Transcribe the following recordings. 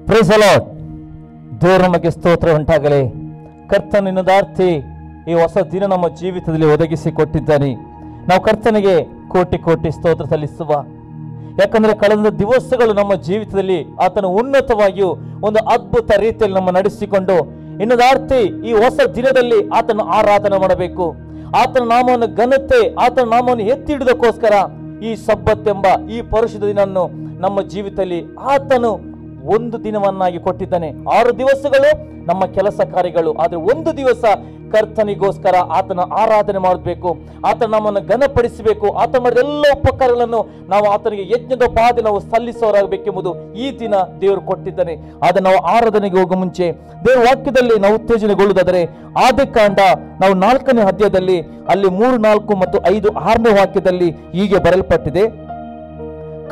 Price the lord. ದೇವರ ನಮಗೆ ಸ್ತೋತ್ರ ಉಂಟಾಗಲಿ. ಕರ್ತನಿನದಾರ್ಥಿ ಈ ಹೊಸ ದಿನ ನಮ್ಮ ಜೀವಿತದಲ್ಲಿ ಒದಗಿಸಿ ಕೊಟ್ಟಿದ್ದಾನೆ. ನಾವು ಕರ್ತನಿಗೆ ಕೋಟಿ ಕೋಟಿ ಸ್ತೋತ್ರ ಸಲ್ಲಿಸುವ. ಯಾಕಂದ್ರೆ ಕಳೆದ ದಿವಸಗಳು ನಮ್ಮ ಜೀವಿತದಲ್ಲಿ ಆತನ ಉನ್ನತವಾಗಿಯೂ ಒಂದು ಅದ್ಭುತ ರೀತಿಯಲ್ಲಿ ನಮ್ಮ ನಡೆಸಿಕೊಂಡು ಇನ್ನದಾರ್ಥಿ ಈ ಹೊಸ ದಿನದಲ್ಲಿ ಆತನ ಆರಾಧನೆ ಮಾಡಬೇಕು. ಆತನ ನಾಮವನ್ನು ಘನತೆ, ಆತನ ನಾಮವನ್ನು ಎತ್ತಿ ಹಿಡಿದಕ್ಕೋಸ್ಕರ ಈ ಸಬ್ಬತ್ ಎಂಬ ಈ ಪರಿಶುದ್ಧ ದಿನವನ್ನು ನಮ್ಮ ಜೀವಿತದಲ್ಲಿ ಆತನು ಒಂದು ದಿನವನ್ನಾಗಿ ಕೊಟ್ಟಿದ್ದಾನೆ. 6 ದಿವಸಗಳು ನಮ್ಮ ಕೆಲಸ ಕಾರ್ಯಗಳು, ಆದ್ರೆ ಒಂದು ದಿವಸ ಕರ್ತನಿಗೋಸ್ಕರ ಆತನ ಆರಾಧನೆ ಮಾಡಬೇಕು, ಆತನ ನಮ್ಮನ್ನು ಘನಪಡಿಸಬೇಕು. ಆತ ಮಾಡಿದ ಎಲ್ಲ ಉಪಕಾರಗಳನ್ನು ನಾವು ಆತನಿಗೆ ಯಜ್ಞದ ಪಾದ ನಾವು ಸಲ್ಲಿಸೋರಾಗಬೇಕೆಂಬುದು ಈ ದಿನ ದೇವರು ಕೊಟ್ಟಿದ್ದಾನೆ. ಆದ್ರೆ ನಾವು ಆರಾಧನೆಗೆ ಹೋಗೋ ಮುಂಚೆ ದೇವರ ವಾಕ್ಯದಲ್ಲಿ ನಾವು ಉತ್ತೇಜನಗೊಳ್ಳುವುದಾದರೆ ಆದಿಕಾಂಡ ನಾವು 4ನೇ ಅಧ್ಯಾಯದಲ್ಲಿ ಅಲ್ಲಿ 3, 4 ಮತ್ತು 5, 6ನೇ ವಾಕ್ಯದಲ್ಲಿ ಹೀಗೆ ಬರೆಯಲ್ಪಟ್ಟಿದೆ.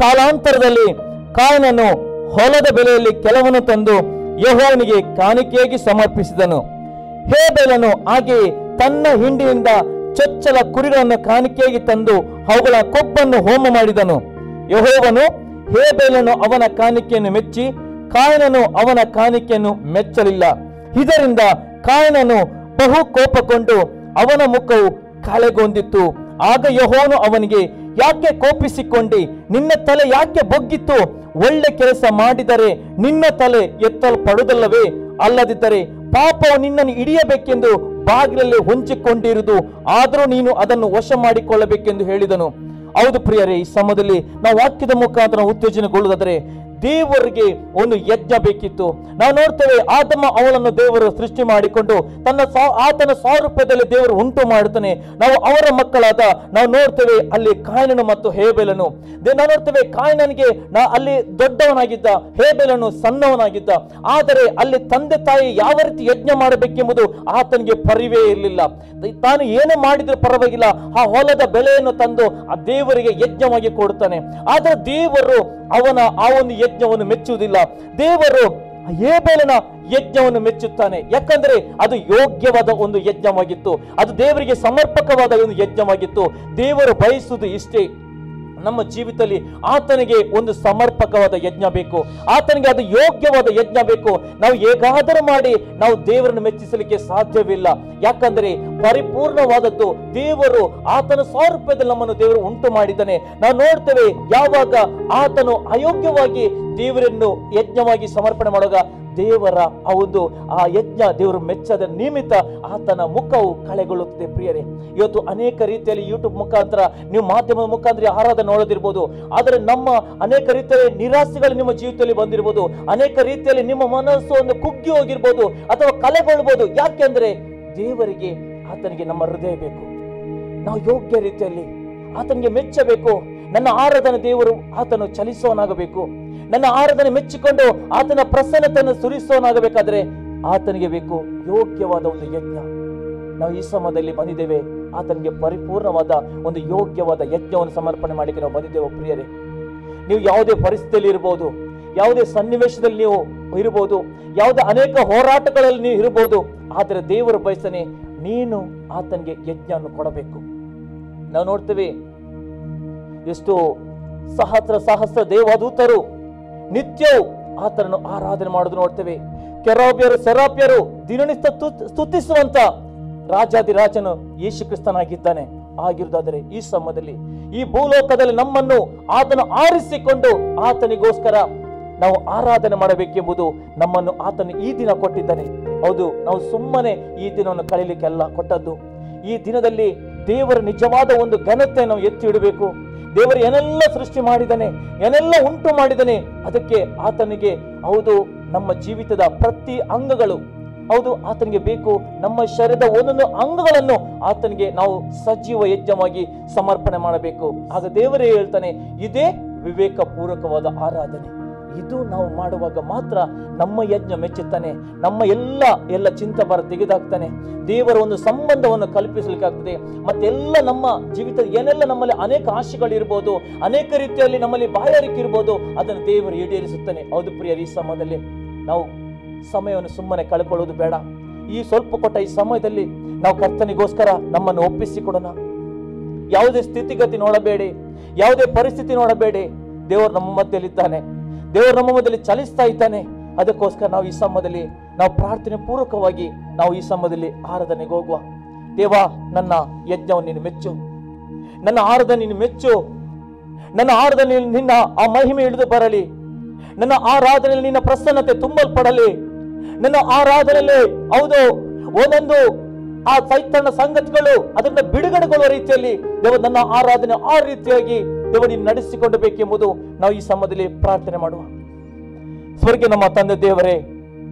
ಕಾಲಾಂತರದಲ್ಲಿ ಕಾಯನನು ಹೊಲದ ಬೆಲೆಯಲ್ಲಿ ಕೆಲವನ್ನು ತಂದು ಯೆಹೋವನಿಗೆ ಕಾಣಿಕೆಯಾಗಿ ಸಮರ್ಪಿಸಿದನು. ಹೇಬೆಲನು ಹಾಗೆಯೇ ತನ್ನ ಹಿಂಡಿನಿಂದ ಚೊಚ್ಚಲ ಕುರಿಗಳನ್ನು ಕಾಣಿಕೆಯಾಗಿ ತಂದು ಅವುಗಳ ಕೊಬ್ಬನ್ನು ಹೋಮ ಮಾಡಿದನು. ಯೆಹೋವನು ಹೇಬೆಲನು ಅವನ ಕಾಣಿಕೆಯನ್ನು ಮೆಚ್ಚಿ ಕಾಯನನು ಅವನ ಕಾಣಿಕೆಯನ್ನು ಮೆಚ್ಚಲಿಲ್ಲ. ಇದರಿಂದ ಕಾಯನನು ಬಹು ಕೋಪಗೊಂಡು ಅವನ ಮುಖವು ಕಳೆಗೊಂಡಿತ್ತು. ಆಗ ಯೆಹೋವನು ಅವನಿಗೆ, ಯಾಕೆ ಕೋಪಿಸಿಕೊಂಡಿ? ನಿನ್ನ ತಲೆ ಯಾಕೆ ಬೊಗ್ಗಿತ್ತು? ಒಳ್ಳೆ ಕೆಲಸ ಮಾಡಿದರೆ ನಿನ್ನ ತಲೆ ಎತ್ತಲ್ಪಡುವುದಲ್ಲವೇ? ಅಲ್ಲದಿದ್ದರೆ ಪಾಪವು ನಿನ್ನನ್ನು ಹಿಡಿಯಬೇಕೆಂದು ಬಾಗಿಲಲ್ಲಿ ಹೊಂಚಿಕೊಂಡಿರುವುದು, ಆದರೂ ನೀನು ಅದನ್ನು ವಶ ಮಾಡಿಕೊಳ್ಳಬೇಕೆಂದು ಹೇಳಿದನು. ಹೌದು ಪ್ರಿಯರೇ, ಈ ಸಮಯದಲ್ಲಿ ನಾವು ವಾಕ್ಯದ ಮುಖಾಂತರ ಉತ್ತೇಜನಗೊಳ್ಳುವುದಾದರೆ ದೇವರಿಗೆ ಒಂದು ಯಜ್ಞ ಬೇಕಿತ್ತು. ನಾವು ನೋಡ್ತೇವೆ, ಆದಮ ಅವಳನ್ನು ದೇವರು ಸೃಷ್ಟಿ ಮಾಡಿಕೊಂಡು ಆತನ ಸಾರೂಪ್ಯದಲ್ಲಿ ದೇವರು ಉಂಟು ಮಾಡುತ್ತಾನೆ. ನಾವು ಅವರ ಮಕ್ಕಳಾದ ನಾವು ನೋಡ್ತೇವೆ ಅಲ್ಲಿ ಕಾಯನನು ಮತ್ತು ಹೇಬೆಲನು. ನಾವು ನೋಡ್ತೇವೆ ಕಾಯನನಿಗೆ ಅಲ್ಲಿ ದೊಡ್ಡವನಾಗಿದ್ದ, ಹೇಬೆಲನು ಸಣ್ಣವನಾಗಿದ್ದ. ಆದರೆ ಅಲ್ಲಿ ತಂದೆ ತಾಯಿ ಯಾವ ರೀತಿ ಯಜ್ಞ ಮಾಡಬೇಕೆಂಬುದು ಆತನಿಗೆ ಪರಿವೇ ಇರಲಿಲ್ಲ. ತಾನು ಏನೇ ಮಾಡಿದ್ರು ಪರವಾಗಿಲ್ಲ, ಆ ಹೊಲದ ಬೆಳೆಯನ್ನು ತಂದು ಆ ದೇವರಿಗೆ ಯಜ್ಞವಾಗಿ ಕೊಡುತ್ತಾನೆ. ಆದರೆ ದೇವರು ಅವನ ಆ ಒಂದು ಯಜ್ಞವನ್ನು ಮೆಚ್ಚುವುದಿಲ್ಲ. ದೇವರು ಹೇಬೆಲನ ಯಜ್ಞವನ್ನು ಮೆಚ್ಚುತ್ತಾನೆ. ಯಾಕಂದ್ರೆ ಅದು ಯೋಗ್ಯವಾದ ಒಂದು ಯಜ್ಞವಾಗಿತ್ತು, ಅದು ದೇವರಿಗೆ ಸಮರ್ಪಕವಾದ ಒಂದು ಯಜ್ಞವಾಗಿತ್ತು. ದೇವರು ಬಯಸುವುದು ಇಷ್ಟೇ, ನಮ್ಮ ಜೀವಿತದಲ್ಲಿ ಆತನಿಗೆ ಒಂದು ಸಮರ್ಪಕವಾದ ಯಜ್ಞ ಬೇಕು, ಆತನಿಗೆ ಅದು ಯೋಗ್ಯವಾದ ಯಜ್ಞ ಬೇಕು. ನಾವು ಹೇಗಾದರೂ ಮಾಡಿ ನಾವು ದೇವರನ್ನು ಮೆಚ್ಚಿಸಲಿಕ್ಕೆ ಸಾಧ್ಯವಿಲ್ಲ. ಯಾಕಂದ್ರೆ ಪರಿಪೂರ್ಣವಾದದ್ದು ದೇವರು ಆತನ ಸಾರೂಪ್ಯದಲ್ಲಿ ನಮ್ಮನ್ನು ದೇವರು ಉಂಟು ಮಾಡಿದ್ದಾನೆ. ನಾವು ನೋಡ್ತೇವೆ, ಯಾವಾಗ ಆತನು ಅಯೋಗ್ಯವಾಗಿ ದೇವರನ್ನು ಯಜ್ಞವಾಗಿ ಸಮರ್ಪಣೆ ಮಾಡುವಾಗ ದೇವರ ಆ ಯಜ್ಞ ದೇವರು ಮೆಚ್ಚದ ನಿಮಿತ್ತ ಆತನ ಮುಖವು ಕಳೆಗೊಳ್ಳುತ್ತದೆ. ಪ್ರಿಯರೇ, ಇವತ್ತು ಅನೇಕ ರೀತಿಯಲ್ಲಿ ಯೂಟ್ಯೂಬ್ ಮುಖಾಂತರ, ನೀವು ಮಾಧ್ಯಮದ ಮುಖಾಂತರ ಆರಾಧನೆ ನೋಡೋದಿರ್ಬೋದು. ಆದರೆ ನಮ್ಮ ಅನೇಕ ರೀತಿಯಲ್ಲಿ ನಿರಾಸೆಗಳು ನಿಮ್ಮ ಜೀವಿತದಲ್ಲಿ ಬಂದಿರ್ಬೋದು, ಅನೇಕ ರೀತಿಯಲ್ಲಿ ನಿಮ್ಮ ಮನಸ್ಸು ಒಂದು ಕುಗ್ಗಿ ಹೋಗಿರ್ಬೋದು ಅಥವಾ ಕಲೆಗೊಳ್ಬಹುದು. ಯಾಕೆಂದ್ರೆ ದೇವರಿಗೆ ಆತನಿಗೆ ನಮ್ಮ ಹೃದಯ ಬೇಕು. ನಾವು ಯೋಗ್ಯ ರೀತಿಯಲ್ಲಿ ಆತನಿಗೆ ಮೆಚ್ಚಬೇಕು. ನನ್ನ ಆರಾಧನೆ ದೇವರು ಆತನು ಚಲಿಸೋನಾಗಬೇಕು. ನನ್ನ ಆರಾಧನೆ ಮೆಚ್ಚಿಕೊಂಡು ಆತನ ಪ್ರಸನ್ನತೆಯನ್ನು ಸುರಿಸೋನಾಗಬೇಕಾದ್ರೆ ಆತನಿಗೆ ಬೇಕು ಯೋಗ್ಯವಾದ ಒಂದು ಯಜ್ಞ. ನಾವು ಈ ಸಮಯದಲ್ಲಿ ಬಂದಿದ್ದೇವೆ, ಆತನಿಗೆ ಪರಿಪೂರ್ಣವಾದ ಒಂದು ಯೋಗ್ಯವಾದ ಯಜ್ಞವನ್ನು ಸಮರ್ಪಣೆ ಮಾಡಲಿಕ್ಕೆ ನಾವು ಬಂದಿದ್ದೇವೆ. ಪ್ರಿಯರೇ, ನೀವು ಯಾವುದೇ ಪರಿಸ್ಥಿತಿಯಲ್ಲಿ ಇರಬಹುದು, ಯಾವುದೇ ಸನ್ನಿವೇಶದಲ್ಲಿ ನೀವು ಇರಬಹುದು, ಯಾವುದೇ ಅನೇಕ ಹೋರಾಟಗಳಲ್ಲಿ ನೀವು ಇರಬಹುದು. ಆದರೆ ದೇವರು ಬಯಸನೆ ನೀನು ಆತನಿಗೆ ಯಜ್ಞವನ್ನು ಕೊಡಬೇಕು. ನಾವು ನೋಡ್ತೇವೆ, ಎಷ್ಟು ಸಹಸ್ರ ದೇವದೂತರು ನಿತ್ಯವೂ ಆತನನ್ನು ಆರಾಧನೆ ಮಾಡೋದು ನೋಡ್ತೇವೆ. ಕೆರೂಬಿಯರು ಸೆರಾಫಿಯರು ದಿನನಿತ್ಯ ಸ್ತುತಿಸುವಂತ ರಾಜಾದಿರಾಜನು ಯೇಸು ಕ್ರಿಸ್ತನಾಗಿದ್ದಾನೆ. ಆಗಿರುವುದಾದರೆ ಈ ಸಮಯದಲ್ಲಿ ಈ ಭೂಲೋಕದಲ್ಲಿ ನಮ್ಮನ್ನು ಆತನು ಆರಿಸಿಕೊಂಡು ಆತನಿಗೋಸ್ಕರ ನಾವು ಆರಾಧನೆ ಮಾಡಬೇಕೆಂಬುದು ನಮ್ಮನ್ನು ಆತನು ಈ ದಿನ ಕೊಟ್ಟಿದ್ದಾನೆ. ಹೌದು, ನಾವು ಸುಮ್ಮನೆ ಈ ದಿನವನ್ನು ಕಳೀಲಿಕ್ಕೆ ಅಲ್ಲ ಕೊಟ್ಟದ್ದು. ಈ ದಿನದಲ್ಲಿ ದೇವರ ನಿಜವಾದ ಒಂದು ಘನತೆ ನಾವು ಎತ್ತಿ ಇಡಬೇಕು. ದೇವರು ಏನೆಲ್ಲ ಸೃಷ್ಟಿ ಮಾಡಿದ್ದಾನೆ, ಏನೆಲ್ಲ ಉಂಟು ಮಾಡಿದ್ದಾನೆ, ಅದಕ್ಕೆ ಆತನಿಗೆ ಹೌದು ನಮ್ಮ ಜೀವಿತದ ಪ್ರತಿ ಅಂಗಗಳು ಹೌದು ಆತನಿಗೆ ಬೇಕು. ನಮ್ಮ ಶರೀರದ ಒಂದೊಂದು ಅಂಗಗಳನ್ನು ಆತನಿಗೆ ನಾವು ಸಜೀವ ಯಜ್ಞವಾಗಿ ಸಮರ್ಪಣೆ ಮಾಡಬೇಕು. ಆಗ ದೇವರೇ ಹೇಳ್ತಾನೆ, ಇದೇ ವಿವೇಕ ಪೂರ್ವಕವಾದ ಆರಾಧನೆ. ಇದು ನಾವು ಮಾಡುವಾಗ ಮಾತ್ರ ನಮ್ಮ ಯಜ್ಞ ಮೆಚ್ಚುತ್ತಾನೆ, ನಮ್ಮ ಎಲ್ಲ ಚಿಂತೆ ತೆಗೆದಾಕ್ತಾನೆ. ದೇವರ ಒಂದು ಸಂಬಂಧವನ್ನು ಕಲ್ಪಿಸಲಿಕ್ಕಾಗ್ತದೆ. ಮತ್ತೆಲ್ಲ ನಮ್ಮ ಜೀವಿತ ಏನೆಲ್ಲ ನಮ್ಮಲ್ಲಿ ಅನೇಕ ಆಶೆಗಳಿರ್ಬೋದು, ಅನೇಕ ರೀತಿಯಲ್ಲಿ ನಮ್ಮಲ್ಲಿ ಬಾಯಾರಿಕೆ ಇರ್ಬೋದು, ಅದನ್ನು ದೇವರು ಈಡೇರಿಸುತ್ತಾನೆ. ಹೌದು ಪ್ರಿಯರು, ಈ ಸಮಯದಲ್ಲಿ ನಾವು ಸಮಯವನ್ನು ಸುಮ್ಮನೆ ಕಳ್ಕೊಳ್ಳೋದು ಬೇಡ. ಈ ಸ್ವಲ್ಪ ಕೊಟ್ಟ ಈ ಸಮಯದಲ್ಲಿ ನಾವು ಕರ್ತನಿಗೋಸ್ಕರ ನಮ್ಮನ್ನು ಒಪ್ಪಿಸಿಕೊಡೋಣ. ಯಾವುದೇ ಸ್ಥಿತಿಗತಿ ನೋಡಬೇಡಿ, ಯಾವುದೇ ಪರಿಸ್ಥಿತಿ ನೋಡಬೇಡಿ. ದೇವರು ನಮ್ಮ ಮಧ್ಯದಲ್ಲಿದ್ದಾನೆ, ದೇವರು ನಮ್ಮ ಮಧ್ಯದಲ್ಲಿ ಚಲಿಸ್ತಾ ಇದ್ದಾನೆ. ಅದಕ್ಕೋಸ್ಕರ ನಾವು ಈ ಸಮಯದಲ್ಲಿ ನಾವು ಪ್ರಾರ್ಥನೆ ಪೂರ್ವಕವಾಗಿ ನಾವು ಈ ಸಮಯದಲ್ಲಿ ಆರಾಧನೆಗೆ ಹೋಗುವ. ದೇವ, ನನ್ನ ಯಜ್ಞವನ್ನು ನೀನು ಮೆಚ್ಚು, ನನ್ನ ಆರಾಧನೆ ನೀನು ಮೆಚ್ಚು, ನನ್ನ ಆರಾಧನೆ ನಿನ್ನ ಆ ಮಹಿಮೆ ಇಳಿದು ಬರಲಿ, ನನ್ನ ಆರಾಧನೆಯಲ್ಲಿ ನಿನ್ನ ಪ್ರಸನ್ನತೆ ತುಂಬಲ್ಪಡಲಿ. ನನ್ನ ಆರಾಧನೆಯಲ್ಲಿ ಹೌದು ಒಂದೊಂದು ಆ ಸೈತಾನ ಸಂಗತಿಗಳು ಅದನ್ನ ಬಿಡುಗಡೆಗೊಳ್ಳುವ ರೀತಿಯಲ್ಲಿ ದೇವ ನನ್ನ ಆರಾಧನೆ ಆ ರೀತಿಯಾಗಿ ದೇವ ನೀನು ನಡೆಸಿಕೊಂಡು ಬೇಕೆಂಬುದು ನಾವು ಈ ಸಮಯದಲ್ಲಿ ಪ್ರಾರ್ಥನೆ ಮಾಡುವ. ಸ್ವರ್ಗ ನಮ್ಮ ತಂದೆ ದೇವರೇ,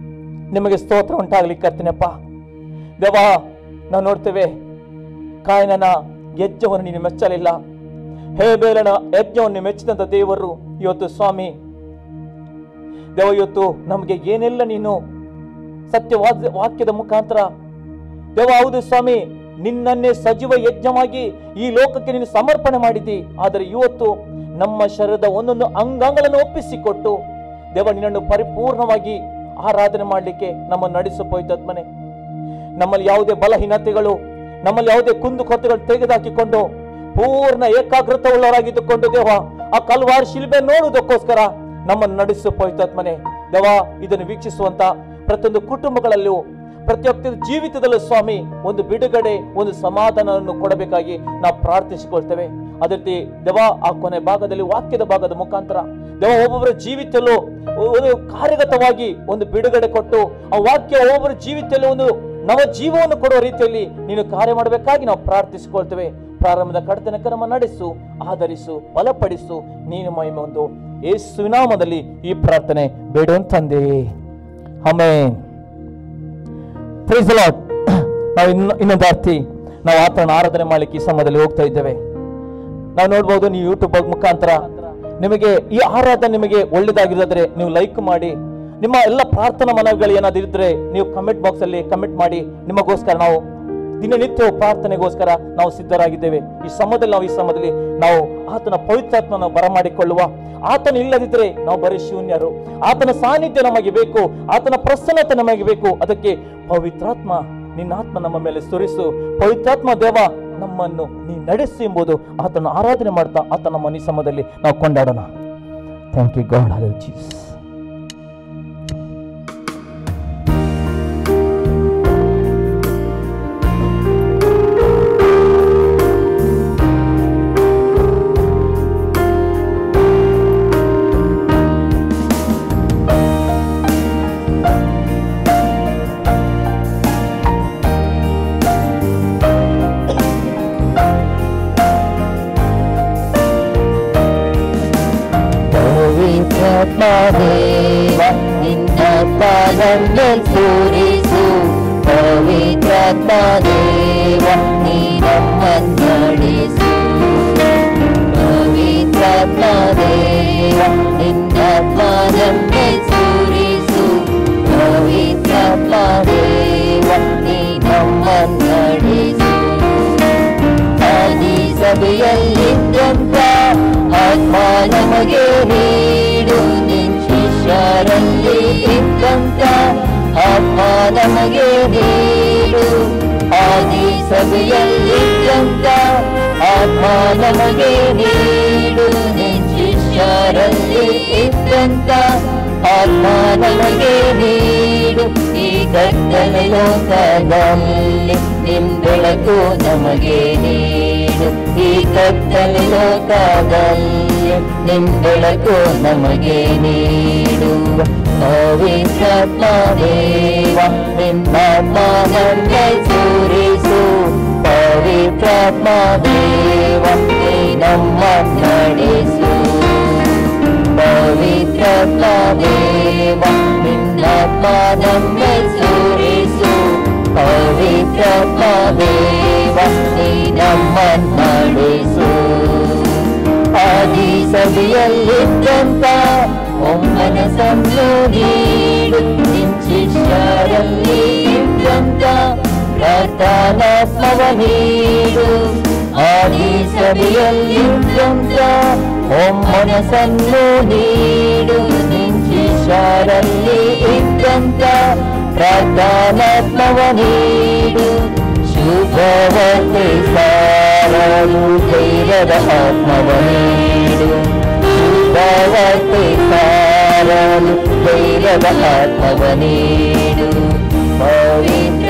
ನಿಮಗೆ ಸ್ತೋತ್ರ ಉಂಟಾಗಲಿ ಕರ್ತನೆಪ್ಪ. ದೇವ, ನಾವು ನೋಡ್ತೇವೆ ಕಾಯನನ ಯಜ್ಞವನ್ನು ನೀನು ಮೆಚ್ಚಲಿಲ್ಲ, ಹೇಬೇಲನ ಯಜ್ಞವನ್ನು ಮೆಚ್ಚಿದಂತ ದೇವರು ಇವತ್ತು ಸ್ವಾಮಿ ದೇವ ಇವತ್ತು ನಮಗೆ ಏನೆಲ್ಲ ನೀನು ಸತ್ಯವಾದ ವಾಕ್ಯದ ಮುಖಾಂತರ ದೇವ ಹೌದು ಸ್ವಾಮಿ ನಿನ್ನನ್ನೇ ಸಜೀವ ಯಜ್ಞವಾಗಿ ಈ ಲೋಕಕ್ಕೆ ನೀನು ಸಮರ್ಪಣೆ ಮಾಡಿದ್ದಿ. ಆದರೆ ಇವತ್ತು ನಮ್ಮ ಶರೀರದ ಒಂದೊಂದು ಅಂಗಾಂಗಗಳನ್ನು ಒಪ್ಪಿಸಿಕೊಟ್ಟು ದೇವ ನಿನ್ನನ್ನು ಪರಿಪೂರ್ಣವಾಗಿ ಆರಾಧನೆ ಮಾಡಲಿಕ್ಕೆ ನಮ್ಮನ್ನು ನಡೆಸೋಯ್ತದ್ಮನೆ. ನಮ್ಮಲ್ಲಿ ಯಾವುದೇ ಬಲಹೀನತೆಗಳು, ನಮ್ಮಲ್ಲಿ ಯಾವುದೇ ಕುಂದು ಕೊರತೆಗಳು ತೆಗೆದುಹಾಕಿಕೊಂಡು ಪೂರ್ಣ ಏಕಾಗ್ರತೆ ಉಳ್ಳವರಾಗಿದ್ದುಕೊಂಡು ದೇವ ಆ ಕಲ್ವಾರ್ ಶಿಲ್ಬೆ ನೋಡುವುದಕ್ಕೋಸ್ಕರ ನಮ್ಮನ್ನು ನಡೆಸೋಯ್ತದ್ಮನೆ. ದೇವ, ಇದನ್ನು ವೀಕ್ಷಿಸುವಂತ ಪ್ರತಿಯೊಂದು ಕುಟುಂಬಗಳಲ್ಲೂ ಪ್ರತಿಯೊಬ್ಬ ಜೀವಿತದಲ್ಲೂ ಸ್ವಾಮಿ ಒಂದು ಬಿಡುಗಡೆ, ಒಂದು ಸಮಾಧಾನವನ್ನು ಕೊಡಬೇಕಾಗಿ ನಾವು ಪ್ರಾರ್ಥಿಸಿಕೊಳ್ತೇವೆ. ಅದೇ ರೀತಿ ದೇವ ಆ ಕೊನೆ ಭಾಗದಲ್ಲಿ ವಾಕ್ಯದ ಭಾಗದ ಮುಖಾಂತರ ದೇವ ಒಬ್ಬೊಬ್ಬರ ಜೀವಿತಲ್ಲೂ ಒಂದು ಕಾರ್ಯಗತವಾಗಿ ಒಂದು ಬಿಡುಗಡೆ ಕೊಟ್ಟು ಆ ವಾಕ್ಯ ಒಬ್ಬೊಬ್ಬರ ಜೀವಿತದಲ್ಲಿ ಒಂದು ನವ ಜೀವವನ್ನು ಕೊಡುವ ರೀತಿಯಲ್ಲಿ ನೀನು ಕಾರ್ಯ ಮಾಡಬೇಕಾಗಿ ನಾವು ಪ್ರಾರ್ಥಿಸಿಕೊಳ್ತೇವೆ. ಪ್ರಾರಂಭದ ಕಡತನಕ ನಮ್ಮ ನಡೆಸು, ಆಧರಿಸು, ಬಲಪಡಿಸು. ನೀನು ಮಹಿಮೆ ಒಂದು ಯೇಸುವಿನ ನಾಮದಲ್ಲಿ ಈ ಪ್ರಾರ್ಥನೆ ಬೇಡುವಂತಂದೆ, ಆಮೆನ್. Praise the Lord. ನಾವು ಇನ್ನೊಂದು ಅರ್ಥಿ ನಾವು ಆತನ ಆರಾಧನೆ ಮಾಡಲಿಕ್ಕೆ ಈ ಸಮಯದಲ್ಲಿ ಹೋಗ್ತಾ ಇದ್ದೇವೆ. ನಾವು ನೋಡ್ಬೋದು, ನೀವು ಯೂಟ್ಯೂಬ್ ಮುಖಾಂತರ ನಿಮಗೆ ಈ ಆರಾಧನೆ ನಿಮಗೆ ಒಳ್ಳೆದಾಗಿರೋದ್ರೆ ನೀವು ಲೈಕ್ ಮಾಡಿ, ನಿಮ್ಮ ಎಲ್ಲ ಪ್ರಾರ್ಥನಾ ಮನವಿಗಳು ಏನಾದ್ರು ಇದ್ರೆ ನೀವು ಕಮೆಂಟ್ ಬಾಕ್ಸ್ ಅಲ್ಲಿ ಕಮೆಂಟ್ ಮಾಡಿ. ನಿಮಗೋಸ್ಕರ ನಾವು ದಿನನಿತ್ಯ ಪ್ರಾರ್ಥನೆಗೋಸ್ಕರ ನಾವು ಸಿದ್ಧರಾಗಿದ್ದೇವೆ. ಈ ಸಮಯದಲ್ಲಿ ನಾವು ಆತನ ಪವಿತ್ರಾತ್ಮ ನಾವು ಬರಮಾಡಿಕೊಳ್ಳುವ. ಆತನ ಇಲ್ಲದಿದ್ರೆ ನಾವು ಬರೀ ಶೂನ್ಯರು. ಆತನ ಸಾನ್ನಿಧ್ಯ ನಮಗೆ ಬೇಕು, ಆತನ ಪ್ರಸನ್ನತೆ ನಮಗೆ ಬೇಕು. ಅದಕ್ಕೆ ಪವಿತ್ರಾತ್ಮ ನಿನ್ನ ಆತ್ಮ ನಮ್ಮ ಮೇಲೆ ಸುರಿಸು. ಪವಿತ್ರಾತ್ಮ ದೇವ ನಮ್ಮನ್ನು ನೀ ನಡೆಸಿ ಎಂಬುದು ಆತನ ಆರಾಧನೆ ಮಾಡ್ತಾ ಆತನ ನಮ್ಮ ಈ ಸಮಯದಲ್ಲಿ ನಾವು ಕೊಂಡಾಡೋಣ. Thank you God, hallelujah Jesus. ದೇವ ನಿನ್ನ ಪಾದಮೇಲ್ ಸುರಿಸು. ಪವಿತ್ರಾತ್ಮ ದೇವ ನೀ ನಮ್ಮನ್ನು ನಡೆಸು. ಪವಿತ್ರಾತ್ಮ ದೇವ ನಿನ್ನ ಪಾದಮೇಲ್ ಸುರಿಸು. ಪವಿತ್ರಾತ್ಮ ದೇವ ನೀ ನಮ್ಮನ್ನು ನಡೆಸು. ಆದಿ ಸಭೆಯಲ್ಲಿದ್ದಂತ ಆತ್ಮ ನಮಗೆ ನೀಡು. ನಿನ್ನ ಶಿಷ್ಯರಲ್ಲಿ ಇದ್ದಂತ ಆತ್ಮ ನಮಗೆ ನೀಡು. ಆದಿ ಸಭೆಯಲ್ಲಿದ್ದಂತ ಆತ್ಮ ನಮಗೆ ನೀಡು. ನಿನ್ನ ಶಿಷ್ಯರಲ್ಲಿ ಇದ್ದಂತ ಆತ್ಮ ನಮಗೆ ನೀಡು. ಈ ಕತ್ತಲ ಲೋಕದಲ್ಲಿ ನಿನ್ನ ಬೆಳಕು ನಮಗೆ ನೀಡು. ಈ ಕತ್ತಲ ಲೋಕದಲ್ಲಿ ನಿನ್ನ ಬೆಳಕು ನಮಗೆ ನೀಡು. ಪವಿತ್ರಾತ್ಮ ದೇವ ನಿನ್ನ ಪಾದಕ್ಕೆ ಸುರಿಸು. ಪವಿತ್ರಾತ್ಮ ದೇವ ನೀ ನಮ್ಮನ್ನು ನಡೆಸು. ಪವಿತ್ರಾತ್ಮ ದೇವ ನಿನ್ನ ಪಾದಕ್ಕೆ ಸುರಿಸು. ಪವಿತ್ರಾತ್ಮ ದೇವ ನೀ ನಮ್ಮನ್ನು ನಡೆಸು. ಆದಿ ಸಭೆಯಲ್ಲಿದ್ದಂತ ಒಮ್ಮನಸನ್ನು ನೀಡು. ನಿನ್ನ ಶಿಷ್ಯರಲ್ಲಿ ಇದ್ದಂತ ಪ್ರಾರ್ಥನಾತ್ಮವ ನೀಡು. ಆದಿ ಸಭೆಯಲ್ಲಿದ್ದಂತ ಒಮ್ಮನಸನ್ನು ನೀಡು. ನಿನ್ನ ಶಿಷ್ಯರಲ್ಲಿ ಇದ್ದಂತ ಪ್ರಾರ್ಥನಾತ್ಮವ ನೀಡು. ಶುಭವತೆ ಸಾರಲು ಧೈರ್ಯದ ಆತ್ಮವ ನೀಡು. ಶುಭವತೆ ಸಾರಲು ಧೈರ್ಯದ ಆತ್ಮವ ನೀಡು. ಪವಿತ್ರಾತ್ಮದೇವ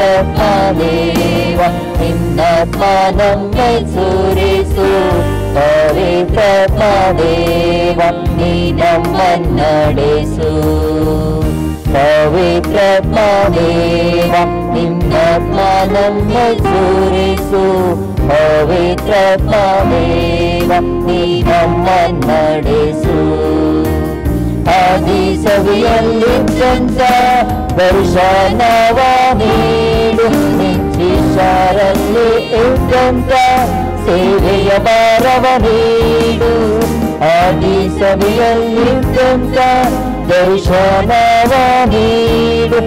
ನಿನ್ನಾತ್ಮ ನಮ್ಮೈ ಸುರಿಸು. ಪವಿತ್ರಾತ್ಮದೇವ ನೀ ನಮ್ಮನ್ನಡೆಸು. ಪವಿತ್ರಾತ್ಮದೇವ ನಿನ್ನಾತ್ಮ ನಮ್ಮೈ ಸುರಿಸು. ಪವಿತ್ರಾತ್ಮದೇವ ನೀ ನಮ್ಮನ್ನಡೆಸು. ಆದಿ ಸವಿಯಲ್ಲಿದ್ದಂತ ದರ್ಶನವ ನೀಡು. ಶಿಷ್ಯರಲ್ಲಿ ಇದ್ದಂತ ಸೇವೆಯ ಭಾರವ ನೀಡು. ಆದಿ ಸವಿಯಲ್ಲಿದ್ದಂತ ದರ್ಶನವ ನೀಡು.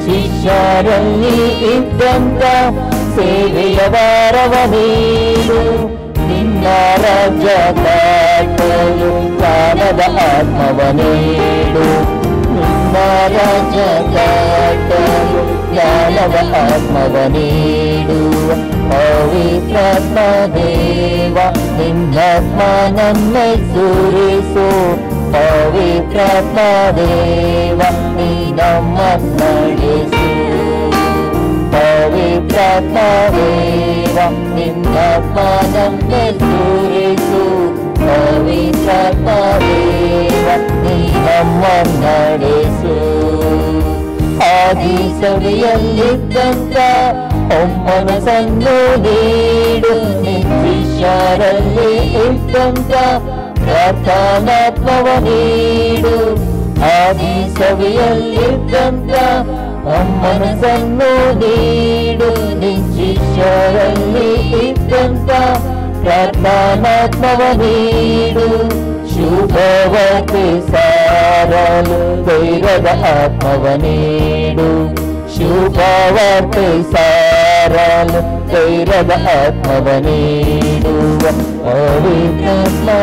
ಶಿಷ್ಯರಲ್ಲಿ ಇದ್ದಂತ ಸೇವೆಯ ಭಾರವ ನೀಡು. ನಿನ್ನ ರಾಜ್ಯ ಕಟ್ಟಲು ಜ್ಞಾನದ ಆತ್ಮವ ನೀಡು. ನಿನ್ನ ರಾಜ್ಯ ಕಟ್ಟಲು ಜ್ಞಾನದ ಆತ್ಮವ ನೀಡು. ಪವಿತ್ರಾತ್ಮದೇವ ನಿನ್ನಾತ್ಮ ನಮ್ಮೈ ಸುರಿಸು. ಪವಿತ್ರಾತ್ಮದೇವ ನೀ ನಮ್ಮನ್ನಡೆಸು. ಪವಿತ್ರಾತ್ಮದೇವ ನಿನ್ನಾತ್ಮ ನಮ್ಮೈ ಸುರಿಸು. ಪವಿತ್ರಾತ್ಮದೇವ ನೀ ನಮ್ಮನ್ನಡೆಸು. ಆದಿ ಸವಿಯಲ್ಲಿದ್ದಂತ ಒಮ್ಮನಸನ್ನು ನೀಡು. ಶಿಷ್ಯರಲ್ಲಿ ಇದ್ದಂತ ಪ್ರಾರ್ಥನಾತ್ಮವ ನೀಡು. ಆದಿ ಸವಿಯಲ್ಲಿದ್ದಂತ ಒಮ್ಮನಸನ್ನು ನೀಡು. ಶಿಷ್ಯರಲ್ಲಿ ಇದ್ದಂತ ಪ್ರಾರ್ಥನಾತ್ಮವ ನೀಡು. ಶುಭವತೆ ಸಾರಲು ಧೈರ್ಯದ ಆತ್ಮವ ನೀಡು. ಶುಭವಾರ್ತೆ ಸಾರಲು ಧೈರ್ಯದ ಆತ್ಮವ ನೀಡು. ಪವಿತ್ರಾತ್ಮದೇವ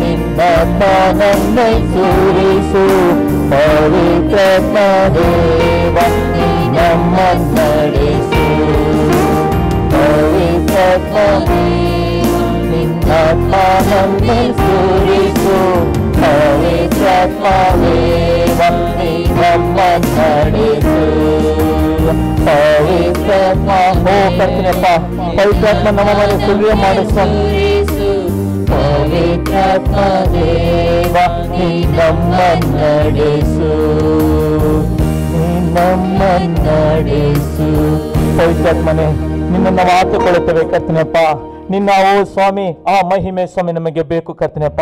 ನಿನ್ನಾತ್ಮ ನಮ್ಮೈ ಸುರಿಸು. ಪವಿತ್ರಾತ್ಮದೇವ ನೀ ನಮ್ಮನ್ನಡೆಸು. ಪವಿತ್ರಾತ್ಮದೇವ ನಿನ್ನಾತ್ಮ ನಮ್ಮೈ ಸುರಿಸು. ಪವಿತ್ರಾತ್ಮದೇವ ನೀ ನಮ್ಮನ್ನಡೆಸು. ಪವಿತ್ರಾತ್ಮ ಓ ಕರ್ತನಪ್ಪ, ಪವಿತ್ರಾತ್ಮ ನಮ್ಮ ಮೇಲೆ ಸುರಿಯ ಮಾಡಿಸು. ಪವಿತ್ರಾತ್ಮದೇವ ನೀ ನಮ್ಮನ್ನಡೆಸು. ನೀ ನಮ್ಮನ್ನಡೆಸು. ಪವಿತ್ರಾತ್ಮನೇ ನಿನ್ನನ್ನು ಮಾತುಕೊಳ್ಳುತ್ತೇವೆ ಕರ್ತನಪ್ಪ. ನಿನ್ನ ಓ ಸ್ವಾಮಿ ಆ ಮಹಿಮೆ ಸ್ವಾಮಿ ನಮಗೆ ಬೇಕು ಕರ್ತನಪ್ಪ.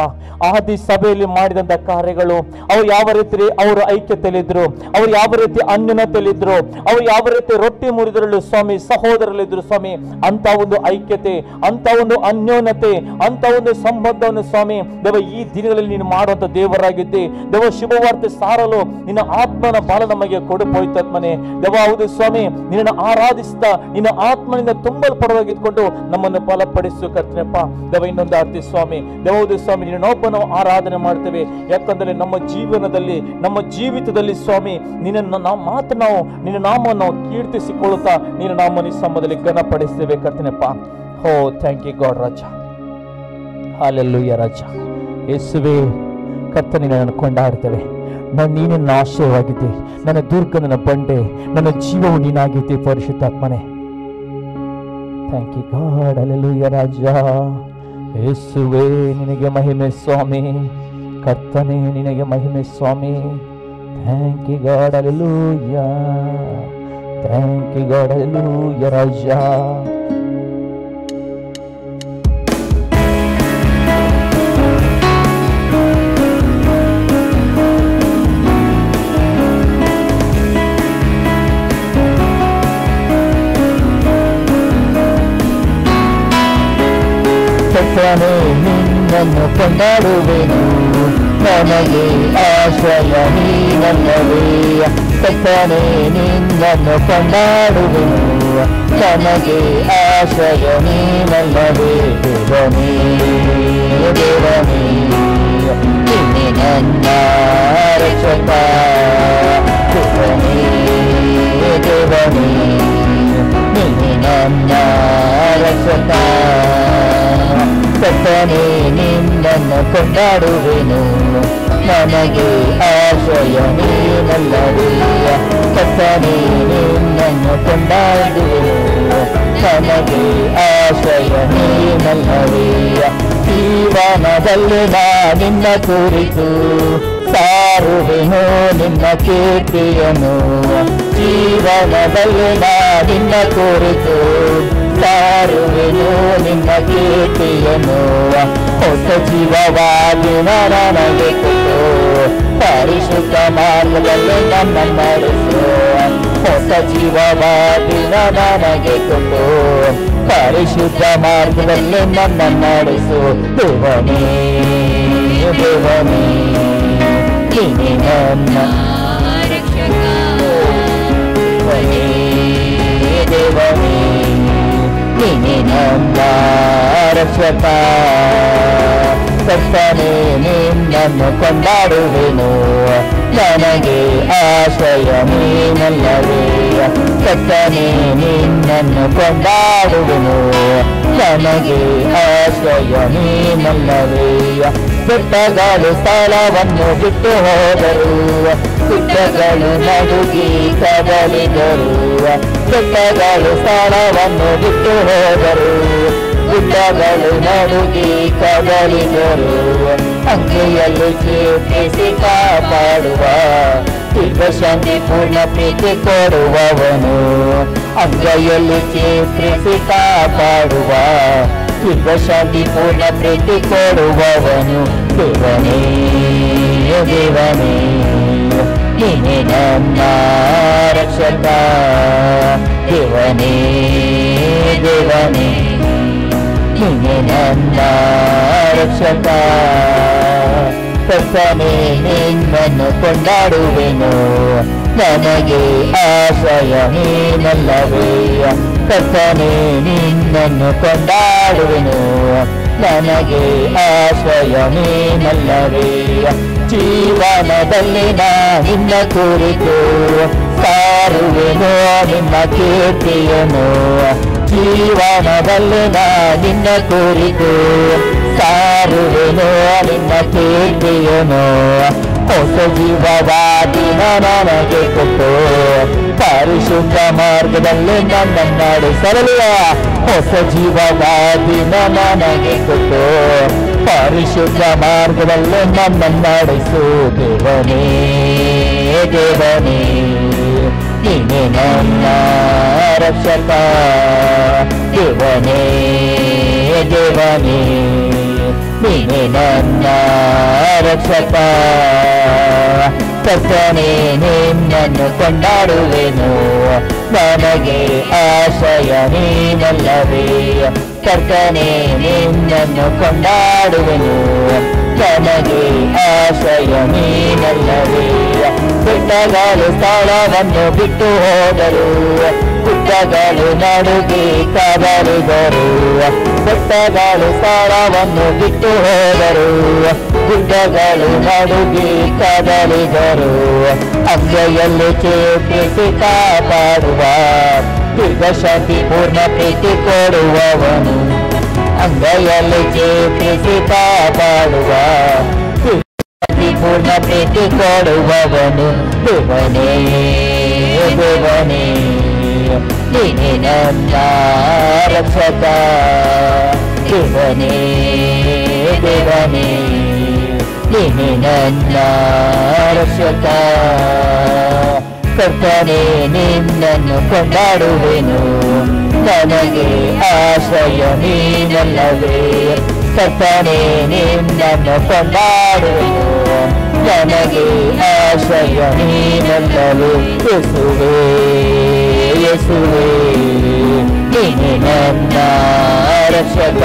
ಆದಿ ಸಭೆಯಲ್ಲಿ ಮಾಡಿದಂಥ ಕಾರ್ಯಗಳು, ಅವ್ರು ಯಾವ ರೀತಿ ಅವರು ಐಕ್ಯತೆಯಲ್ಲಿದ್ರು, ಅವ್ರು ಯಾವ ರೀತಿ ಅನ್ಯೋನ್ಯತೆಯಲ್ಲಿದ್ರು, ಅವ್ರು ಯಾವ ರೀತಿ ರೊಟ್ಟಿ ಮುರಿದರಲ್ಲೂ ಸ್ವಾಮಿ ಸಹೋದರಲ್ಲಿದ್ರು ಸ್ವಾಮಿ. ಅಂತ ಒಂದು ಐಕ್ಯತೆ, ಅಂತ ಒಂದು ಅನ್ಯೋನ್ಯತೆ, ಅಂತ ಒಂದು ಸಂಬಂಧವನ್ನು ಸ್ವಾಮಿ ದೇವ ಈ ದಿನಗಳಲ್ಲಿ ನೀನು ಮಾಡುವಂತ ದೇವರಾಗಿದ್ದೆ ದೇವ. ಶುಭವಾರ್ತೆ ಸಾರಲು ನಿನ್ನ ಆತ್ಮನ ಬಾಲ ನಮಗೆ ಕೊಡು ಪವಿತ್ರಾತ್ಮನೇ ದೇವ. ಹೌದು ಸ್ವಾಮಿ, ನಿನ್ನನ್ನು ಆರಾಧಿಸ್ತಾ ನಿನ್ನ ಆತ್ಮನಿಂದ ತುಂಬಲ್ಪಡವಾಗಿದ್ಕೊಂಡು ನಮ್ಮನ್ನು ಬಲಪಡಿಸು ಕರ್ತನಪ್ಪ ದೇವ. ಇನ್ನೊಂದು ಆರ್ತಿ ಸ್ವಾಮಿ ದೇವೌದು ಸ್ವಾಮಿ, ನಿನ್ನೊಬ್ಬನ ಆರಾಧನೆ ಮಾಡ್ತೇವೆ. ಯಾಕಂದರೆ ನಮ್ಮ ಜೀವನದಲ್ಲಿ, ನಮ್ಮ ಜೀವಿತದಲ್ಲಿ ಸ್ವಾಮಿ ನಿನ್ನ ನಾವು ನಿನ್ನ ನಾಮವನ್ನು ನಾವು ಕೀರ್ತಿಸಿಕೊಳ್ಳುತ್ತಾ ನಿನ್ನ ನಾಮನ ಸಮ್ಮದಲ್ಲಿ ಘನಪಡಿಸ್ತೇವೆ ಕರ್ತನಪ್ಪ. ಹೋ thank you god Raja. Hallelujah ರಾಜ. ಯೇಸುವೇ ಕರ್ತನೆ ನನ್ನನ್ನು ಕೊಂಡಾಡ್ತೇವೆ. ನೀನು ನನ್ನ ಆಶ್ರಯವಾಗಿದ್ದೆ, ನನ್ನ ದುರ್ಗ, ನನ್ನ ಬಂಡೆ, ನನ್ನ ಜೀವವು ನೀನಾಗಿದ್ದೆ ಪರಿಶುದ್ಧಾತ್ಮನೇ. Thank you God. ಹಲ್ಲೆಲೂಯಾ ರಾಜ. ಯೇಸುವೇ ನಿನಗೆ ಮಹಿಮೆ ಸ್ವಾಮಿ. ಕರ್ತನೇ ನಿನಗೆ ಮಹಿಮೆ ಸ್ವಾಮಿ. Thank you God. Hallelujah. Thank you God. Hallelujah ರಾಜ. ಕರ್ತನೇ ನಿನ್ನನ್ನು ಕೊಂಡಾಡುವೆನು, ನನಗೆ ಆಶ್ರಯ ನೀನಲ್ಲವೇ. ಕರ್ತನೇ ನಿನ್ನನ್ನು ಕೊಂಡಾಡುವೆನು, ನನಗೆ ಆಶ್ರಯ ನೀನಲ್ಲವೇ. ದೇವನೇ ದೇವನೇ ನೀನೇ ನನ್ನ ರಕ್ಷಕ. ದೇವನೇ ದೇವನೇ ನೀನೇ ನನ್ನ ರಕ್ಷಕ. ಕರ್ತನೇ ನಿನ್ನನ್ನು ಕೊಂಡಾಡುವೆನು, ನನಗೆ ಆಶ್ರಯ ನೀನಲ್ಲವೇ ಕರ್ತನೇ ನಿನ್ನನ್ನು ಕೊಂಡಾಡುವೆನು ನನಗೆ ಆಶ್ರಯ ನೀನಲ್ಲವೇ ಜೀವನದಲ್ಲಿ ನಾ ನಿನ್ನ ಕುರಿತು ಸಾರುವೆನು ನಿನ್ನ ಕೀರ್ತಿಯನು ಜೀವನದಲ್ಲಿ ನಾ ನಿನ್ನ ಕುರಿತು ಸಾರುವೆನು ನಿನ್ನ ಕೀರ್ತಿಯನು ಹೊಸ ಜೀವವಾಗಿ ನನಗೆ ಕೊಟ್ಟು ಪರಿಶುದ್ಧ ಮಾರ್ಗದಲ್ಲಿ ನನ್ನ ನಡೆಸು ಹೊಸ ಜೀವವಾಗಿ ನನಗೆ ಕೊಟ್ಟು ಪರಿಶುದ್ಧ ಮಾರ್ಗದಲ್ಲಿ ನನ್ನ ನಡೆಸು ದೇವನೇ ದೇವನೇ ನೀನೇ ನನ್ನ ರಕ್ಷಕ ದೇವನೇ ನೀನೇ ನನ್ನ ರಕ್ಷಕ ಕರ್ತನೇ ನಿನ್ನನ್ನು ಕೊಂಡಾಡುವೆನು ನನಗೆ ಆಶ್ರಯ ನೀನಲ್ಲವೇ ಕರ್ತನೇ ನಿನ್ನನ್ನು ಕೊಂಡಾಡುವೆನು ನನಗೆ ಆಶ್ರಯ ನೀನಲ್ಲವೇ ಬೆಟ್ಟಗಳು ಸ್ಥಳವನ್ನು ಬಿಟ್ಟು ಹೋದರು ಗುಡ್ಡಗಳು ನಡುಗಿ ಕದಲಿದರು ಬೆಟ್ಟಗಳು ಸ್ಥಳವನ್ನು ಬಿಟ್ಟು ಹೋದರು ಗುಡ್ಡಗಳು ನಡುಗಿ ಕದಲಿದರು ಅಂಗೈಯಲ್ಲಿ ಚೇಪಿಸಿ ಕಾಪಾಡುವ ಶಾಂತಿ ಪೂರ್ಣ ಪ್ರೀತಿ ಕೊಡುವವನು ಅಂಗೈಯಲ್ಲಿ ಚೇಪಿಸಿ ಕಾಪಾಡುವ ಶಾಂತಿ ಪೂರ್ಣ ಪ್ರೀತಿ ಕೊಡುವವನು ದೇವನೇ ದೇವನೇ ನೀನೇ ನನ್ನ ರಕ್ಷಕ ದೇವನೇ ದೇವನೇ ನೀನೇ ನನ್ನ ರಕ್ಷಕ ಕರ್ತನೇ ನಿನ್ನನ್ನು ಕೊಂಡಾಡುವೆನು ನನಗೆ ಆಶ್ರಯ ನೀನಲ್ಲವೇ ಕರ್ತನೇ ನಿನ್ನನ್ನು ಕೊಂಡಾಡುವೆನು ನನಗೆ ಆಶ್ರಯ ನೀನಲ್ಲವೇ ಜೀವನದಲ್ಲಿ ನಾ ನಿನ್ನ ಕುರಿತು ಸಾರುವೆನು ನಿನ್ನ ಕೀರ್ತಿಯನು ಜೀವನದಲ್ಲಿ ನಾ ನಿನ್ನ ಕುರಿತು ಸಾರುವೆನು ನಿನ್ನ ಕೀರ್ತಿಯನು ಹೊಸ ಜೀವವಾಗಿ ನನಗೆ ಕೊಟ್ಟು ಪರಿಶುದ್ಧ ಮಾರ್ಗದಲ್ಲಿ ನನ್ನ ನಡೆಸಲಿಲ್ಲ ಹೊಸ ಜೀವವಾಗಿ ನನಗೆ ಕೊಟ್ಟು ಪರಿಶುದ್ಧ ಮಾರ್ಗದಲ್ಲಿ ನನ್ನ ನಡೆಸು ದೇವನೇ ದೇವನೇ ನೀನೇ ನನ್ನ ರಕ್ಷಕ ದೇವನೇ ದೇವನೇ ನೀನೇ ನನ್ನ ರಕ್ಷಕ ಕರ್ತನೇ ನಿನ್ನನ್ನು ಕೊಂಡಾಡುವೆನು ನನಗೆ ಆಶ್ರಯ ನೀನಲ್ಲವೇ ಕರ್ತನೇ ನಿನ್ನನ್ನು ಕೊಂಡಾಡುವೆನು ನನಗೆ ಆಶ್ರಯ ನೀನಲ್ಲವೇ ಬೆಟ್ಟಗಳು ಸ್ಥಳವನ್ನು ಬಿಟ್ಟು ಹೋದರು ಗುಡ್ಡಗಳು ನಡುಗಿ ಕದಲಿದರು ಬೆಟ್ಟಗಳು ಸ್ಥಳವನ್ನು ಬಿಟ್ಟು ಹೋದರು ಗುಡ್ಡಗಳು ನಡುಗಿ ಕದಲಿದರು ಅಂಗೈಯಲ್ಲಿ ಚೇಪಿಸಿ ಕಾಪಾಡುವ ಶಾಂತಿ ಪೂರ್ಣ ಪ್ರೀತಿ ಕೊಡುವವನು ಅಂಗೈಯಲ್ಲಿ ಚೇಪಿಸಿ ಕಾಪಾಡುವ ಪೂರ್ಣ ಪ್ರೀತಿ ಕೊಡುವವನು ದೇವನೇ ದೇವನೇ ನೀನೇ ನನ್ನ ರಕ್ಷಕ ದೇವನೇ ದೇವನೇ ನೀನೇ ನನ್ನ ರಕ್ಷಕ ಕರ್ತನೇ ನಿನ್ನನ್ನು ಕೊಂಡಾಡುವೆನು ನನಗೆ ಆಶ್ರಯ ನೀನಲ್ಲವೇ ಕರ್ತನೇ ನಿನ್ನನ್ನು ಕೊಂಡಾಡುವೆನು ನನಗೆ ಆಶ್ರಯ ನೀನಲ್ಲವೇ ಯೇಸುವೇ ಯೇಸುವೇ ನೀನೇ ನನ್ನ ರಕ್ಷಕ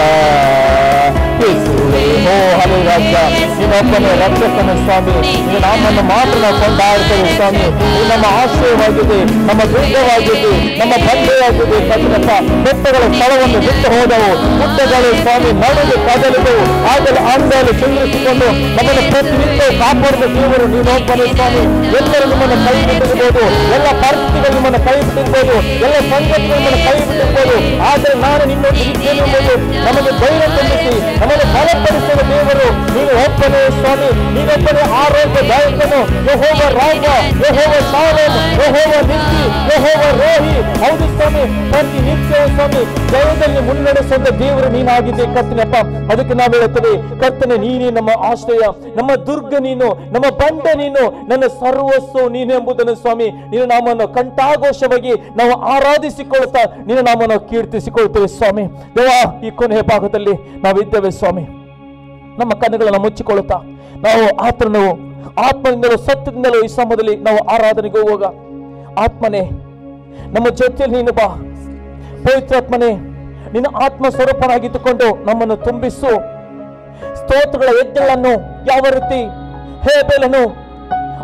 ಯೇಸುವೇ ಮೋಹನ ರಾಜ ನಿನ್ನೊಬ್ಬನೇ ರಕ್ಷಕನ ಸ್ವಾಮಿ ನಿನ್ನ ನಾಮವನ್ನು ಮಾತ್ರ ನಾವು ಕೊಂಡಾಡ್ತೇವೆ ಸ್ವಾಮಿ ಇದು ನಮ್ಮ ಆಶ್ರಯವಾಗಿದೆ ನಮ್ಮ ದುರ್ಗವಾಗಿದೆ ನಮ್ಮ ಬಂಡೆಯಾಗಿದೆ ಕರ್ತನಪ್ಪ ಬೆಟ್ಟಗಳ ಸ್ಥಳವನ್ನು ಬಿಟ್ಟು ಹೋದವು ಗುಡ್ಡಗಳು ಸ್ವಾಮಿ ನಡುವೆ ಕದಲಿದವು ಆಗಲೂ ಅಂಗದಲ್ಲಿ ಚಿಂತಿಸಿಕೊಂಡು ನಮ್ಮನ್ನು ಪ್ರತಿನಿತ್ಯ ಕಾಪಾಡಿದ ದೇವರು ನೀನೊಬ್ಬನೇ ಸ್ವಾಮಿ ಎಲ್ಲರೂ ನಿಮ್ಮನ್ನು ಕೈ ಬಿಟ್ಟಿರ್ಬೋದು ಎಲ್ಲ ಪರಿಸ್ಥಿತಿಗಳು ನಿಮ್ಮನ್ನು ಕೈ ಬಿಟ್ಟಿರ್ಬೋದು ಎಲ್ಲ ಸಂಗತಿಗಳು ನಿಮ್ಮನ್ನು ಕೈ ಬಿಟ್ಟಿರ್ಬೋದು ಆದರೆ ನಾನು ನಿನ್ನೊಂದಿಗೆ ಎಂಬುದು ನಮಗೆ ಧೈರ್ಯ ತುಂಬಿಸಿ ನಮ್ಮನ್ನು ಬಲಪಡಿಸುವ ದೇವರು ನೀನು ಒಬ್ಬನೇ ಸ್ವಾಮಿ, ನೀನೊಬ್ಬನೇ ಆರೋಗ್ಯದಾಯಕನು. ಯೆಹೋವ ರಾಮ, ಯೆಹೋವ ಶಾಲೋಮ್, ಯೆಹೋವ ನಿತ್ಯ, ಯೆಹೋವ ರೋಹಿ. ಹೌದು ಸ್ವಾಮಿ, ಪ್ರತಿ ನಿತ್ಯವೂ ಸ್ವಾಮಿ ಜಯದಲ್ಲಿ ಮುನ್ನಡೆಸುವಂತ ದೇವರು ನೀನಾಗಿದೆ ಕರ್ತನಪ್ಪ. ಅದಕ್ಕೆ ನಾವು ಹೇಳುತ್ತೇವೆ, ಕರ್ತನೆ ನೀನೇ ನಮ್ಮ ಆಶ್ರಯ, ನಮ್ಮ ದುರ್ಗ ನೀನು, ನಮ್ಮ ಬಂಡ ನೀನು, ನನ್ನ ಸರ್ವಸ್ವ ನೀನು ಎಂಬುದನ್ನು ಸ್ವಾಮಿ ನೀನು ನಾಮನ್ನು ಕಂಠಾಘೋಷವಾಗಿ ನಾವು ಆರಾಧಿಸಿಕೊಳ್ಳುತ್ತಾ ನೀನು ನಾಮನ್ನು ಕೀರ್ತಿಸಿಕೊಳ್ಳುತ್ತೇವೆ ಸ್ವಾಮಿ. ದೇವ, ಈ ಕೊನೆಯ ಭಾಗದಲ್ಲಿ ನಾವಿದ್ದೇವೆ ಸ್ವಾಮಿ. ನಮ್ಮ ಕಣ್ಣುಗಳನ್ನು ಮುಚ್ಚಿಕೊಳ್ಳುತ್ತಾ ನಾವು ಆತನು ಆತ್ಮದಿಂದಲೂ ಸತ್ಯದಿಂದಲೂ ಈ ಸಮಯದಲ್ಲಿ ನಾವು ಆರಾಧನೆಗೆ ಹೋಗುವಾಗ, ಆತ್ಮನೇ ನಮ್ಮ ಜೊತೆಯಲ್ಲಿ ನೀನು ಬಾ. ಪವಿತ್ರಾತ್ಮನೇ, ನಿನ್ನ ಆತ್ಮ ಸ್ವರೂಪನಾಗಿದ್ದುಕೊಂಡು ನಮ್ಮನ್ನು ತುಂಬಿಸು. ಸ್ತೋತ್ರಗಳ ಯಜ್ಞಗಳನ್ನು ಯಾವ ರೀತಿ ಹೇಬೇಲನು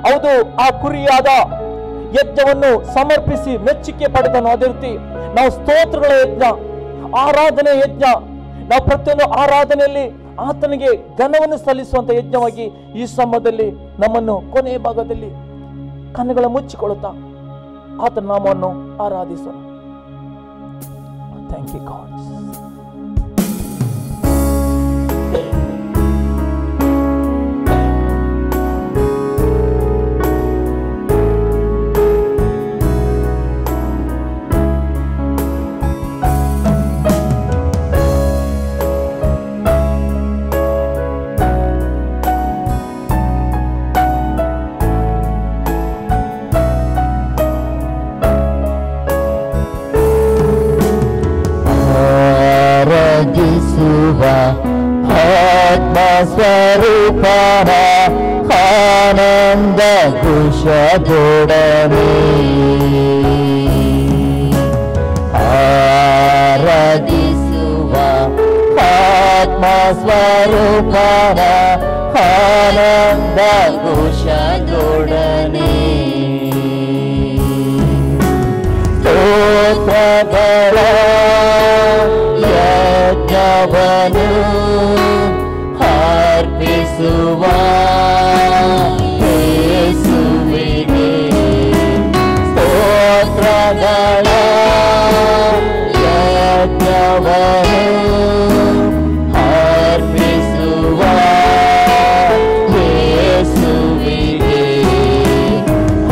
ಹೌದು ಆ ಕುರಿಯಾದ ಯಜ್ಞವನ್ನು ಸಮರ್ಪಿಸಿ ಮೆಚ್ಚುಗೆ ಪಡೆದನು, ಅದೇ ರೀತಿ ನಾವು ಸ್ತೋತ್ರಗಳ ಯಜ್ಞ, ಆರಾಧನೆ ಯಜ್ಞ, ನಾವು ಪ್ರತಿಯೊಂದು ಆರಾಧನೆಯಲ್ಲಿ ಆತನಿಗೆ ಘನವನ್ನು ಸಲ್ಲಿಸುವಂತ ಯಜ್ಞವಾಗಿ ಈ ಸಮಯದಲ್ಲಿ ನಮ್ಮನ್ನು ಕೊನೆಯ ಭಾಗದಲ್ಲಿ ಕಣ್ಣುಗಳ ಮುಚ್ಚಿಕೊಳ್ಳುತ್ತಾ ಆತನ ನಾಮವನ್ನು ಆರಾಧಿಸೋಣ. Thank you god. ಆತ್ಮ ಸ್ವರೂಪನ ಆನಂದ ಕುಶದೊಡನೆ ಆರಾಧಿಸುವ ಆತ್ಮ ಸ್ವರೂಪನ ಆನಂದ ಕುಶದೊಡನೆ ಸ್ತೋತ್ರಗಳ ಯಜ್ಞವನ್ನು ಅರ್ಪಿಸುವ ಯೇಸುವಿಗೆ ಸ್ತೋತ್ರಗಳ ಯಜ್ಞವನ್ನು ಅರ್ಪಿಸುವ ಯೇಸುವಿಗೆ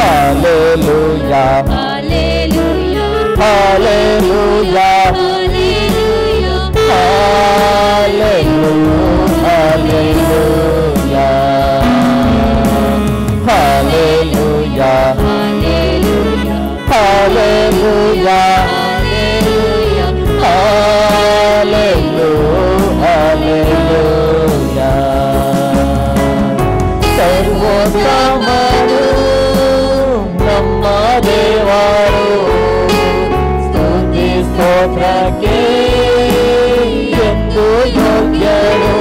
hallelujah hallelujah hallelujah Hallelujah, hallelujah, hallelujah, hallelujah. ಸರ್ವೋತ್ತಮನು ನಮ್ಮ ದೇವರು, ಸ್ತುತಿ ಸ್ತೋತ್ರಕ್ಕೆ ಎಂದು ಯೋಗ್ಯನು.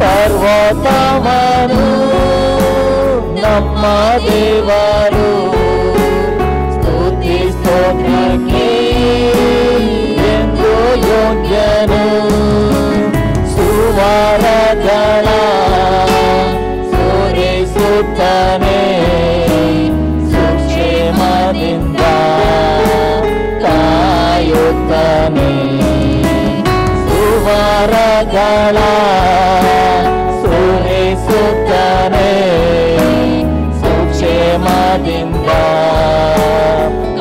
ಸರ್ವೋತ್ತಮನು ನಮ್ಮ ದೇವರು, ಸ್ತುತಿ ಸ್ತೋತ್ರಕ್ಕೆ ಎಂದು ಯೋಗ್ಯನು. ಸುವರಗಳ ಸೂರಿಸುತ್ತಾನೆ, ಸುಕ್ಷೇಮದಿಂದ ಕಾಯುತ್ತಾನೆ. ಸುವರಗಳ ಸೂರಿಸುತ್ತಾನೆ, ಸುಕ್ಷೇಮದಿಂದ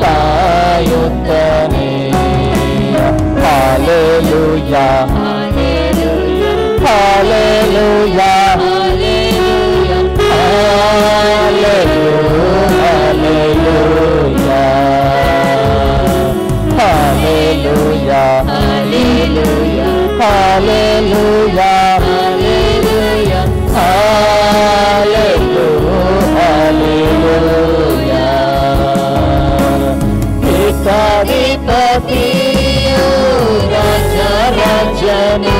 ಕಾಯುತ್ತಾನೆ. Hallelujah hallelujah hallelujah hallelujah hallelujah hallelujah hallelujah hallelujah. ಏಕಾಧಿಪತಿಯು ರಾಜರಾಜನು,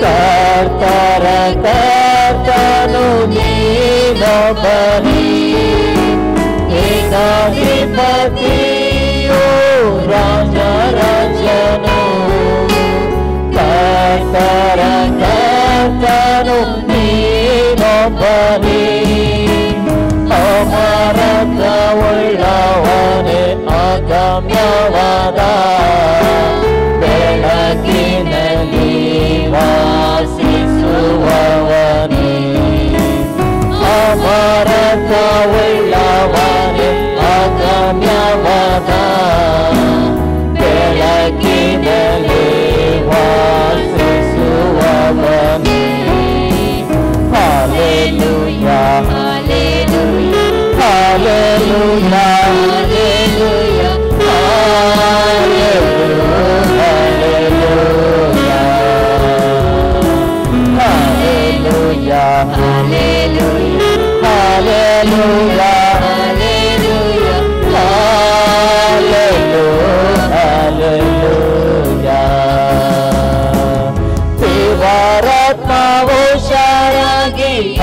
ಕರ್ತರ ಕರ್ತನು ನೀನೊಬ್ಬನೇ. ಏಕಾಧಿಪತಿಯು ರಾಜರಾಜನು, ಕರ್ತರ ಕರ್ತನು ನೀನೊಬ್ಬನೇ. ಅಮರತ್ವವುಳ್ಳವನೇ, ಅಗಮ್ಯವಾದ ಬೆಳಕಿನಲ್ಲಿ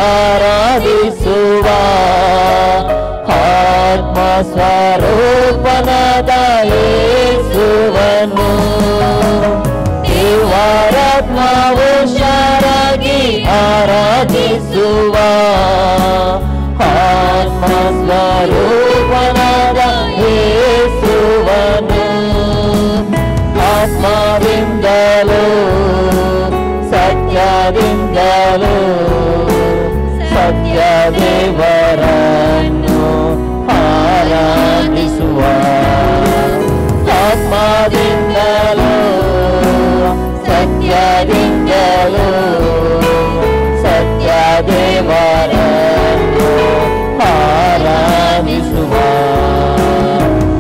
ಆರಾಧಿಸುವ ಆತ್ಮಸ್ವರೂಪನಾದ ಯೇಸುವನ್ನು ದೇವರಾತ್ಮವಶರಾಗಿ ಆರಾಧಿಸುವ ಆತ್ಮಸ್ವರೂಪನಾದ ಯೇಸುವನ್ನು ಆತ್ಮದಿಂದಲೂ ಸತ್ಯದಿಂದಲೂ ಸತ್ಯ ದೇವರನ್ನು ಆರಾಧಿಸುವ ಆತ್ಮದಿಂದಲೂ ಸತ್ಯದಿಂದಲೂ ಸತ್ಯ ದೇವರನ್ನು ಆರಾಧಿಸುವ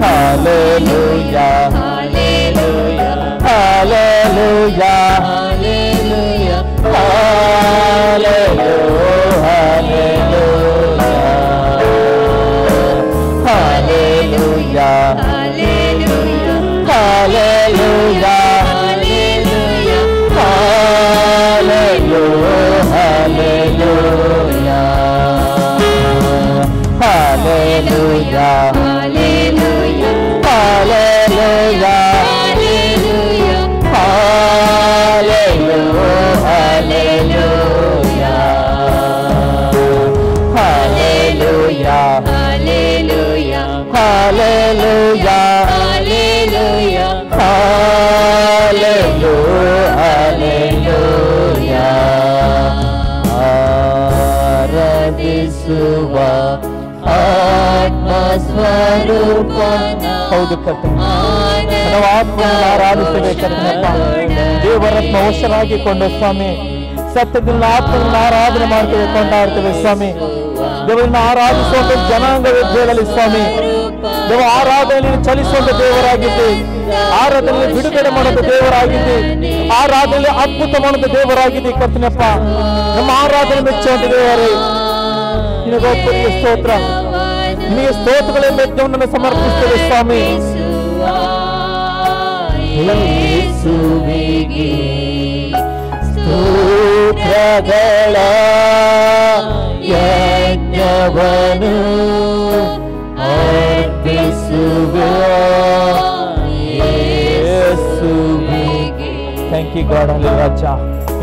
ಹಲ್ಲೆಲೂಯಾ ಹಲ್ಲೆಲೂಯಾ ಹಲ್ಲೆಲೂಯಾ ಹೌದು ಕರ್ತನೆ, ನಾವು ಆತ್ಮವನ್ನು ಆರಾಧಿಸಬೇಕಂತನಪ್ಪ. ದೇವರತ್ನ ವಶರಾಗಿಕೊಂಡು ಸ್ವಾಮಿ ಸತ್ಯದಿಂದ ಆತ್ಮವನ್ನು ಆರಾಧನೆ ಮಾಡ್ತೇವೆ, ಕೊಂಡಾಡ್ತೇವೆ ಸ್ವಾಮಿ. ದೇವರನ್ನ ಆರಾಧಿಸುವಂತ ಜನಾಂಗ ಜೇಲಲ್ಲಿ ಸ್ವಾಮಿ. ದೇವ ಆರಾಧನೆಯಲ್ಲಿ ಚಲಿಸುವಂತ ದೇವರಾಗಿದ್ದೆ, ಆರಾಧನೆಯಲ್ಲಿ ಬಿಡುಗಡೆ ಮಾಡುವಂತ ದೇವರಾಗಿದ್ದೆ, ಆರಾಧನೆಯಲ್ಲಿ ಅದ್ಭುತ ಮಾಡುವಂತ ದೇವರಾಗಿದ್ದೆ ಕರ್ತನಪ್ಪ. ನಮ್ಮ ಆರಾಧನೆ ಮೆಚ್ಚುವಂತ ದೇವರೇ, ನಿನಗೊಬ್ಬರಿಗೆ ಸ್ತೋತ್ರ, ನಿಮಗೆ ಸ್ತೋತ್ರಗಳ ಯಜ್ಞವನ್ನು ಸಮರ್ಪಿಸ್ತೇವೆ ಸ್ವಾಮಿ. ಯೇಸುವಿಗೆ ಸ್ತೋತ್ರಗಳ ಯಜ್ಞವನ್ನು ಅರ್ಪಿಸುವೆ ಯೇಸುವಿಗೆ. Thank you God. ಅಲ್ಲಿ ರಾಜ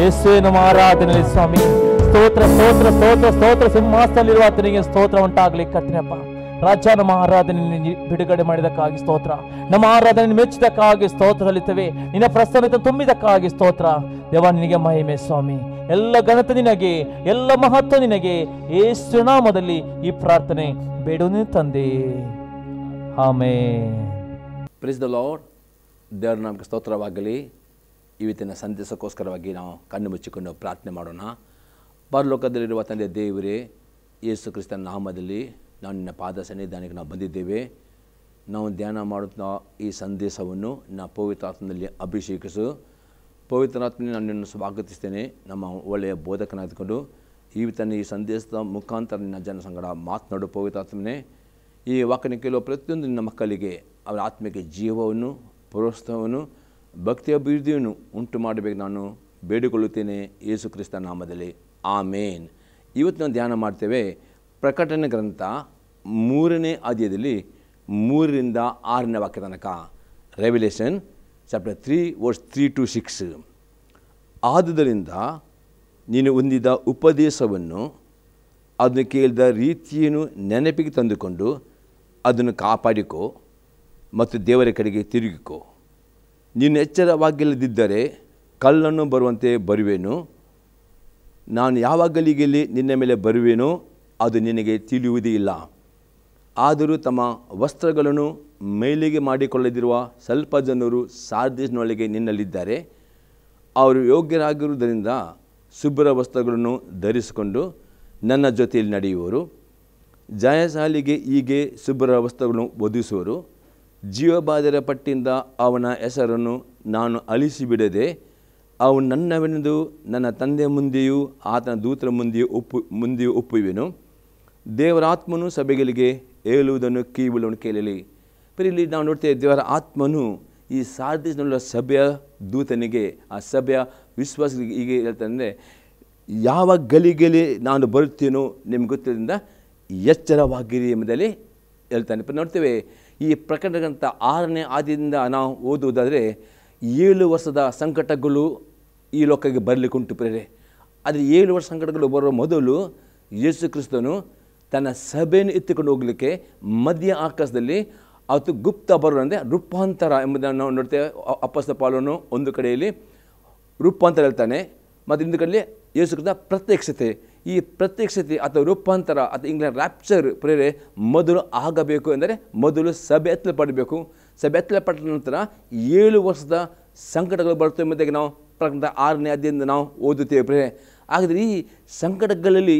ಯೇಸುವೆ ನಮ್ಮ ಆರಾಧನೆಯಲ್ಲಿ ಸ್ವಾಮಿ ಸ್ತೋತ್ರ ಸ್ತೋತ್ರ ಸ್ತೋತ್ರ ಸ್ತೋತ್ರ. ಸಿಂಹಾಸನದಲ್ಲಿರುವ ಆತನಿಗೆ ಸ್ತೋತ್ರ ಉಂಟಾಗಲಿ ಕರ್ತನಪ್ಪ. ರಾಜ, ನಮ್ಮ ಆರಾಧನೆ ಬಿಡುಗಡೆ ಮಾಡಿದಕ್ಕಾಗಿ ಸ್ತೋತ್ರ, ನಮ್ಮ ಆರಾಧನೆ ಮೆಚ್ಚಿದಕ್ಕಾಗಿ ಸ್ತೋತ್ರ ಸಲ್ಲಿಸುತ್ತೇವೆ. ನಿನ್ನ ಪ್ರಸನ್ನತೆ ತುಂಬಿದಕ್ಕಾಗಿ ಸ್ತೋತ್ರ ದೇವ, ನಿನಗೆ ಮಹಿಮೆ ಸ್ವಾಮಿ. ಎಲ್ಲ ಘನತೆ ನಿನಗೆ, ಎಲ್ಲ ಮಹತ್ವ ನಿನಗೆ. ಯೇಸು ನಾಮದಲ್ಲಿ ಈ ಪ್ರಾರ್ಥನೆ ಬೇಡುವೆ ತಂದೆ, ಆಮೆನ್. Praise the lord. ದೇವರ ನಮಗೆ ಸ್ತೋತ್ರವಾಗಲಿ. ಇವತ್ತಿನ ಸಂದೇಶಕ್ಕೋಸ್ಕರವಾಗಿ ನಾವು ಕಣ್ಣು ಮುಚ್ಚಿಕೊಂಡು ಪ್ರಾರ್ಥನೆ ಮಾಡೋಣ. ಪರಲೋಕದಲ್ಲಿರುವ ತಂದೆ ದೇವರೇ, ಯೇಸು ಕ್ರಿಸ್ತನ ನಾಮದಲ್ಲಿ ನಾವು ನಿನ್ನ ಪಾದ ಸನ್ನಿಧಾನಕ್ಕೆ ನಾವು ಬಂದಿದ್ದೇವೆ. ನಾವು ಧ್ಯಾನ ಮಾಡುತ್ತಾ ಈ ಸಂದೇಶವನ್ನು ನಾವು ಪವಿತ್ರಾತ್ಮನಲ್ಲಿ ಅಭಿಷೇಕಿಸು. ಪವಿತ್ರಾತ್ಮನೇ ನಾನು ನಿನ್ನನ್ನು ಸ್ವಾಗತಿಸ್ತೇನೆ. ನಮ್ಮ ಒಳ್ಳೆಯ ಬೋಧಕನಾಗಿಕೊಂಡು ಇವತ್ತಿನ ಈ ಸಂದೇಶದ ಮುಖಾಂತರ ನಿನ್ನ ಜನ ಸಂಗಡ ಮಾತನಾಡು. ಪವಿತ್ರಾತ್ಮನೇ, ಈ ವಾಕ್ಯನ ಕೇಳುವ ಪ್ರತಿಯೊಂದು ನಿನ್ನ ಮಕ್ಕಳಿಗೆ ಅವರ ಆತ್ಮಕ್ಕೆ ಜೀವವನ್ನು, ಪ್ರೋತ್ಸಾಹವನ್ನು, ಭಕ್ತಿಯ ಅಭಿವೃದ್ಧಿಯನ್ನು ಉಂಟು ಮಾಡಬೇಕು ನಾನು ಬೇಡಿಕೊಳ್ಳುತ್ತೇನೆ ಯೇಸು ಕ್ರಿಸ್ತ ನಾಮದಲ್ಲಿ, ಆಮೇನ್. ಇವತ್ತು ನಾವು ಧ್ಯಾನ ಮಾಡ್ತೇವೆ ಪ್ರಕಟಣೆ ಗ್ರಂಥ 3ನೇ ಅಧ್ಯಾಯದಲ್ಲಿ 3ರಿಂದ 6ನೇ ವಾಕ್ಯ ತನಕ. ರೆವಿಲೇಷನ್ ಚಾಪ್ಟರ್ 3 ವರ್ಸ್ 3 to 6. ಆದುದರಿಂದ ನೀನು ಹೊಂದಿದ ಉಪದೇಶವನ್ನು, ಅದನ್ನು ಕೇಳಿದ ರೀತಿಯನ್ನು ನೆನಪಿಗೆ ತಂದುಕೊಂಡು ಅದನ್ನು ಕಾಪಾಡಿಕೋ ಮತ್ತು ದೇವರ ಕಡೆಗೆ ತಿರುಗಿಕೋ. ನೀನು ಎಚ್ಚರವಾಗಿಲ್ಲದಿದ್ದರೆ ಕಲ್ಲನ್ನು ಬರುವಂತೆ ಬರುವೆನು. ನಾನು ಯಾವ ಗಳಿಗೆಯಲ್ಲಿ ನಿನ್ನ ಮೇಲೆ ಬರುವೆನೋ ಅದು ನಿನಗೆ ತಿಳಿಯುವುದೇ ಇಲ್ಲ. ಆದರೂ ತಮ್ಮ ವಸ್ತ್ರಗಳನ್ನು ಮೈಲಿಗೆ ಮಾಡಿಕೊಳ್ಳದಿರುವ ಸ್ವಲ್ಪ ಜನರು ಸಾರ್ದಿಸ್ನೊಳಗೆ ನಿನ್ನಲ್ಲಿದ್ದಾರೆ. ಅವರು ಯೋಗ್ಯರಾಗಿರುವುದರಿಂದ ಶುಭ್ರ ವಸ್ತ್ರಗಳನ್ನು ಧರಿಸಿಕೊಂಡು ನನ್ನ ಜೊತೆಯಲ್ಲಿ ನಡೆಯುವರು. ಜಯಶಾಲಿಗೆ ಹೀಗೆ ಶುಭ್ರ ವಸ್ತ್ರಗಳನ್ನು ಒದಗಿಸುವರು. ಜೀವಬಾಧ್ಯರ ಪಟ್ಟಿಯಿಂದ ಅವನ ಹೆಸರನ್ನು ನಾನು ಅಳಿಸಿಬಿಡದೆ ಅವನು ನನ್ನವೆಂದು ನನ್ನ ತಂದೆ ಮುಂದೆಯೂ ಆತನ ದೂತರ ಮುಂದೆಯೂ ಒಪ್ಪುವೆನು. ದೇವರ ಆತ್ಮನು ಸಭೆಗಳಿಗೆ ಹೇಳುವುದನ್ನು ಕಿವಿಯುಳ್ಳವನು ಕೇಳಲಿ. ಇಲ್ಲಿ ನಾವು ನೋಡ್ತೇವೆ, ದೇವರ ಆತ್ಮನು ಈ ಸಾರ್ದಿಸ್ನಲ್ಲಿರುವ ಸಭೆಯ ದೂತನಿಗೆ, ಆ ಸಭೆಯ ವಿಶ್ವಾಸಗಳಿಗೆ ಹೀಗೆ ಹೇಳ್ತಾನೆ, ಯಾವ ಗಲಿಗೆಲಿ ನಾನು ಬರುತ್ತೇನೋ ನಿಮ್ಗೆ ಗೊತ್ತಿದ್ದರಿಂದ ಎಚ್ಚರವಾಗಿರಿ ಎಂಬುದರಲ್ಲಿ ಹೇಳ್ತಾನೆ. ನೋಡ್ತೇವೆ, ಈ ಪ್ರಕಟಣೆಗಂತ 6ನೇ ಆದಿಯಿಂದ ನಾವು ಓದುವುದಾದರೆ 7 ವರ್ಷದ ಸಂಕಟಗಳು ಈ ಲೋಕಕ್ಕೆ ಬರಲಿಕ್ಕುಂಟು ಪ್ರೇರೆ. ಆದರೆ 7 ವರ್ಷ ಸಂಕಟಗಳು ಬರುವ ಮೊದಲು ಯೇಸು ಕ್ರಿಸ್ತನು ತನ್ನ ಸಭೆಯನ್ನು ಎತ್ತಿಕೊಂಡು ಹೋಗಲಿಕ್ಕೆ ಮಧ್ಯ ಆಕಾಶದಲ್ಲಿ ಅವತ್ತು ಗುಪ್ತ ಬರುವ ಅಂದರೆ ರೂಪಾಂತರ ಎಂಬುದನ್ನು ನಾವು ನೋಡ್ತೇವೆ. ಅಪೊಸ್ತಲ ಪೌಲನು ಒಂದು ಕಡೆಯಲ್ಲಿ ರೂಪಾಂತರ ಹೇಳ್ತಾನೆ, ಮತ್ತು ಇನ್ನೊಂದು ಕಡೆಯಲ್ಲಿ ಯೇಸು ಕ್ರಿಸ್ತ ಪ್ರತ್ಯಕ್ಷತೆ. ಈ ಪ್ರತ್ಯಕ್ಷತೆ ಅಥವಾ ರೂಪಾಂತರ ಅಥವಾ ಇಂಗ್ಲೆಂಡ್ ರ್ಯಾಪ್ಚರ್ ಪ್ರೇರೆ ಮೊದಲು ಆಗಬೇಕು ಎಂದರೆ ಮೊದಲು ಸಭೆ ಎತ್ತಲ್ಪಡಬೇಕು. ಸಭೆ ಎತ್ತಲ್ಪಟ್ಟ ನಂತರ 7 ವರ್ಷದ ಸಂಕಟಗಳು ಬರ್ತವೆ ಎಂಬುದಾಗಿ ನಾವು ಪ್ರಕಟಣೆ 6ನೇ ಅಧ್ಯಾಯದಿಂದ ನಾವು ಓದುತ್ತೇವೆ ಪ್ರೇರೆ. ಹಾಗಾದರೆ ಈ ಸಂಕಟಗಳಲ್ಲಿ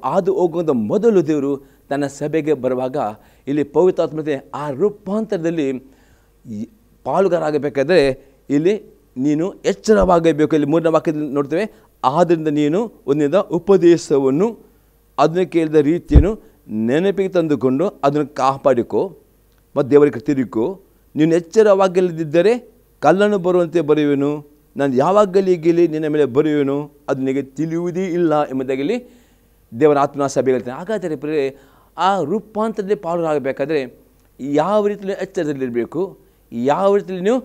ಹಾದು ಹೋಗುವಂಥ ಮೊದಲು ದೇವರು ತನ್ನ ಸಭೆಗೆ ಬರುವಾಗ ಇಲ್ಲಿ ಪವಿತ್ರಾತ್ಮತೆ ಆ ರೂಪಾಂತರದಲ್ಲಿ ಪಾಲುಗಾರಾಗಬೇಕಾದ್ರೆ ಇಲ್ಲಿ ನೀನು ಎಚ್ಚರವಾಗಬೇಕು. ಇಲ್ಲಿ 3ನೇ ವಾಕ್ಯದಲ್ಲಿ ನೋಡ್ತೇವೆ, ಆದ್ದರಿಂದ ನೀನು ಒಂದನೇದ ಉಪದೇಶವನ್ನು ಅದನ್ನು ಕೇಳಿದ ರೀತಿಯನ್ನು ನೆನಪಿಗೆ ತಂದುಕೊಂಡು ಅದನ್ನು ಕಾಪಾಡಿಕೋ ಮತ್ತು ದೇವರಿಗೆ ತಿರುಗೋ. ನೀನು ಎಚ್ಚರವಾಗಿಲ್ಲದಿದ್ದರೆ ಕಲ್ಲನ್ನು ಬರುವಂತೆ ಬರೆಯುವೆನು, ನಾನು ಯಾವಾಗಲಿಗಲಿ ನಿನ್ನ ಮೇಲೆ ಬರೆಯುವೆನು, ಅದು ನಿನಗೆ ತಿಳಿಯುವುದೇ ಇಲ್ಲ ಎಂಬುದಾಗಿ ದೇವರ ಆತ್ಮನ ಸಭೆ ಹೇಳ್ತಾನೆ. ಹಾಗಾದರೆ ಪ್ರಿಯರೇ, ಆ ರೂಪಾಂತರದಲ್ಲಿ ಪಾಲ್ಗೊಳ್ಳಬೇಕಾದ್ರೆ ಯಾವ ರೀತಿಯಲ್ಲಿ ಎಚ್ಚರದಲ್ಲಿರಬೇಕು, ಯಾವ ರೀತಿಯಲ್ಲಿ ನೀವು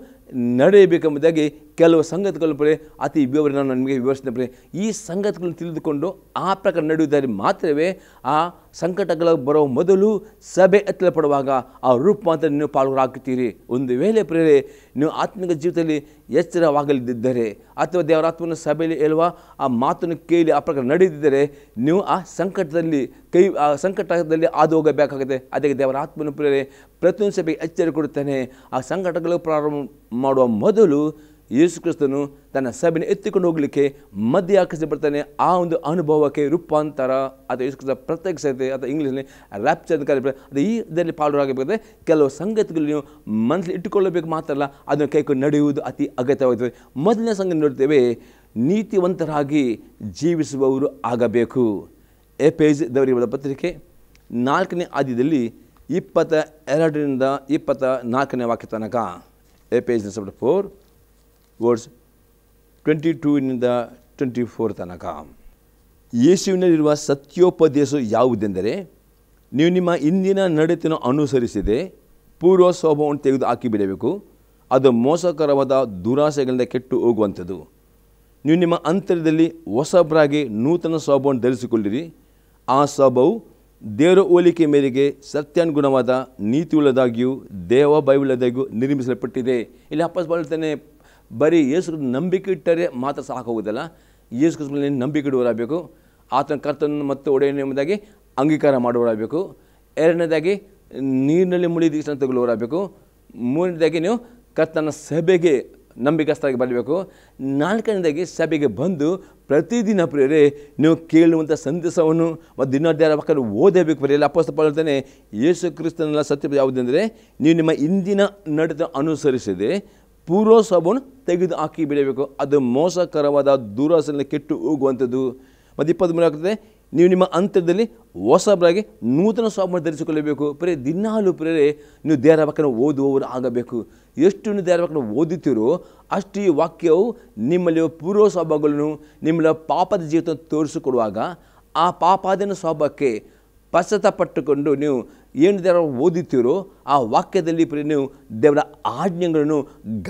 ನಡೆಯಬೇಕೆಂಬುದಾಗಿ ಕೆಲವು ಸಂಗತಿಗಳು ಪ್ರಿಯರೇ ಅತಿ ವಿವರ ನಾನು ನಿಮಗೆ ವಿವರಿಸಿದ ಪ್ರಿಯರೇ. ಈ ಸಂಗತಿಗಳನ್ನು ತಿಳಿದುಕೊಂಡು ಆ ಪ್ರಕಾರ ನಡೆಯುವುದಾದರೆ ಮಾತ್ರವೇ ಆ ಸಂಕಟಗಳು ಬರೋ ಮೊದಲು ಸಭೆ ಎತ್ತಲ್ಪಡುವಾಗ ಆ ರೂಪಾಂತರ ನೀವು ಪಾಲ್ಗೊಳ್ಳಾಗುತ್ತೀರಿ. ಒಂದು ವೇಳೆ ಪ್ರಿಯರೇ ನೀವು ಆತ್ಮಿಕ ಜೀವಿತದಲ್ಲಿ ಎಚ್ಚರವಾಗಲಿದ್ದರೆ ಅಥವಾ ದೇವರ ಆತ್ಮನ ಸಭೆಯಲ್ಲಿ ಹೇಳುವ ಆ ಮಾತನ್ನು ಕೇಳಿ ಆ ಪ್ರಕಾರ ನಡೆದಿದ್ದರೆ ನೀವು ಆ ಸಂಕಟದಲ್ಲಿ ಹಾದು ಹೋಗಬೇಕಾಗುತ್ತೆ. ಅದಕ್ಕೆ ದೇವರ ಆತ್ಮನ ಪ್ರಿಯರೇ ಪ್ರತಿಯೊಂದು ಸಭೆಗೆ ಎಚ್ಚರಿಕೆ ಕೊಡುತ್ತಾನೆ. ಆ ಸಂಕಟಗಳು ಪ್ರಾರಂಭ ಮಾಡುವ ಮೊದಲು ಯೇಸು ಕ್ರಿಸ್ತನು ತನ್ನ ಸಭೆಯನ್ನು ಎತ್ತಿಕೊಂಡು ಹೋಗಲಿಕ್ಕೆ ಮಧ್ಯ ಆಕರ್ಷಿಸಿ ಬರ್ತಾನೆ. ಆ ಒಂದು ಅನುಭವಕ್ಕೆ ರೂಪಾಂತರ ಅಥವಾ ಯೇಸು ಕ್ರಿಸ್ತ ಪ್ರತ್ಯಕ್ಷತೆ ಅಥವಾ ಇಂಗ್ಲೀಷಲ್ಲಿ ರ್ಯಾಪ್ಚರ್ ಅಂತ ಕರೀತಾರೆ. ಅದು ಈ ಇದರಲ್ಲಿ ಪಾಲ್ಗೊಳ್ಳಬೇಕಾದ್ರೆ ಕೆಲವು ಸಂಗತಿಗಳು ನೀವು ಮನಸ್ಸಲ್ಲಿ ಇಟ್ಟುಕೊಳ್ಳಬೇಕು ಮಾತ್ರ ಅಲ್ಲ, ಅದನ್ನು ಕೈಕೊಂಡು ನಡೆಯುವುದು ಅತಿ ಅಗತ್ಯವಾಗುತ್ತದೆ. ಮೊದಲನೇ ಸಂಗತಿ ನೋಡ್ತೇವೆ, ನೀತಿವಂತರಾಗಿ ಜೀವಿಸುವವರು ಆಗಬೇಕು. ಎಫೆಸದವರಿಗೆ ಪತ್ರಿಕೆ 4ನೇ ಅಧ್ಯಾಯದಲ್ಲಿ 22ರಿಂದ 24ನೇ ವಾಕ್ಯ ತನಕ. ಎಫೆಸಿಯನ್ಸ್ 4 ವರ್ಸ್ 22ರಿಂದ 24 ತನಕ. ಯೇಸುವಿನಲ್ಲಿರುವ ಸತ್ಯೋಪದೇಶ ಯಾವುದೆಂದರೆ, ನೀವು ನಿಮ್ಮ ಇಂದಿನ ನಡತೆಯನ್ನು ಅನುಸರಿಸಿದೆ ಪೂರ್ವ ಸ್ವಭಾವವನ್ನು ತೆಗೆದು ಹಾಕಿಬಿಡಬೇಕು. ಅದು ಮೋಸಕರವಾದ ದುರಾಸೆಗಳಿಂದ ಕೆಟ್ಟು ಹೋಗುವಂಥದ್ದು. ನೀವು ನಿಮ್ಮ ಅಂತರ್ಯದಲ್ಲಿ ಹೊಸಬರಾಗಿ ನೂತನ ಸ್ವಭಾವವನ್ನು ಧರಿಸಿಕೊಳ್ಳಿರಿ. ಆ ಸ್ವಭಾವವು ದೇವರ ಹೋಲಿಕೆ ಮೇರೆಗೆ ಸತ್ಯಾನುಗುಣವಾದ ನೀತಿಯುಳ್ಳದಾಗಿಯೂ ದೇವ ಭಯವುಳ್ಳದಾಗಿಯೂ ನಿರ್ಮಿಸಲ್ಪಟ್ಟಿದೆ. ಇಲ್ಲಿ ಅಪೊಸ್ತಲ ಹೇಳ್ತಾನೆ, ಬರೀ ಯೇಸು ನಂಬಿಕೆ ಇಟ್ಟರೆ ಮಾತ್ರ ಸಾಕಾಗುವುದಲ್ಲ, ಯೇಸು ಕ್ರಿಸ್ತನಲ್ಲಿ ನಂಬಿಕೆ ಇಡುವರಾಗಬೇಕು. ಆತನ ಕರ್ತನನ್ನು ಮತ್ತು ಒಡೆಯನು ಎಂಬುದಾಗಿ ಅಂಗೀಕಾರ ಮಾಡುವರಾಗಬೇಕು. ಎರಡನೇದಾಗಿ ನೀರಿನಲ್ಲಿ ಮುಳುಗಿ ತಗೊಳ್ಳುವರಾಗಬೇಕು. ಮೂರನೇದಾಗಿ ನೀವು ಕರ್ತನ ಸಭೆಗೆ ನಂಬಿಕಸ್ಥರಾಗಿ ಬರಬೇಕು. ನಾಲ್ಕನೇದಾಗಿ ಸಭೆಗೆ ಬಂದು ಪ್ರತಿದಿನ ಪ್ರಿಯರೇ ನೀವು ಕೇಳುವಂಥ ಸಂದೇಶವನ್ನು ಮತ್ತು ದಿನೋದ್ಧಾರ ವಾಕ್ಯವನ್ನು ಓದಬೇಕು. ಪ್ರಿಯರೇ ಅಪೊಸ್ತಲ ಪೌಲ ಹೇಳ್ತಾನೆ, ಯೇಸು ಕ್ರಿಸ್ತನ ಸತ್ಯ ಯಾವುದೆಂದರೆ, ನೀವು ನಿಮ್ಮ ಇಂದಿನ ನಡತೆ ಅನುಸರಿಸದೆ ಪೂರ್ವ ಸ್ವಭಾವವನ್ನು ತೆಗೆದು ಹಾಕಿ ಬಿಡಬೇಕು. ಅದು ಮೋಸಕರವಾದ ದುರಾಸೆಯನ್ನು ಕೆಟ್ಟು ಹೋಗುವಂಥದ್ದು. ಮತ್ತು 23 ಆಗ್ತದೆ, ನೀವು ನಿಮ್ಮ ಅಂತರದಲ್ಲಿ ಹೊಸಬರಾಗಿ ನೂತನ ಸ್ವಭಾವವನ್ನು ಧರಿಸಿಕೊಳ್ಳಬೇಕು. ಪ್ರಿಯರೇ ದಿನಾಲು ಪ್ರಿಯರೇ ನೀವು ದೇವರ ವಾಕ್ಯವನ್ನು ಓದುವವರು ಆಗಬೇಕು. ಎಷ್ಟು ನೀವು ದೇವರ ವಾಕ್ಯವನ್ನು ಓದುತ್ತೀರೋ ಅಷ್ಟು ಈ ವಾಕ್ಯವು ನಿಮ್ಮಲ್ಲಿ ಪೂರ್ವ ಸ್ವಭಾವಗಳನ್ನು ನಿಮ್ಮಲ್ಲಿ ಪಾಪದ ಜೀವಿತ ತೋರಿಸಿಕೊಡುವಾಗ ಆ ಪಾಪಾದಿನ ಸ್ವಭಾವಕ್ಕೆ ಪಶ್ಚಾತ್ತಾಪಟ್ಟುಕೊಂಡು ನೀವು ಏನು ದೇವರ ಓದುತ್ತೀರೋ ಆ ವಾಕ್ಯದಲ್ಲಿ ನೀವು ದೇವರ ಆಜ್ಞೆಗಳನ್ನು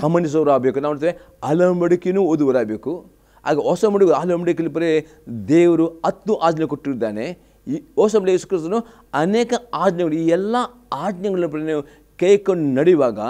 ಗಮನಿಸೋರು ಆಗಬೇಕು. ನಾವು ನೋಡ್ತೇವೆ ಅಲಂಬಡಿಕೆಯೂ ಓದುವರಾಗಬೇಕು. ಆಗ ಹೊಸ ಮಡುಗು ಅಲಂಬಡಿಕೆಯಲ್ಲಿ ಬರೀ ದೇವರು 10 ಆಜ್ಞೆ ಕೊಟ್ಟಿದ್ದಾನೆ. ಈ ಹೊಸ ಮಡುಗು ಯೇಸು ಕ್ರಿಸ್ತನು ಅನೇಕ ಆಜ್ಞೆಗಳು, ಈ ಎಲ್ಲ ಆಜ್ಞೆಗಳನ್ನು ನೀವು ಕೈಕೊಂಡು ನಡೆಯುವಾಗ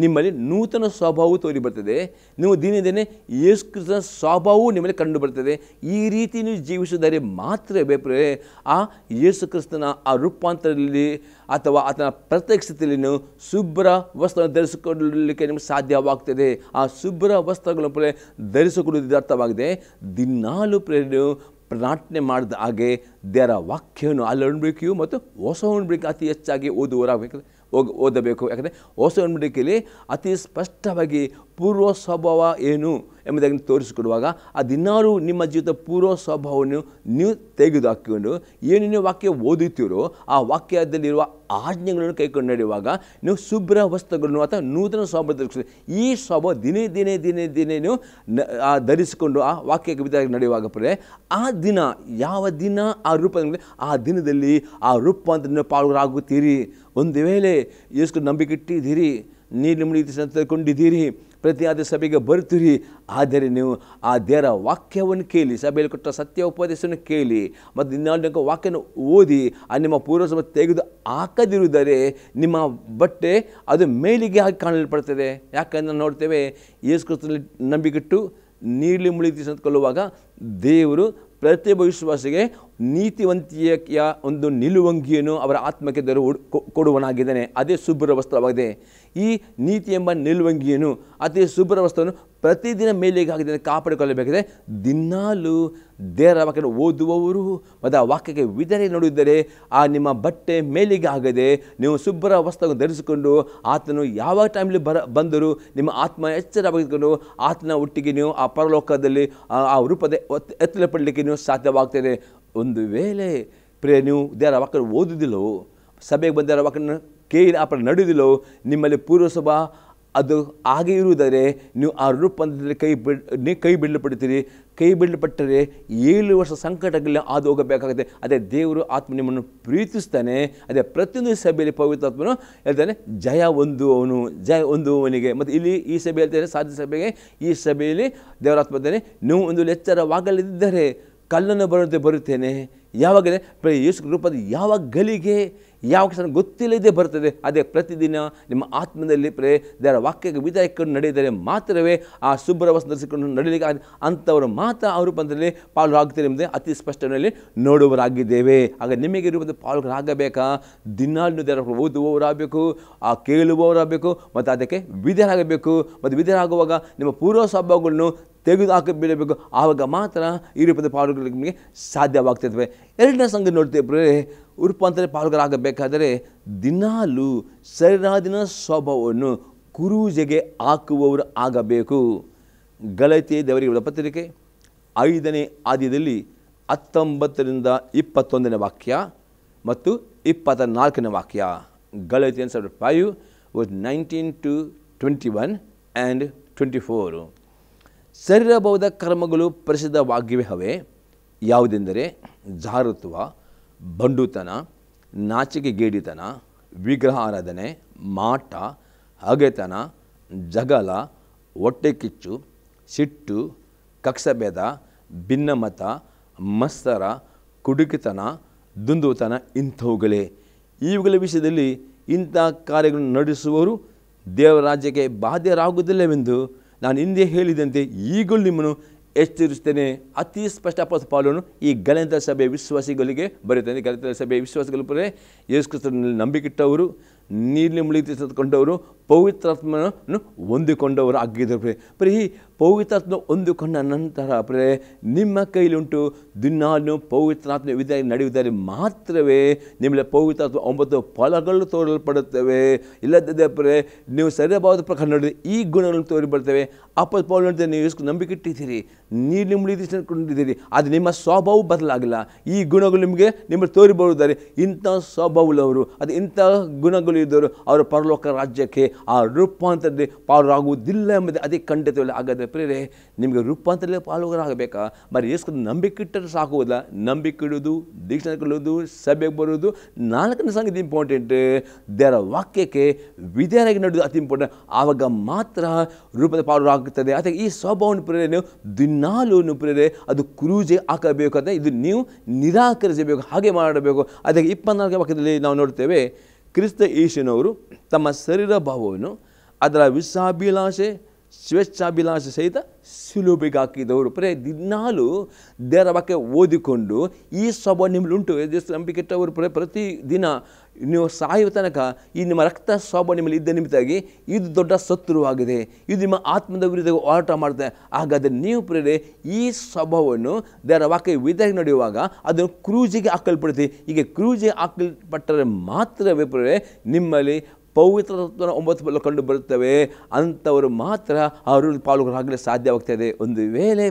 ನಿಮ್ಮಲ್ಲಿ ನೂತನ ಸ್ವಭಾವವು ತೋರಿ ಬರ್ತದೆ. ನೀವು ದಿನೇ ದಿನೇ ಯೇಸು ಕ್ರಿಸ್ತನ ಸ್ವಭಾವವು ನಿಮ್ಮಲ್ಲಿ ಕಂಡು ಬರ್ತದೆ. ಈ ರೀತಿ ನೀವು ಜೀವಿಸಿದರೆ ಮಾತ್ರವೇ ಪ್ರಿಯರೇ ಆ ಯೇಸು ಕ್ರಿಸ್ತನ ಆ ರೂಪಾಂತರದಲ್ಲಿ ಅಥವಾ ಆತನ ಪ್ರತ್ಯಕ್ಷತೆಯಲ್ಲಿ ನೀವು ಶುಭ್ರ ವಸ್ತ್ರವನ್ನು ಧರಿಸಿಕೊಳ್ಳಲಿಕ್ಕೆ ನಿಮಗೆ ಸಾಧ್ಯವಾಗ್ತದೆ. ಆ ಶುಭ್ರ ವಸ್ತ್ರಗಳನ್ನು ಪ್ರಿಯರೇ ಧರಿಸಿಕೊಳ್ಳುವುದು ಅರ್ಥವಾಗಿದೆ. ದಿನಾಲು ಪ್ರಿಯರೇ ಪ್ರಾರ್ಥನೆ ಮಾಡಿದ ಹಾಗೆ ದೇವರ ವಾಕ್ಯವನ್ನು ಅಲ್ಲಿ ಉಣ್ಬೇಕಿಯು ಮತ್ತು ಹೊಸ ಉಣ್ಬೇಕು ಅತಿ ಹೆಚ್ಚಾಗಿ ಓದುವರಾಗಬೇಕು ಓದಬೇಕು. ಯಾಕಂದರೆ ಹೊಸ ಉಣ್ಬೇಕಲ್ಲಿ ಅತಿ ಸ್ಪಷ್ಟವಾಗಿ ಪೂರ್ವ ಸ್ವಭಾವ ಏನು ಎಂಬುದಾಗಿ ತೋರಿಸಿಕೊಡುವಾಗ ಆ ದಿನಾರು ನಿಮ್ಮ ಜೀವಿತ ಪೂರ್ವ ಸ್ವಭಾವವನ್ನು ನೀವು ತೆಗೆದು ಹಾಕಿಕೊಂಡು ಏನು ನೀವು ವಾಕ್ಯ ಓದುತ್ತೀರೋ ಆ ವಾಕ್ಯದಲ್ಲಿರುವ ಆಜ್ಞೆಗಳನ್ನು ಕೈಕೊಂಡು ನಡೆಯುವಾಗ ನೀವು ಶುಭ್ರ ವಸ್ತ್ರಗಳನ್ನು ಅಥವಾ ನೂತನ ಸ್ವಭಾವ ಧರಿಸಿ ಈ ಸ್ವಭಾವ ದಿನೇ ದಿನೇ ದಿನೇ ದಿನೇ ನೀವು ಧರಿಸಿಕೊಂಡು ಆ ವಾಕ್ಯಕ್ಕೆ ವಿಧಾನ ನಡೆಯುವಾಗ ಪಡೆ ಆ ದಿನ ಯಾವ ದಿನ ಆ ರೂಪದಲ್ಲಿ ಆ ದಿನದಲ್ಲಿ ಆ ರೂಪಾಂತರ ಪಾಲ್ಗೊಳ್ಳಾಗುತ್ತೀರಿ. ಒಂದು ವೇಳೆ ಯೇಸು ನಂಬಿಕೆ ಇಟ್ಟಿದ್ದೀರಿ, ನೀರು ನೀತಿ ತೆಗೆದುಕೊಂಡಿದ್ದೀರಿ, ಪ್ರತಿಯಾದ ಸಭೆಗೆ ಬರ್ತೀರಿ, ಆದರೆ ನೀವು ಆ ದೇವರ ವಾಕ್ಯವನ್ನು ಕೇಳಿ ಸಭೆಯಲ್ಲಿ ಕೊಟ್ಟ ಸತ್ಯ ಉಪದೇಶವನ್ನು ಕೇಳಿ ಮತ್ತು ದಿನಾಲ್ಕು ವಾಕ್ಯವನ್ನು ಓದಿ ಆ ನಿಮ್ಮ ಪೂರ್ವಸಭೆ ತೆಗೆದು ಹಾಕದಿರುವುದರೆ ನಿಮ್ಮ ಬಟ್ಟೆ ಅದು ಮೇಲಿಗೆ ಹಾಕಿ ಕಾಣಲ್ಪಡ್ತದೆ. ಯಾಕಂದ್ರೆ ನೋಡ್ತೇವೆ ಯೇಸು ಕ್ರಿಸ್ತನಲ್ಲಿ ನಂಬಿಕೆಟ್ಟು ನೀಲಿ ಮುಳಿತಿ ಸಂತಕೊಳ್ಳುವಾಗ ದೇವರು ಪ್ರತಿಯೊಬ್ಬ ವಿಶ್ವಾಸಿಗೆ ನೀತಿವಂತಿಕೆಯ ಒಂದು ನಿಲುವಂಗಿಯನ್ನು ಅವರ ಆತ್ಮಕ್ಕೆ ದೇವರು ಕೊಡುವನಾಗಿದ್ದಾನೆ. ಅದೇ ಶುಭ್ರ ವಸ್ತ್ರವಾಗಿದೆ. ಈ ನೀತಿ ಎಂಬ ನಿಲುವಂಗಿಯನ್ನು ಅತಿ ಶುಭ್ರ ವಸ್ತ್ರವನ್ನು ಪ್ರತಿದಿನ ಮೇಲಿಗೆ ಹಾಕಿದರೆ ಕಾಪಾಡಿಕೊಳ್ಳಬೇಕಿದೆ. ದಿನಾಲು ದೇವರ ವಾಕ್ಯ ಓದುವವರು ಮತ್ತು ಆ ವಾಕ್ಯಕ್ಕೆ ವಿಧರೆ ನೋಡಿದರೆ ಆ ನಿಮ್ಮ ಬಟ್ಟೆ ಮೇಲಿಗೆ ಆಗದೆ ನೀವು ಶುಭ್ರ ವಸ್ತ್ರವನ್ನು ಧರಿಸಿಕೊಂಡು ಆತನು ಯಾವ ಟೈಮಲ್ಲಿ ಬಂದರೂ ನಿಮ್ಮ ಆತ್ಮ ಎಚ್ಚರವಾಗಿಕೊಂಡು ಆತನ ಒಟ್ಟಿಗೆ ನೀವು ಆ ಪರಲೋಕದಲ್ಲಿ ಆ ರೂಪದ ಎತ್ತಲ ಪಡಲಿಕ್ಕೆ ನೀವು ಸಾಧ್ಯವಾಗ್ತದೆ. ಒಂದು ವೇಳೆ ನೀವು ದೇವರ ವಾಕ್ಯ ಓದುವುದಿಲ್ಲೋ, ಸಭೆಗೆ ಬಂದ ದೇವರ ವಾಕ್ಯನ ಕೇಳಿ ಆ ನಡೆಯುವುದಿಲ್ಲೋ, ನಿಮ್ಮಲ್ಲಿ ಪೂರ್ವಸಭಾ ಅದು ಹಾಗೆ ಇರುವುದರೆ ನೀವು ಆ ರೂಪಾಂತರದಲ್ಲಿ ಕೈ ಬಿಡಲ್ಪಡ್ತೀರಿ. ಕೈ ಬಿಡಲ್ಪಟ್ಟರೆ 7 ವರ್ಷ ಸಂಕಟಗಳಲ್ಲಿ ಹಾದು ಹೋಗಬೇಕಾಗುತ್ತೆ. ಅದೇ ದೇವರು ಆತ್ಮ ನಿಮ್ಮನ್ನು ಪ್ರೀತಿಸ್ತಾನೆ. ಅದೇ ಪ್ರತಿಯೊಂದು ಸಭೆಯಲ್ಲಿ ಪವಿತ್ರಾತ್ಮನು ಹೇಳ್ತಾನೆ ಜಯ ಹೊಂದುವವನಿಗೆ. ಮತ್ತು ಇಲ್ಲಿ ಈ ಸಭೆ ಹೇಳ್ತಾರೆ ಸಾಧ್ಯ ಸಭೆಗೆ ಈ ಸಭೆಯಲ್ಲಿ ದೇವರಾತ್ಮ ಇದ್ದಾನೆ. ನೀವು ಒಂದು ಎಚ್ಚರವಾಗಲಿದ್ದರೆ ಕಲ್ಲನ್ನು ಬರುತ್ತೇನೆ. ಯಾವಾಗಲೇ ಯೇಸು ರೂಪದ ಯಾವ ಗಲಿಗೆ ಯಾವ ಕ್ಷಣ ಗೊತ್ತಿಲ್ಲದೆ ಬರ್ತದೆ. ಅದೇ ಪ್ರತಿದಿನ ನಿಮ್ಮ ಆತ್ಮದಲ್ಲಿ ದೇವರ ವಾಕ್ಯಕ್ಕೆ ವಿಧಾಯಕನ್ನು ನಡೆಯಿದರೆ ಮಾತ್ರವೇ ಆ ಶುಭ್ರ ವಸ್ತ್ರ ಧರಿಸಿಕೊಂಡು ನಡೀಲಿಕ್ಕೆ ಅಂಥವರು ಮಾತ್ರ ಆ ರೂಪದಲ್ಲಿ ಪಾಲ್ಗೊಳ್ಳುತ್ತಾರೆ ಎಂಬುದೇ ಅತಿ ಸ್ಪಷ್ಟನಲ್ಲಿ ನೋಡುವರಾಗಿದ್ದೇವೆ. ಆಗ ನಿಮಗೆ ರೂಪದ ಪಾಲ್ಗೊಳ್ಳಾಗಬೇಕಾ? ದಿನಾಲು ದೇವರ ಓದುವವರಾಗಬೇಕು, ಆ ಕೇಳುವವರಾಗಬೇಕು ಮತ್ತು ಅದಕ್ಕೆ ವಿಧೇಯರಾಗಬೇಕು. ಮತ್ತು ವಿಧೇಯರಾಗುವಾಗ ನಿಮ್ಮ ಪೂರ್ವ ಸ್ವಭಾವಗಳನ್ನು ತೆಗೆದು ಹಾಕಿಬಿಡಬೇಕು. ಆವಾಗ ಮಾತ್ರ ಈ ರೂಪದ ಪಾಲ್ಗೊಳ್ಳಲಿಕ್ಕೆ ನಿಮಗೆ ಸಾಧ್ಯವಾಗ್ತದೆ. ಎರಡನೇ ಸಂಗತಿ ನೋಡ್ತೇವೆ, ರೂಪಾಂತರ ಪಾಲ್ಗೊಳ್ಳಾಗಬೇಕಾದರೆ ದಿನಾಲು ಸರಿಯಾದಿನ ಸ್ವಭಾವವನ್ನು ಕುರುಜೆಗೆ ಹಾಕುವವರು ಆಗಬೇಕು. ಗಲಾತ್ಯ ದೇವರಿಗೆ ಪತ್ರಿಕೆ 5ನೇ ಅಧ್ಯಾಯದಲ್ಲಿ 19ರಿಂದ 21ನೇ ವಾಕ್ಯ ಮತ್ತು 24ನೇ ವಾಕ್ಯ. Galatia 5 19 to 21 and 24. ಶರೀರಭೌದ ಕರ್ಮಗಳು ಪ್ರಸಿದ್ಧವಾಗಿವೆ. ಯಾವುದೆಂದರೆ ಜಾರತ್ವ, ಬಂಡುತನ, ನಾಚಿಕೆಗೇಡಿತನ, ವಿಗ್ರಹ ಆರಾಧನೆ, ಮಾಟ, ಹಗೆತನ, ಜಗಳ, ಹೊಟ್ಟೆಕಿಚ್ಚು, ಸಿಟ್ಟು, ಕಕ್ಷಭೇದ, ಭಿನ್ನಮತ, ಮತ್ಸರ, ಕುಡುಕಿತನ, ದುಂದುತನ ಇಂಥವುಗಳೇ. ಇವುಗಳ ವಿಷಯದಲ್ಲಿ ಇಂಥ ಕಾರ್ಯಗಳನ್ನು ನಡೆಸುವವರು ದೇವರ ರಾಜ್ಯಕ್ಕೆ ಬಾಧ್ಯರಾಗುವುದಿಲ್ಲವೆಂದು ನಾನು ಹಿಂದೆ ಹೇಳಿದಂತೆ ಈಗಲೂ ನಿಮ್ಮನ್ನು ಎಚ್ಚರಿಸ್ತೇನೆ. ಅತಿ ಸ್ಪಷ್ಟ ಪಾಲನ್ನು ಈ ಗಲಾತ್ಯ ಸಭೆಯ ವಿಶ್ವಾಸಿಗಳಿಗೆ ಬರುತ್ತದೆ. ಗಲಾತ್ಯ ಸಭೆಯ ವಿಶ್ವಾಸಿಗಳು ಯೇಸು ಕ್ರಿಸ್ತನಲ್ಲಿ ನಂಬಿಕಿಟ್ಟವರು, ನೀರಿನ ಮುಳುಗಿ ತೆಗೆದುಕೊಂಡವರು, ಪವಿತ್ರಾತ್ಮನನ್ನು ಹೊಂದಿಕೊಂಡವರು ಆಗಿದ್ದರು. ಈ ಪವಿತ್ರಾತ್ಮ ಹೊಂದಿಕೊಂಡ ನಂತರ ನಿಮ್ಮ ಕೈಲುಂಟು ದಿನಾಲು ಪವಿತ್ರಾತ್ಮ ವಿಧಾನ ನಡೆಯುವುದಾದರೆ ಮಾತ್ರವೇ ನಿಮ್ಮಲ್ಲಿ ಪವಿತ್ರಾತ್ಮ 9 ಫಲಗಳು ತೋರಲ್ಪಡುತ್ತವೆ. ಇಲ್ಲದಿದ್ದರೆ ನೀವು ಸರಿಯಾದ ಪ್ರಕಾರ ನೋಡಿದರೆ ಈ ಗುಣಗಳನ್ನು ತೋರಿಬರ್ತವೆ. ಪೌಲ ನೋಡಿದರೆ ನೀವು ಎಷ್ಟು ನಂಬಿಕೆ ಇಟ್ಟಿದ್ದೀರಿ, ನೀರಿನ ಮುಳುಗಿ ತೆಗೆದುಕೊಂಡಿದ್ದೀರಿ, ಅದು ನಿಮ್ಮ ಸ್ವಭಾವ ಬದಲಾಗಿಲ್ಲ. ಈ ಗುಣಗಳು ನಿಮ್ಮಲ್ಲಿ ತೋರಿಬರುವುದಾರೆ. ಇಂಥ ಸ್ವಭಾವದವರು ಅದು ಇಂಥ ಗುಣಗಳು ಇದ್ದವರು ಅವರ ಪರಲೋಕ ರಾಜ್ಯಕ್ಕೆ ಆ ರೂಪಾಂತರದಲ್ಲಿ ಪಾಲ್ಗೊಳ್ಳುವುದಿಲ್ಲ ಎಂಬುದೇ ಅದೇ ಖಂಡಿತವಿಲ್ಲ. ಹಾಗಾದರೆ ಪ್ರೇರೆ ನಿಮಗೆ ರೂಪಾಂತರದಲ್ಲಿ ಪಾಲ್ಗೊಳ್ಳಾಗಬೇಕಾ? ಬರೀ ಯೇಸು ನಂಬಿಕೆ ಇಟ್ಟರೆ ಸಾಕುವುದಿಲ್ಲ. ನಂಬಿಕೆ ಇಡುವುದು, ದೀಕ್ಷೆ ಕೊಳ್ಳುವುದು, ಸಭೆಗೆ ಬರುವುದು. 4ನೇ ಸಂಗತಿ ಇಂಪಾರ್ಟೆಂಟ್, ದೇವರ ವಾಕ್ಯಕ್ಕೆ ವಿಧೇಯರಾಗಿ ನಡೆಯುವುದು ಅತಿ ಇಂಪಾರ್ಟೆಂಟ್. ಆವಾಗ ಮಾತ್ರ ರೂಪದ ಪಾಲ್ಗೊಳ್ಳಾಗುತ್ತದೆ. ಅದಕ್ಕೆ ಈ ಸ್ವಭಾವವನ್ನು ಪ್ರೇರೆ ನೀವು ದಿನಾಲು ಪ್ರೇರೆ ಅದು ಕ್ರೂಜೆ ಹಾಕಬೇಕಾದ್ರೆ ಇದು ನೀವು ನಿರಾಕರಿಸಬೇಕು, ಹಾಗೆ ಮಾಡಬೇಕು. ಅದಕ್ಕೆ 24ನೇ ವಾಕ್ಯದಲ್ಲಿ ನಾವು ನೋಡ್ತೇವೆ, ಕ್ರಿಸ್ತ ಯೇಸುವಿನವರು ತಮ್ಮ ಶರೀರ ಭಾವವನ್ನು ಅದರ ವಿಷಾಭಿಲಾಷೆ, ಸ್ವೇಚ್ಛಾಭಿಲಾಷೆ ಸಹಿತ ಸಿಲುಬೆಗೆ ಹಾಕಿದವರು. ದಿನಾಲು ದೇವರ ವಾಕ್ಯ ಓದಿಕೊಂಡು ಈ ಸ್ವಭಾವ ನಿಮ್ಮಲ್ಲಿ ಉಂಟು. ನಂಬಿಕೆ ಇಟ್ಟವರು ಪ್ರತಿ ದಿನ ನೀವು ಸಾಯುವ ತನಕ ಈ ನಿಮ್ಮ ರಕ್ತ ಸ್ವಭಾವ ನಿಮ್ಮಲ್ಲಿ ಇದ್ದ ನಿಮಿತ್ತಾಗಿ ಇದು ದೊಡ್ಡ ಶತ್ರುವಾಗಿದೆ, ಇದು ನಿಮ್ಮ ಆತ್ಮದ ವಿರುದ್ಧ ಹೋರಾಟ ಮಾಡ್ತದೆ. ಹಾಗಾದರೆ ನೀವು ಈ ಸ್ವಭಾವವನ್ನು ದೇವರ ವಾಕ್ಯ ವಿಧಾನ ನಡೆಯುವಾಗ ಅದನ್ನು ಕ್ರೂಜಿಗೆ ಹಾಕಲ್ಪಡುತ್ತೆ. ಹೀಗೆ ಕ್ರೂಜಿಗೆ ಹಾಕಲ್ಪಟ್ಟರೆ ಮಾತ್ರವೇ ನಿಮ್ಮಲ್ಲಿ ಪವಿತ್ರ 9 ಫಲ ಕಂಡು ಬರುತ್ತವೆ. ಅಂಥವರು ಮಾತ್ರ ಅವರು ಪಾಲುಗಾರರಾಗಲು ಸಾಧ್ಯವಾಗ್ತದೆ. ಒಂದು ವೇಳೆ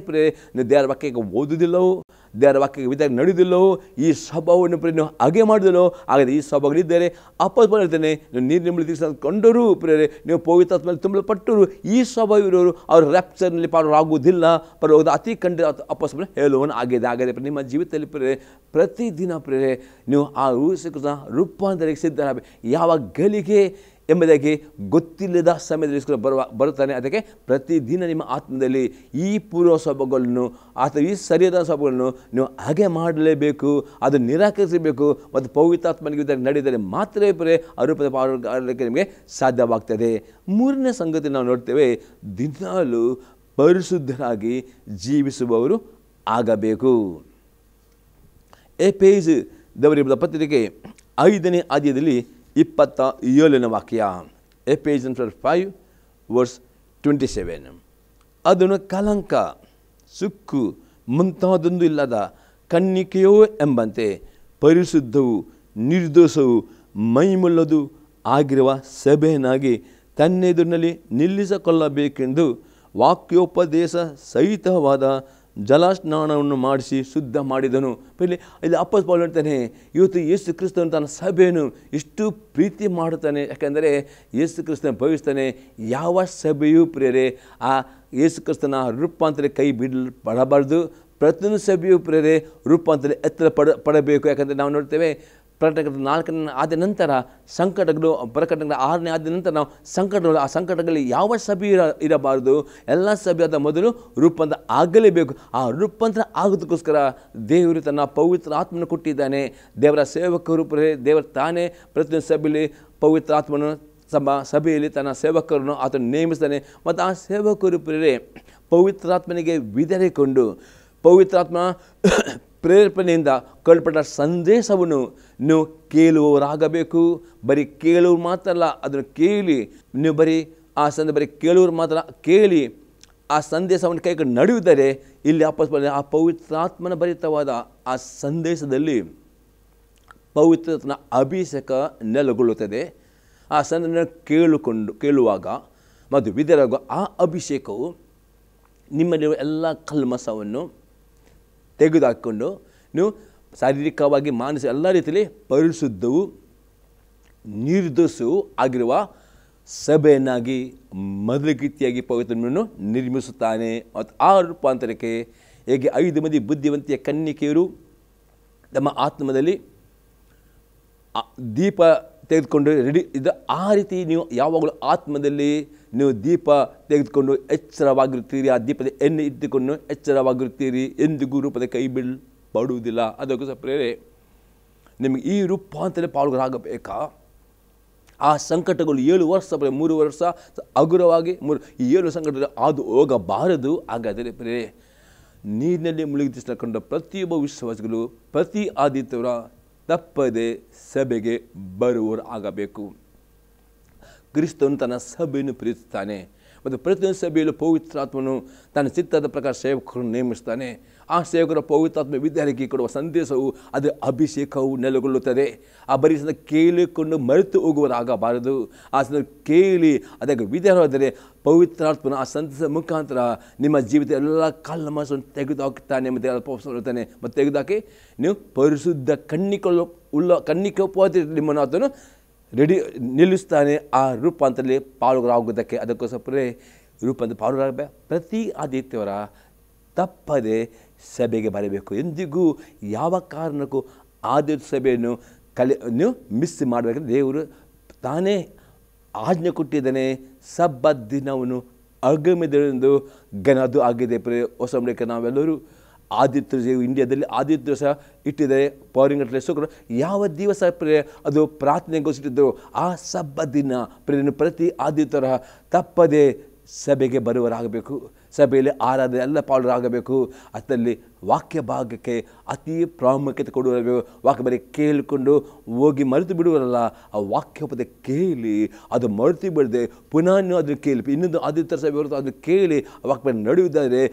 ನೀವು ದೇವರ ವಾಕ್ಯಕ್ಕೆ ಓದುವುದಿಲ್ಲವೋ, ದೇವರ ವಾಕ್ಯಕ್ಕೆ ವಿಧಾನ ನಡೆಯುವುದಿಲ್ಲವೋ, ಈ ಸ್ವಭಾವವನ್ನು ನೀವು ಹಾಗೆ ಮಾಡಿದಲ್ಲೋ, ಹಾಗಾದರೆ ಈ ಸ್ವಭಾವಗಳಿದ್ದರೆ ಅಪೋಸ್ತಲರು ಹೇಳ್ತಾನೆ, ನೀವು ನೀರಿನಲ್ಲಿ ಕೊಂಡರೂ ನೀವು ಪವಿತ್ರಾತ್ಮದಲ್ಲಿ ತುಂಬಲ್ಪಟ್ಟರು ಈ ಸ್ವಭಾವ ಇರೋರು ಅವರು ರ್ಯಾಪ್ಚರ್ನಲ್ಲಿ ಪಾಲುಗಾರರಾಗುವುದಿಲ್ಲ. ಪರವಾಗಿ ಅತಿ ಕಂಡ ಅಪೋಸ್ತಲರು ಹೇಳುವನು ಆಗಿದೆ. ಹಾಗಾದರೆ ನಿಮ್ಮ ಜೀವಿತದಲ್ಲಿ ಪ್ರತಿದಿನ ನೀವು ಆ ರೂಪಾಂತರಕ್ಕೆ ಸಿದ್ಧರಾಗಬೇಕು. ಯಾವ ಗಳಿಗೆ ಎಂಬುದಾಗಿ ಗೊತ್ತಿಲ್ಲದ ಸಮಯದಲ್ಲಿ ಬರುತ್ತಾನೆ. ಅದಕ್ಕೆ ಪ್ರತಿದಿನ ನಿಮ್ಮ ಆತ್ಮದಲ್ಲಿ ಈ ಪೂರ್ವ ಸ್ವಭಾವಗಳನ್ನು ಅಥವಾ ಈ ಸರಿಯಾದ ಸ್ವಭಾವಗಳನ್ನು ನೀವು ಹಾಗೆ ಮಾಡಲೇಬೇಕು, ಅದು ನಿರಾಕರಿಸಬೇಕು. ಮತ್ತು ಪವಿತ್ರಾತ್ಮನಿಗೆ ನಡೆದರೆ ಮಾತ್ರವೇ ಅರೂಪದ ಪಾಲುಗಾರಕ್ಕೆ ನಿಮಗೆ ಸಾಧ್ಯವಾಗ್ತದೆ. ಮೂರನೇ ಸಂಗತಿ ನಾವು ನೋಡ್ತೇವೆ, ದಿನಾಲು ಪರಿಶುದ್ಧರಾಗಿ ಜೀವಿಸುವವರು ಆಗಬೇಕು. ಎಫೆಸ ದವರ ಪತ್ರಿಕೆ 5ನೇ ಅಧ್ಯಾಯದಲ್ಲಿ 27ನೇ ವಾಕ್ಯ. ಎಫೆಸಿಯನ್ಸ್ 5:27. ಅದನ್ನು ಕಲಂಕ, ಸುಕ್ಕು ಮುಂತಾದೊಂದು ಇಲ್ಲದ ಕನ್ನಿಕೆಯೋ ಎಂಬಂತೆ ಪರಿಶುದ್ಧವು ನಿರ್ದೋಷವು ಮೈಮುಳ್ಳದು ಆಗಿರುವ ಸಭೆಯನ್ನಾಗಿ ತನ್ನೆದುರಿನಲ್ಲಿ ನಿಲ್ಲಿಸಿಕೊಳ್ಳಬೇಕೆಂದು ವಾಕ್ಯೋಪದೇಶ ಸಹಿತವಾದ ಜಲಸ್ನಾನವನ್ನು ಮಾಡಿಸಿ ಶುದ್ಧ ಮಾಡಿದನು. ಇಲ್ಲಿ ಅಪೊಸ್ತಲನು ಹೇಳ್ತಾನೆ, ಇವತ್ತು ಯೇಸು ಕ್ರಿಸ್ತನು ತನ್ನ ಸಭೆಯನ್ನು ಇಷ್ಟು ಪ್ರೀತಿ ಮಾಡುತ್ತಾನೆ. ಯಾಕೆಂದರೆ ಯೇಸು ಕ್ರಿಸ್ತನ ಭಾವಿಸ್ತಾನೆ, ಯಾವ ಸಭೆಯೂ ಆ ಯೇಸು ಕ್ರಿಸ್ತನ ರೂಪಾಂತರ ಕೈ ಬಿಡಬಾರ್ದು. ಪ್ರತಿಯೊಂದು ಸಭೆಯೂ ರೂಪಾಂತರ ಎತ್ತರ ಪಡಬೇಕು. ಯಾಕಂದರೆ ನಾವು ನೋಡ್ತೇವೆ, ಪ್ರಕಟಣೆ 4ನೇ ಆದ ನಂತರ ಸಂಕಟಗಳು, ಪ್ರಕಟಣೆ 6ನೇ ಆದ ನಂತರ ನಾವು ಸಂಕಟಗಳು, ಆ ಸಂಕಟಗಳಲ್ಲಿ ಯಾವ ಸಭೆ ಇರಬಾರ್ದು. ಎಲ್ಲ ಸಭೆಯಾದ ಮೊದಲು ರೂಪಾಂತರ ಆಗಲೇಬೇಕು. ಆ ರೂಪಾಂತರ ಆಗೋದಕ್ಕೋಸ್ಕರ ದೇವರು ತನ್ನ ಪವಿತ್ರ ಆತ್ಮನ ಕೊಟ್ಟಿದ್ದಾನೆ. ದೇವರ ಸೇವಕರು ದೇವರು ತಾನೇ ಪ್ರತಿಯೊಂದು ಸಭೆಯಲ್ಲಿ ಪವಿತ್ರ ಆತ್ಮನು ಸಭೆಯಲ್ಲಿ ತನ್ನ ಸೇವಕರನ್ನು ಆತನು ನೇಮಿಸ್ತಾನೆ. ಮತ್ತು ಆ ಸೇವಕರು ಪವಿತ್ರಾತ್ಮನಿಗೆ ವಿಧೇಯಕೊಂಡು ಪವಿತ್ರಾತ್ಮ ಪ್ರೇರೇಪಣೆಯಿಂದ ಕಲ್ಪಟ್ಟ ಸಂದೇಶವನ್ನು ನೀವು ಕೇಳುವವರಾಗಬೇಕು. ಬರೀ ಕೇಳುವರು ಮಾತ್ರ ಅಲ್ಲ, ಅದನ್ನು ಕೇಳಿ ನೀವು ಬರೀ ಕೇಳುವರು ಮಾತ್ರ ಕೇಳಿ ಆ ಸಂದೇಶವನ್ನು ಕೈಗೊಂಡು ನಡೆಯುವುದರೆ ಇಲ್ಲಿ ಆ ಪವಿತ್ರಾತ್ಮನ ಭರಿತವಾದ ಆ ಸಂದೇಶದಲ್ಲಿ ಪವಿತ್ರಾತ್ಮನ ಅಭಿಷೇಕ ನೆಲೆಗೊಳ್ಳುತ್ತದೆ. ಆ ಸಂದೇಶ ಕೇಳುವಾಗ ಮತ್ತು ವಿಧೇಯರಾಗುವ ಆ ಅಭಿಷೇಕವು ನಿಮ್ಮಲ್ಲಿರುವ ಎಲ್ಲ ಕಲ್ಮಸವನ್ನು ತೆಗೆದುಹಾಕಿಕೊಂಡು ನೀವು ಶಾರೀರಿಕವಾಗಿ ಮಾನಸಿಕ ಎಲ್ಲ ರೀತಿಯಲ್ಲಿ ಪರಿಶುದ್ಧವು ನಿರ್ದೋಷವೂ ಆಗಿರುವ ಸಭೆಯನ್ನಾಗಿ ಮೊದಲಗೀತಿಯಾಗಿ ಪವಿತ್ರನನ್ನು ನಿರ್ಮಿಸುತ್ತಾನೆ. ಮತ್ತು ಆ ರೂಪಾಂತರಕ್ಕೆ ಹೇಗೆ 5 ಮಂದಿ ಬುದ್ಧಿವಂತಿಯ ಕನ್ನಿಕೆಯರು ತಮ್ಮ ಆತ್ಮದಲ್ಲಿ ದೀಪ ತೆಗೆದುಕೊಂಡು ರೆಡಿ ಇದು, ಆ ರೀತಿ ನೀವು ಯಾವಾಗಲೂ ಆತ್ಮದಲ್ಲಿ ನೀವು ದೀಪ ತೆಗೆದುಕೊಂಡು ಎಚ್ಚರವಾಗಿರುತ್ತೀರಿ. ಆ ದೀಪದ ಎಣ್ಣೆ ಇಟ್ಟುಕೊಂಡು ಎಚ್ಚರವಾಗಿರುತ್ತೀರಿ. ಎಂದಿಗೂ ರೂಪದ ಕೈ ಬೀಳಬಡುವುದಿಲ್ಲ. ಅದಕ್ಕೋಸ್ಕರ ನಿಮಗೆ ಈ ರೂಪಾಂತರ ಪಾಲ್ಗೊಳ್ಳಾಗಬೇಕಾ? ಆ ಸಂಕಟಗಳು 7 ವರ್ಷ 3 ವರ್ಷ ಹಗುರವಾಗಿ ಈ 7 ಸಂಕಟಗಳು ಅದು ಹೋಗಬಾರದು. ಹಾಗಾದರೆ ನೀರಿನಲ್ಲಿ ಮುಳುಗಿಸಿಕೊಂಡ ಪ್ರತಿಯೊಬ್ಬ ವಿಶ್ವಾಸಿಗಳು ಪ್ರತಿ ಆದಿತ್ಯವಾರ ತಪ್ಪದೆ ಸಭೆಗೆ ಬರುವವರು ಆಗಬೇಕು. ಕ್ರಿಸ್ತನು ತನ್ನ ಸಭೆಯನ್ನು ಪ್ರೀತಿಸ್ತಾನೆ ಮತ್ತು ಪ್ರತಿಯೊಂದು ಸಭೆಯಲ್ಲೂ ಪವಿತ್ರಾತ್ಮನು ತನ್ನ ಚಿತ್ತದ ಪ್ರಕಾರ ಸೇವಕರನ್ನು ನೇಮಿಸ್ತಾನೆ. ಆ ಸೇವಕರ ಪವಿತ್ರಾತ್ಮ ವಿದ್ಯಾರ್ಥಿಗೆ ಕೊಡುವ ಸಂದೇಶವು ಅದು ಅಭಿಷೇಕವು ನೆಲೆಗೊಳ್ಳುತ್ತದೆ. ಆ ಬರೀ ಕೇಳಿಕೊಂಡು ಮರೆತು ಹೋಗುವರಾಗಬಾರದು. ಆ ಕೇಳಿ ಅದಕ್ಕೆ ವಿದ್ಯಾರ್ಥಿ ಪವಿತ್ರಾತ್ಮನ ಆ ಸಂದೇಶದ ಮುಖಾಂತರ ನಿಮ್ಮ ಜೀವಿತ ಎಲ್ಲ ಕಲ್ಮಸವನ್ನು ತೆಗೆದುಹಾಕುತ್ತಾನೆ ಹೇಳ್ತಾನೆ. ಮತ್ತು ತೆಗೆದುಹಾಕಿ ನೀವು ಪರಿಶುದ್ಧ ಕಣ್ಣಿಕೆ ಉಪವಾಸ ನಿಮ್ಮನ್ನು ಆತನು ನಿಲ್ಲಿಸ್ತಾನೆ ಆ ರೂಪಾಂತರದಲ್ಲಿ ಪಾಲುಗಾರಾಗುವುದಕ್ಕೆ. ಅದಕ್ಕೋಸ್ಕರ ರೂಪಾಂತರ ಪಾಲುಗಾರಬೇಕು. ಪ್ರತಿ ಆದಿತ್ಯವಾರ ತಪ್ಪದೆ ಸಭೆಗೆ ಬರಬೇಕು. ಎಂದಿಗೂ ಯಾವ ಕಾರಣಕ್ಕೂ ಆದಿತ್ಯ ಸಭೆಯನ್ನು ನೀವು ಮಿಸ್ ಮಾಡಬೇಕಂದ್ರೆ ದೇವರು ತಾನೇ ಆಜ್ಞೆ ಕೊಟ್ಟಿದ್ದಾನೆ. ಸಬ್ಬತ್ ದಿನವನ್ನು ಅಗಮ್ಯದೆಂದು ಅದು ಆಗಿದೆ. ಹೊಸ ನಂಬಿಕೆ ನಾವೆಲ್ಲರೂ ಆದಿತ್ಯ ಇಂಡಿಯಾದಲ್ಲಿ ಆದಿತ್ಯ ದಿವಸ ಇಟ್ಟಿದ್ದಾರೆ. ಪೌರಿಂಗಟ್ಲೆ ಶುಕ್ರ ಯಾವ ದಿವಸ ಅದು ಪ್ರಾರ್ಥನೆಗೋಸ್ಕರಿದ್ದರು ಆ ಸಬ್ಬತ್ ದಿನ ಪ್ರತಿ ಆದಿತ್ಯವಾರ ತಪ್ಪದೆ ಸಭೆಗೆ ಬರುವರಾಗಬೇಕು, ಸಭೆಯಲ್ಲಿ ಆರಾಧನೆ ಎಲ್ಲ ಪಾಲುರಾಗಬೇಕು. ಅದರಲ್ಲಿ ವಾಕ್ಯ ಭಾಗಕ್ಕೆ ಅತಿ ಪ್ರಾಮುಖ್ಯತೆ ಕೊಡುವರಬೇಕು. ವಾಕ್ಯ ಬರೀ ಕೇಳಿಕೊಂಡು ಹೋಗಿ ಮರೆತು ಬಿಡುವರಲ್ಲ, ಆ ವಾಕ್ಯೋಪದ ಕೇಳಿ ಅದು ಮರೆತು ಬಿಡದೆ ಪುನಃ ಅದನ್ನು ಕೇಳಿ ಇನ್ನೊಂದು ಅದೇ ಥರ ಸಭೆ ಬರುತ್ತೆ, ಅದನ್ನು ಕೇಳಿ ಆ ವಾಕ್ಯ ನಡೆಯುವುದಾದರೆ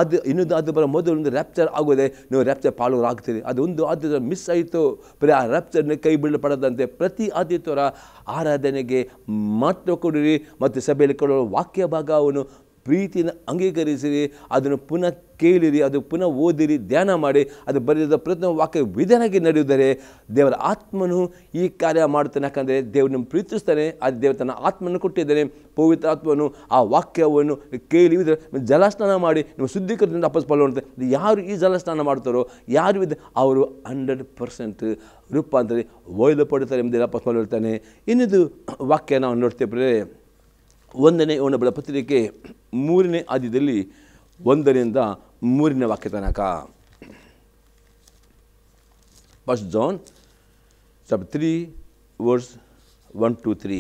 ಅದು ಇನ್ನೊಂದು ಅದು ಬರೋ ಮೊದಲು ಒಂದು ರ್ಯಾಪ್ಚರ್ ಆಗೋದೆ, ನೀವು ರ್ಯಾಪ್ಚರ್ ಪಾಲುರಾಗ್ತೀರಿ. ಅದೊಂದು ಆದ್ಯತೆ ಮಿಸ್ ಆಯಿತು, ಬರೀ ಆ ರ್ಯಾಪ್ಚರ್ನ ಕೈ ಬಿಡಪಡದಂತೆ ಪ್ರತಿ ಆದ್ಯತೆಯವರ ಆರಾಧನೆಗೆ ಮಹತ್ವ ಕೊಡಿರಿ ಮತ್ತು ಸಭೆಯಲ್ಲಿ ಕೊಡುವ ವಾಕ್ಯ ಭಾಗವನ್ನು ಪ್ರೀತಿಯನ್ನು ಅಂಗೀಕರಿಸಿರಿ, ಅದನ್ನು ಪುನಃ ಕೇಳಿರಿ, ಅದು ಪುನಃ ಓದಿರಿ, ಧ್ಯಾನ ಮಾಡಿ, ಅದು ಬರೆದ ಪ್ರತಿಯೊಂದು ವಾಕ್ಯ ವಿಧಾನಾಗಿ ನಡೆಯುವುದರೆ ದೇವರ ಆತ್ಮನು ಈ ಕಾರ್ಯ ಮಾಡ್ತಾನೆ. ಯಾಕಂದರೆ ದೇವರು ನಿಮ್ಮ ಪ್ರೀತಿಸ್ತಾನೆ, ಅದು ದೇವರು ತನ್ನ ಆತ್ಮನ್ನು ಕೊಟ್ಟಿದ್ದಾನೆ. ಪವಿತ್ರ ಆತ್ಮನು ಆ ವಾಕ್ಯವನ್ನು ಕೇಳಿ ಜಲಸ್ನಾನ ಮಾಡಿ ನಿಮ್ಮ ಶುದ್ಧೀಕರಣದಿಂದ ವಾಪಸ್ ಪಾಲ್ಗೊಳ್ಳುತ್ತೆ. ಯಾರು ಈ ಜಲಸ್ನಾನ ಮಾಡ್ತಾರೋ, ಯಾರು ಅವರು 100% ರೂಪಾಂತರ ಒಯ್ದುಪಡುತ್ತಾರೆ ಎಂಬುದು ವಾಪಸ್ ಪಾಲ್ಗೊಳ್ತಾನೆ. ಇನ್ನೊಂದು ವಾಕ್ಯ ನಾವು ನೋಡ್ತೇವೆ, 1ನೇ ಯೋಹನ ಪತ್ರಿಕೆ 3ನೇ ಅಧ್ಯಾಯದಲ್ಲಿ 1ರಿಂದ 3ನೇ ವಾಕ್ಯ ತನಕ. 1 John chapter 3 verse 1-3.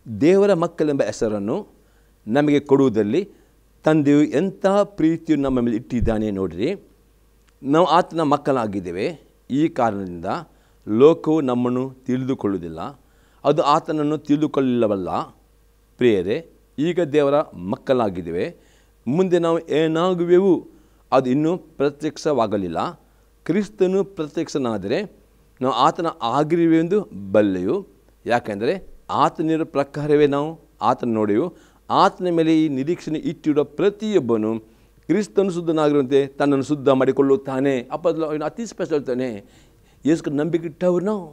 ದೇವರ ಮಕ್ಕಳೆಂಬ ಹೆಸರನ್ನು ನಮಗೆ ಕೊಡುವುದರಲ್ಲಿ ತಂದೆಯು ಎಂಥ ಪ್ರೀತಿಯನ್ನು ನಮ್ಮ ಮೇಲೆ ಇಟ್ಟಿದ್ದಾನೆ ನೋಡಿರಿ. ನಾವು ಆತನ ಮಕ್ಕಳಾಗಿದ್ದೇವೆ. ಈ ಕಾರಣದಿಂದ ಲೋಕವು ನಮ್ಮನ್ನು ತಿಳಿದುಕೊಳ್ಳುವುದಿಲ್ಲ, ಅದು ಆತನನ್ನು ತಿಳಿದುಕೊಳ್ಳಲಿಲ್ಲವಲ್ಲ. ಪ್ರಿಯರೇ, ಈಗ ದೇವರ ಮಕ್ಕಳಾಗಿದ್ದೇವೆ, ಮುಂದೆ ನಾವು ಏನಾಗುವೆವು ಅದು ಇನ್ನೂ ಪ್ರತ್ಯಕ್ಷವಾಗಲಿಲ್ಲ. ಕ್ರಿಸ್ತನು ಪ್ರತ್ಯಕ್ಷನಾದರೆ ನಾವು ಆತನ ಆಗಿರುವೆಂದು ಬಲ್ಲೆಯು. ಯಾಕೆಂದರೆ ಆತನಿರೋ ಪ್ರಕಾರವೇ ನಾವು ಆತನ ನೋಡೆವು. ಆತನ ಮೇಲೆ ಈ ನಿರೀಕ್ಷಣೆ ಇಟ್ಟಿರುವ ಪ್ರತಿಯೊಬ್ಬನು ಕ್ರಿಸ್ತನು ಶುದ್ಧನಾಗಿರುವಂತೆ ತನ್ನನ್ನು ಶುದ್ಧ ಮಾಡಿಕೊಳ್ಳುತ್ತಾನೆ. ಅತಿ ಸ್ಪಷ್ಟ ಹೇಳ್ತಾನೆ, ಯೇಸು ನಂಬಿಕೆ ಇಟ್ಟವರು ನಾವು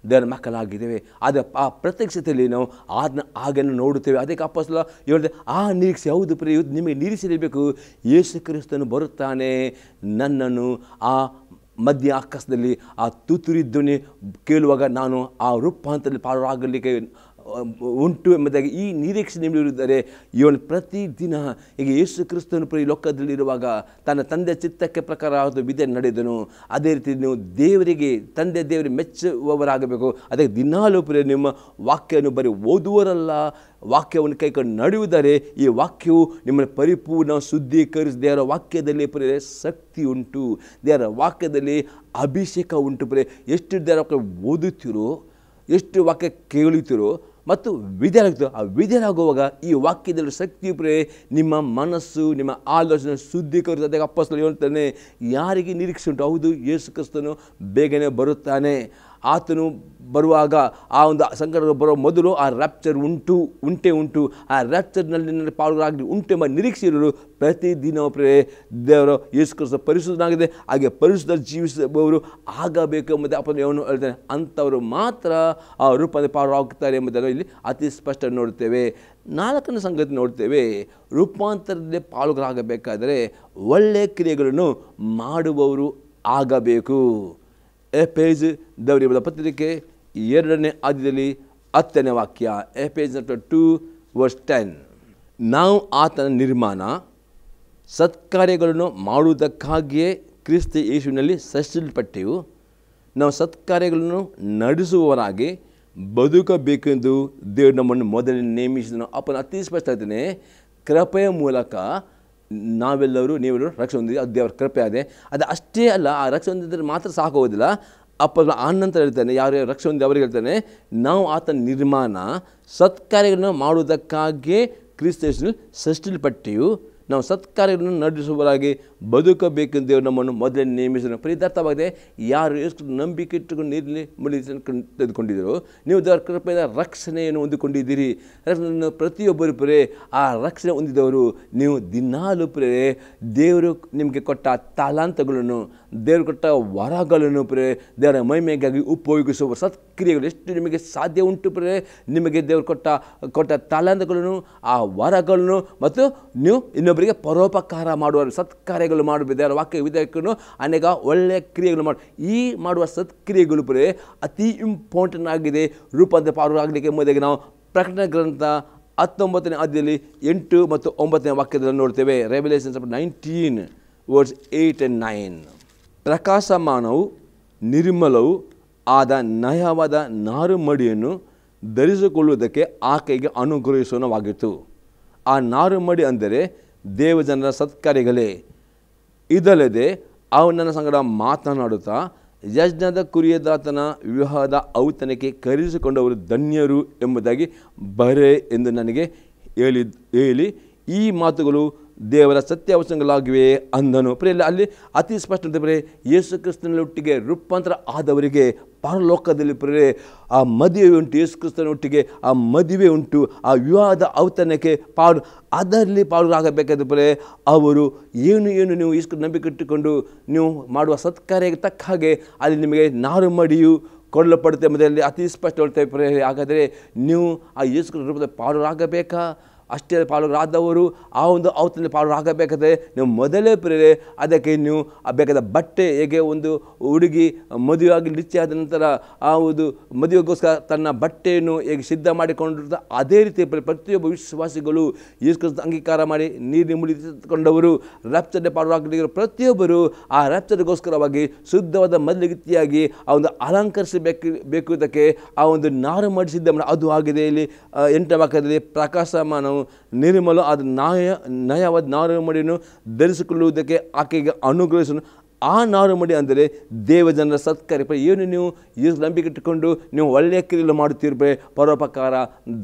ದೇವರ ಮಕ್ಕಳಾಗಿದ್ದೇವೆ. ಆದರೆ ಆ ಪ್ರತ್ಯಕ್ಷತೆಯಲ್ಲಿ ನಾವು ಅದನ್ನ ಆಗನ್ನು ನೋಡುತ್ತೇವೆ. ಅದಕ್ಕೆ ಅಪೊಸ್ತಲ ಹೇಳಿದೆ, ಆ ನಿರೀಕ್ಷೆ ಹೌದು ಪ್ರಿಯ, ನಿಮಗೆ ನಿರೀಕ್ಷಿಸಬೇಕು. ಯೇಸು ಕ್ರಿಸ್ತನು ಬರುತ್ತಾನೆ, ನನ್ನನ್ನು ಆ ಮಧ್ಯ ಆಕಾಶದಲ್ಲಿ ಆ ತುತ್ತೂರಿ ಧ್ವನಿ ಕೇಳುವಾಗ ನಾನು ಆ ರೂಪಾಂತರದಲ್ಲಿ ಪಾಲ್ಗೊಳ್ಳಲಿಕ್ಕೆ ಉಂಟು ಎಂಬುದಾಗಿ ಈ ನಿರೀಕ್ಷೆ ನಿಮ್ಮಲ್ಲಿರುತ್ತಾರೆ. ಇವನು ಪ್ರತಿದಿನ ಈಗ ಯೇಸು ಕ್ರಿಸ್ತನು ಪ್ರಿಯ ಲೋಕದಲ್ಲಿರುವಾಗ ತನ್ನ ತಂದೆ ಚಿತ್ತಕ್ಕೆ ಪ್ರಕಾರ ವಿಧಿ ನಡೆದನು. ಅದೇ ರೀತಿ ನೀವು ದೇವರಿಗೆ ದೇವರಿಗೆ ಮೆಚ್ಚುವವರಾಗಬೇಕು. ಅದಕ್ಕೆ ದಿನಾಲೂ ಪ್ರಿಯ ನಿಮ್ಮ ವಾಕ್ಯವನ್ನು ಬರೀ ಓದುವರಲ್ಲ, ವಾಕ್ಯವನ್ನು ಕೈಕೊಂಡು ನಡೆಯುವುದರೆ ಈ ವಾಕ್ಯವು ನಿಮ್ಮನ್ನು ಪರಿಪೂರ್ಣ ಶುದ್ಧೀಕರಿಸಿ ದೇವರ ವಾಕ್ಯದಲ್ಲಿ ಪ್ರಿಯ ಶಕ್ತಿ ಉಂಟು, ದೇವರ ವಾಕ್ಯದಲ್ಲಿ ಅಭಿಷೇಕ ಉಂಟು. ಪ್ರಿಯ ಎಷ್ಟು ದೇವರ ವಾಕ್ಯ ಓದುತ್ತೀರೋ, ಎಷ್ಟು ವಾಕ್ಯ ಕೇಳುತ್ತೀರೋ ಮತ್ತು ವಿಧೇಯರಾಗ್ತೀರೋ, ಆ ವಿಧೇಯರಾಗುವಾಗ ಈ ವಾಕ್ಯದಲ್ಲಿ ಶಕ್ತಿ ಪ್ರಿಯ ನಿಮ್ಮ ಮನಸ್ಸು ನಿಮ್ಮ ಆಲೋಚನೆ ಶುದ್ಧೀಕರಿಸಿದಾಗ ಅಪೊಸ್ತಲನು ಹೇಳ್ತಾನೆ, ಯಾರಿಗೆ ನಿರೀಕ್ಷೆ ಉಂಟು, ಹೌದು ಯೇಸು ಕ್ರಿಸ್ತನು ಬೇಗನೆ ಬರುತ್ತಾನೆ. ಆತನು ಬರುವಾಗ ಆ ಒಂದು ಸಂಕಟ ಬರೋ ಮೊದಲು ಆ ರ್ಯಾಪ್ಚರ್ ಉಂಟೇ ಉಂಟು. ಆ ರ್ಯಾಪ್ಚರ್ನಲ್ಲಿ ಪಾಲ್ಗೊಳ್ಳಾಗಲಿ ಉಂಟೆಂಬ ನಿರೀಕ್ಷೆ ಇರೋರು ಪ್ರತಿದಿನ ಪ್ರಿಯ ದೇವರು ಯೇಸು ಕ್ರಿಸ್ತ ಪರಿಶುದ್ಧನಾಗಿದೆ, ಹಾಗೆ ಪರಿಶುದ್ಧ ಜೀವಿಸುವವರು ಆಗಬೇಕು ಎಂಬುದೇ ಅಪೊಸ್ತಲನು ಹೇಳ್ತಾನೆ. ಅಂಥವರು ಮಾತ್ರ ಆ ರೂಪದ ಪಾಲ್ಗೊಳ್ಳುತ್ತಾರೆ ಎಂಬುದನ್ನು ಇಲ್ಲಿ ಅತಿ ಸ್ಪಷ್ಟ ನೋಡ್ತೇವೆ. 4ನೇ ಸಂಗತಿ ನೋಡ್ತೇವೆ, ರೂಪಾಂತರದಲ್ಲಿ ಪಾಲ್ಗೊಳ್ಳಬೇಕಾದರೆ ಒಳ್ಳೆಯ ಕ್ರಿಯೆಗಳನ್ನು ಮಾಡುವವರು ಆಗಬೇಕು. ಎಫೆಸ ದೇವರ ಪತ್ರಿಕೆ 2ನೇ ಅಧ್ಯಾಯದಲ್ಲಿ 10ನೇ ವಾಕ್ಯ, ಎಫೆಸ 2:10. ನಾವು ಆತನ ನಿರ್ಮಾಣ ಸತ್ಕಾರ್ಯಗಳನ್ನು ಮಾಡುವುದಕ್ಕಾಗಿಯೇ ಕ್ರಿಸ್ತ ಯೇಸುವಿನಲ್ಲಿ ಸೃಷ್ಟಿಸಲ್ಪಟ್ಟೆವು. ನಾವು ಸತ್ಕಾರ್ಯಗಳನ್ನು ನಡೆಸುವವರಾಗಿ ಬದುಕಬೇಕೆಂದು ದೇವರು ನಮ್ಮನ್ನು ಮೊದಲೇ ನೇಮಿಸಿದನು. ಅಪ್ಪನ ಅತಿ ಸ್ಪಷ್ಟ ಹೇಳ್ತಾನೆ, ಕೃಪೆಯ ಮೂಲಕ ನಾವೆಲ್ಲರೂ ನೀವೆಲ್ಲರೂ ರಕ್ಷಣೆ ಹೊಂದಿದ್ದೀವಿ, ಅದು ದೇವರ ಕೃಪೆ ಆದೆ. ಅದು ಅಷ್ಟೇ ಅಲ್ಲ, ಆ ರಕ್ಷಣೆ ಹೊಂದಿದ್ರೆ ಮಾತ್ರ ಸಾಕೋದಿಲ್ಲ. ಅಪ್ಪ ಆನಂತರ ಹೇಳ್ತಾನೆ, ಯಾರು ರಕ್ಷಣೆ ಹೊಂದಿ ಅವರಿಗೆ ಹೇಳ್ತಾನೆ, ನಾವು ಆತನ ನಿರ್ಮಾಣ ಸತ್ಕಾರ್ಯಗಳನ್ನು ಮಾಡುವುದಕ್ಕಾಗಿಯೇ ಕ್ರಿಸ್ತ ಯೇಸುವಿನಲ್ಲಿ ಸೃಷ್ಟಿಸಲ್ಪಟ್ಟೆವು. ನಾವು ಸತ್ಕಾರ್ಯಗಳನ್ನು ನಡೆಸುವವರಾಗಿ ಬದುಕಬೇಕೆಂದು ದೇವರು ನಮ್ಮನ್ನು ಮೊದಲೇ ನೇಮಿಸಿದನು. ಪ್ರೀತಾರ್ಥವಾಗಿದೆ, ಯಾರು ಎಷ್ಟು ನಂಬಿಕೆ ಇಟ್ಟುಕೊಂಡು ನೀರಿನಲ್ಲಿ ಮುಳುಗಿ ತೆಗೆದುಕೊಂಡಿದ್ದೀರೋ ನೀವು ದೇವರ ಕೃಪೆಯ ರಕ್ಷಣೆಯನ್ನು ಹೊಂದಿಕೊಂಡಿದ್ದೀರಿ. ಪ್ರತಿಯೊಬ್ಬರು ಪ್ರಿಯರೇ ಆ ರಕ್ಷಣೆ ಹೊಂದಿದವರು ನೀವು ದಿನಾಲು ಪ್ರಿಯರೇ ದೇವರು ನಿಮಗೆ ಕೊಟ್ಟ ತಾಲಾಂತಗಳನ್ನು, ದೇವರು ಕೊಟ್ಟ ವರಗಳನ್ನು ಪ್ರಿಯರೇ ದೇವರ ಮಹಿಮೆಗಾಗಿ ಉಪಯೋಗಿಸುವ ಸತ್ಕ್ರಿಯೆಗಳು ಎಷ್ಟು ನಿಮಗೆ ಸಾಧ್ಯ ಉಂಟು ಪ್ರಿಯರೇ. ನಿಮಗೆ ದೇವರು ಕೊಟ್ಟ ತಾಲಾಂತಗಳನ್ನು, ಆ ವರಗಳನ್ನು ಮತ್ತು ನೀವು ಇನ್ನೊಬ್ಬರಿಗೆ ಪರೋಪಕಾರ ಮಾಡುವ ಸತ್ಕಾರ್ಯಗಳು ಮಾಡಬೇಕು. ದೇವರ ವಾಕ್ಯ ವಿಧೇಯಕನು ಅನೇಕ ಒಳ್ಳೆಯ ಕ್ರಿಯೆಗಳು ಈ ಮಾಡುವ ಸತ್ಕ್ರಿಯೆಗಳು ಪ್ರಿಯರೇ ಅತಿ ಇಂಪಾರ್ಟೆಂಟ್ ಆಗಿದೆ ರೂಪಾಂತರ ಪಾಲ್ಗೊಳ್ಳಲಿಕ್ಕೆ ಎಂಬುದಾಗಿ ನಾವು ಪ್ರಕಟಣೆ ಗ್ರಂಥ 19ನೇ ಅಧ್ಯಾಯದಲ್ಲಿ 8 ಮತ್ತು 9ನೇ ವಾಕ್ಯದಲ್ಲಿ ನೋಡ್ತೇವೆ. ರೆವಲ್ಯೂಷನ್ 19:8-9. ಪ್ರಕಾಶಮಾನವು ನಿರ್ಮಲವು ಆದ ನಯವಾದ ನಾರು ಮಡಿಯನ್ನು ಧರಿಸಿಕೊಳ್ಳುವುದಕ್ಕೆ ಆಕೆಗೆ ಅನುಗ್ರಹಿಸೋಣವಾಗಿತ್ತು. ಆ ನಾರುಮಡಿ ಅಂದರೆ ದೇವಜನರ ಸತ್ಕಾರ್ಯಗಳೇ. ಇದಲ್ಲದೆ ಅವನು ನನ್ನ ಸಂಗಡ ಮಾತನಾಡುತ್ತಾ, ಯಜ್ಞದ ಕುರಿಯದಾತನ ವಿವಾಹದ ಔತಣಕ್ಕೆ ಕರೆಸಿಕೊಂಡವರು ಧನ್ಯರು ಎಂಬುದಾಗಿ ಬರೆ ಎಂದು ನನಗೆ ಹೇಳಿ ಈ ಮಾತುಗಳು ದೇವರ ಸತ್ಯಾವಚನಗಳಾಗಿವೆ ಅಂದನು. ಪ್ರಿಯರೇ, ಅಲ್ಲಿ ಅತಿ ಸ್ಪಷ್ಟ ಬರೀ ಯೇಸು ಕ್ರಿಸ್ತನೊಟ್ಟಿಗೆ ರೂಪಾಂತರ ಆದವರಿಗೆ ಪರಲೋಕದಲ್ಲಿ ಪ್ರಿಯರೇ ಆ ಮದುವೆ ಉಂಟು. ಯೇಸು ಕ್ರಿಸ್ತನೊಟ್ಟಿಗೆ ಆ ಮದುವೆ ಉಂಟು, ಆ ವಿವಾಹದ ಔತಣಕ್ಕೆ ಅದರಲ್ಲಿ ಪಾಲುಗಾಗಬೇಕಾದ ಪ್ರಿಯರೇ ಅವರು ಏನು ನೀವು ಯೇಸು ನಂಬಿಕೆ ಇಟ್ಟುಕೊಂಡು ನೀವು ಮಾಡುವ ಸತ್ಕಾರ್ಯಕ್ಕೆ ತಕ್ಕ ಹಾಗೆ ಅಲ್ಲಿ ನಿಮಗೆ ನಾರುಮಡಿಯು ಕೊಡಲ್ಪಡುತ್ತೆ ಎಂಬುದರಲ್ಲಿ ಅತಿ ಸ್ಪಷ್ಟ ಹೇಳ್ತೇವೆ ಪ್ರಿಯರೇ. ಹಾಗಾದರೆ ನೀವು ಆ ಯೇಸು ಕ್ರಿಸ್ತನ ರೂಪದ ಪಾಲುಗಾಗಬೇಕಾ? ಅಷ್ಟೇ ಪಾಲುಗಾದವರು ಆ ಒಂದು ಔತಣದಲ್ಲಿ ಪಾಲುಗಾಗಬೇಕಾದ್ರೆ ನೀವು ಮೊದಲೇ ಪ್ರಿಯರೇ ಅದಕ್ಕೆ ನೀವು ಬೇಕಾದ ಬಟ್ಟೆ, ಹೇಗೆ ಒಂದು ಹುಡುಗಿ ಮದುವೆಯಾಗಿ ನಿಶ್ಚಯ ಆದ ನಂತರ ಆ ಒಂದು ಮದುವೆಗೋಸ್ಕರ ತನ್ನ ಬಟ್ಟೆಯನ್ನು ಹೇಗೆ ಸಿದ್ಧ ಮಾಡಿಕೊಂಡಿರ್ತಾರೆ, ಅದೇ ರೀತಿ ಪ್ರತಿಯೊಬ್ಬ ವಿಶ್ವಾಸಿಗಳು ಯೇಸು ಕ್ರಿಸ್ತನ ಅಂಗೀಕಾರ ಮಾಡಿ ನೀರು ಮುಳಿದುಕೊಂಡವರು ರಪ್ಚರ್ಗೆ ಪಾಲುಗಾಗಲಿರೋ ಪ್ರತಿಯೊಬ್ಬರು ಆ ರಪ್ಚರ್ಗೋಸ್ಕರವಾಗಿ ಶುದ್ಧವಾದ ಮಲ್ಲಿಗಿತ್ತಿಯಾಗಿ ಆ ಒಂದು ಅಲಂಕರಿಸಬೇಕು. ಇದಕ್ಕೆ ಆ ಒಂದು ನಾರು ಮಾಡಿ ಸಿದ್ಧ ಮಾಡಿ ಅದು ಆಗಿದೆ. ಇಲ್ಲಿ 8ನೇ ವಾಕ್ಯದಲ್ಲಿ ಪ್ರಕಾಶಮಾನ ನಿರ್ಮಲ ಆದ ನಯವಾದ ನಾರುಮಡಿಯನ್ನು ಧರಿಸಿಕೊಳ್ಳುವುದಕ್ಕೆ ಆಕೆಗೆ ಅನುಗ್ರಹಿಸಲು. ಆ ನಾರುಮಡಿ ಅಂದರೆ ದೇವಜನರ ಸತ್ಕಾರ್ಯ. ಏನು ನೀವು ಯೇಸು ನಂಬಿಕೆ ಇಟ್ಟುಕೊಂಡು ನೀವು ಒಳ್ಳೆಯ ಕ್ರಿಯೆಗಳು ಮಾಡುತ್ತೀರಿ, ಪರೋಪಕಾರ,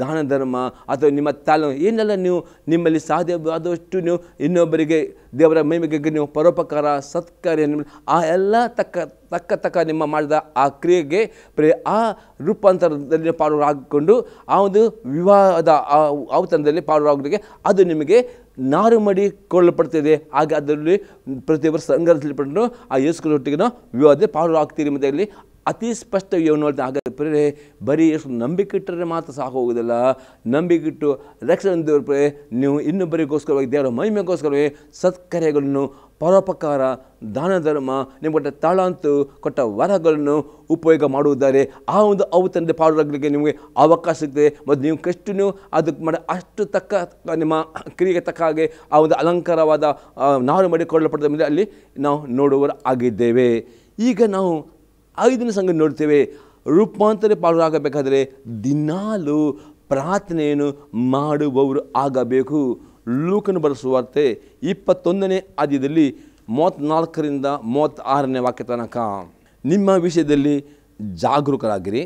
ದಾನ ಧರ್ಮ ಅಥವಾ ನಿಮ್ಮ ತಾಳ್ಮೆ ಏನೆಲ್ಲ ನೀವು ನಿಮ್ಮಲ್ಲಿ ಸಾಧ್ಯವಾದಷ್ಟು ನೀವು ಇನ್ನೊಬ್ಬರಿಗೆ ದೇವರ ಮಹಿಮೆಗೆ ನೀವು ಪರೋಪಕಾರ ಸತ್ಕಾರ್ಯ ಆ ಎಲ್ಲ ತಕ್ಕ ನಿಮ್ಮ ಮಾಡಿದ ಆ ಕ್ರಿಯೆಗೆ ಆ ರೂಪಾಂತರದಲ್ಲಿ ಪಾಲುಗಾಗಿಕೊಂಡು ಆ ಒಂದು ವಿವಾಹದ ಔತಣದಲ್ಲಿ ಪಾಲುಗಾಗೋದಕ್ಕೆ ಅದು ನಿಮಗೆ ನಾರುಮಡಿ ಕೊಳ್ಳಲ್ಪಡ್ತಿದೆ. ಹಾಗೆ ಅದರಲ್ಲಿ ಪ್ರತಿಯೊಬ್ಬರು ಸಂಘರ್ಷಪಟ್ಟು ಆ ಯೇಸುಗಳೊಟ್ಟಿಗೆ ವಿವಾಹದಲ್ಲಿ ಪಾಲುಗಾಗ್ತೀರಿ ಎಂಬುದರಲ್ಲಿ ಅತಿ ಸ್ಪಷ್ಟ ನೋಡ್ತಾ. ಹಾಗಾದರೆ ಪ್ರಿಯರೇ ಬರೀ ಎಷ್ಟು ನಂಬಿಕೆ ಇಟ್ಟರೆ ಮಾತ್ರ ಸಾಕು ಹೋಗೋದಿಲ್ಲ. ನಂಬಿಕೆ ಇಟ್ಟು ರಕ್ಷಣೆ ದೇವರ ನೀವು ಇನ್ನೊಬ್ಬರಿಗೋಸ್ಕರವಾಗಿ ದೇವರ ಮಹಿಮೆಗೋಸ್ಕರವೇ ಸತ್ಕಾರ್ಯಗಳನ್ನು, ಪರೋಪಕಾರ, ದಾನ ಧರ್ಮ, ನಿಮಗೆ ಕೊಟ್ಟ ತಾಳಂತು ಕೊಟ್ಟ ವರಗಳನ್ನು ಉಪಯೋಗ ಮಾಡುವುದಾರೆ ಆ ಒಂದು ಔತಣದಲ್ಲಿ ಪಾಲುಗಾಗಲಿಕ್ಕೆ ನಿಮಗೆ ಅವಕಾಶ ಸಿಗ್ತದೆ. ಮತ್ತು ನೀವು ಎಷ್ಟು ನೀವು ಅದಕ್ಕೆ ಮಾಡಿ ಅಷ್ಟು ತಕ್ಕ ನಿಮ್ಮ ಕ್ರಿಯೆಗೆ ತಕ್ಕ ಹಾಗೆ ಆ ಒಂದು ಅಲಂಕಾರವಾದ ನಾರು ಮಾಡಿಕೊಳ್ಳಲ್ಪಟ್ಟ ಮೇಲೆ ಅಲ್ಲಿ ನಾವು ನೋಡುವವರು ಆಗಿದ್ದೇವೆ. ಈಗ ನಾವು 5ನೇ ಸಂಗತಿ ನೋಡ್ತೇವೆ. ರೂಪಾಂತರ ಪಾಲುಗಾಗಬೇಕಾದರೆ ದಿನಾಲು ಪ್ರಾರ್ಥನೆಯನ್ನು ಮಾಡುವವರು ಆಗಬೇಕು. ಲೂಕನು ಬರೆದ ಸುವಾರ್ತೆ 21ನೇ ಅಧ್ಯಾಯದಲ್ಲಿ 34ರಿಂದ 36ನೇ ವಾಕ್ಯ ತನಕ. ನಿಮ್ಮ ವಿಷಯದಲ್ಲಿ ಜಾಗರೂಕರಾಗಿರಿ.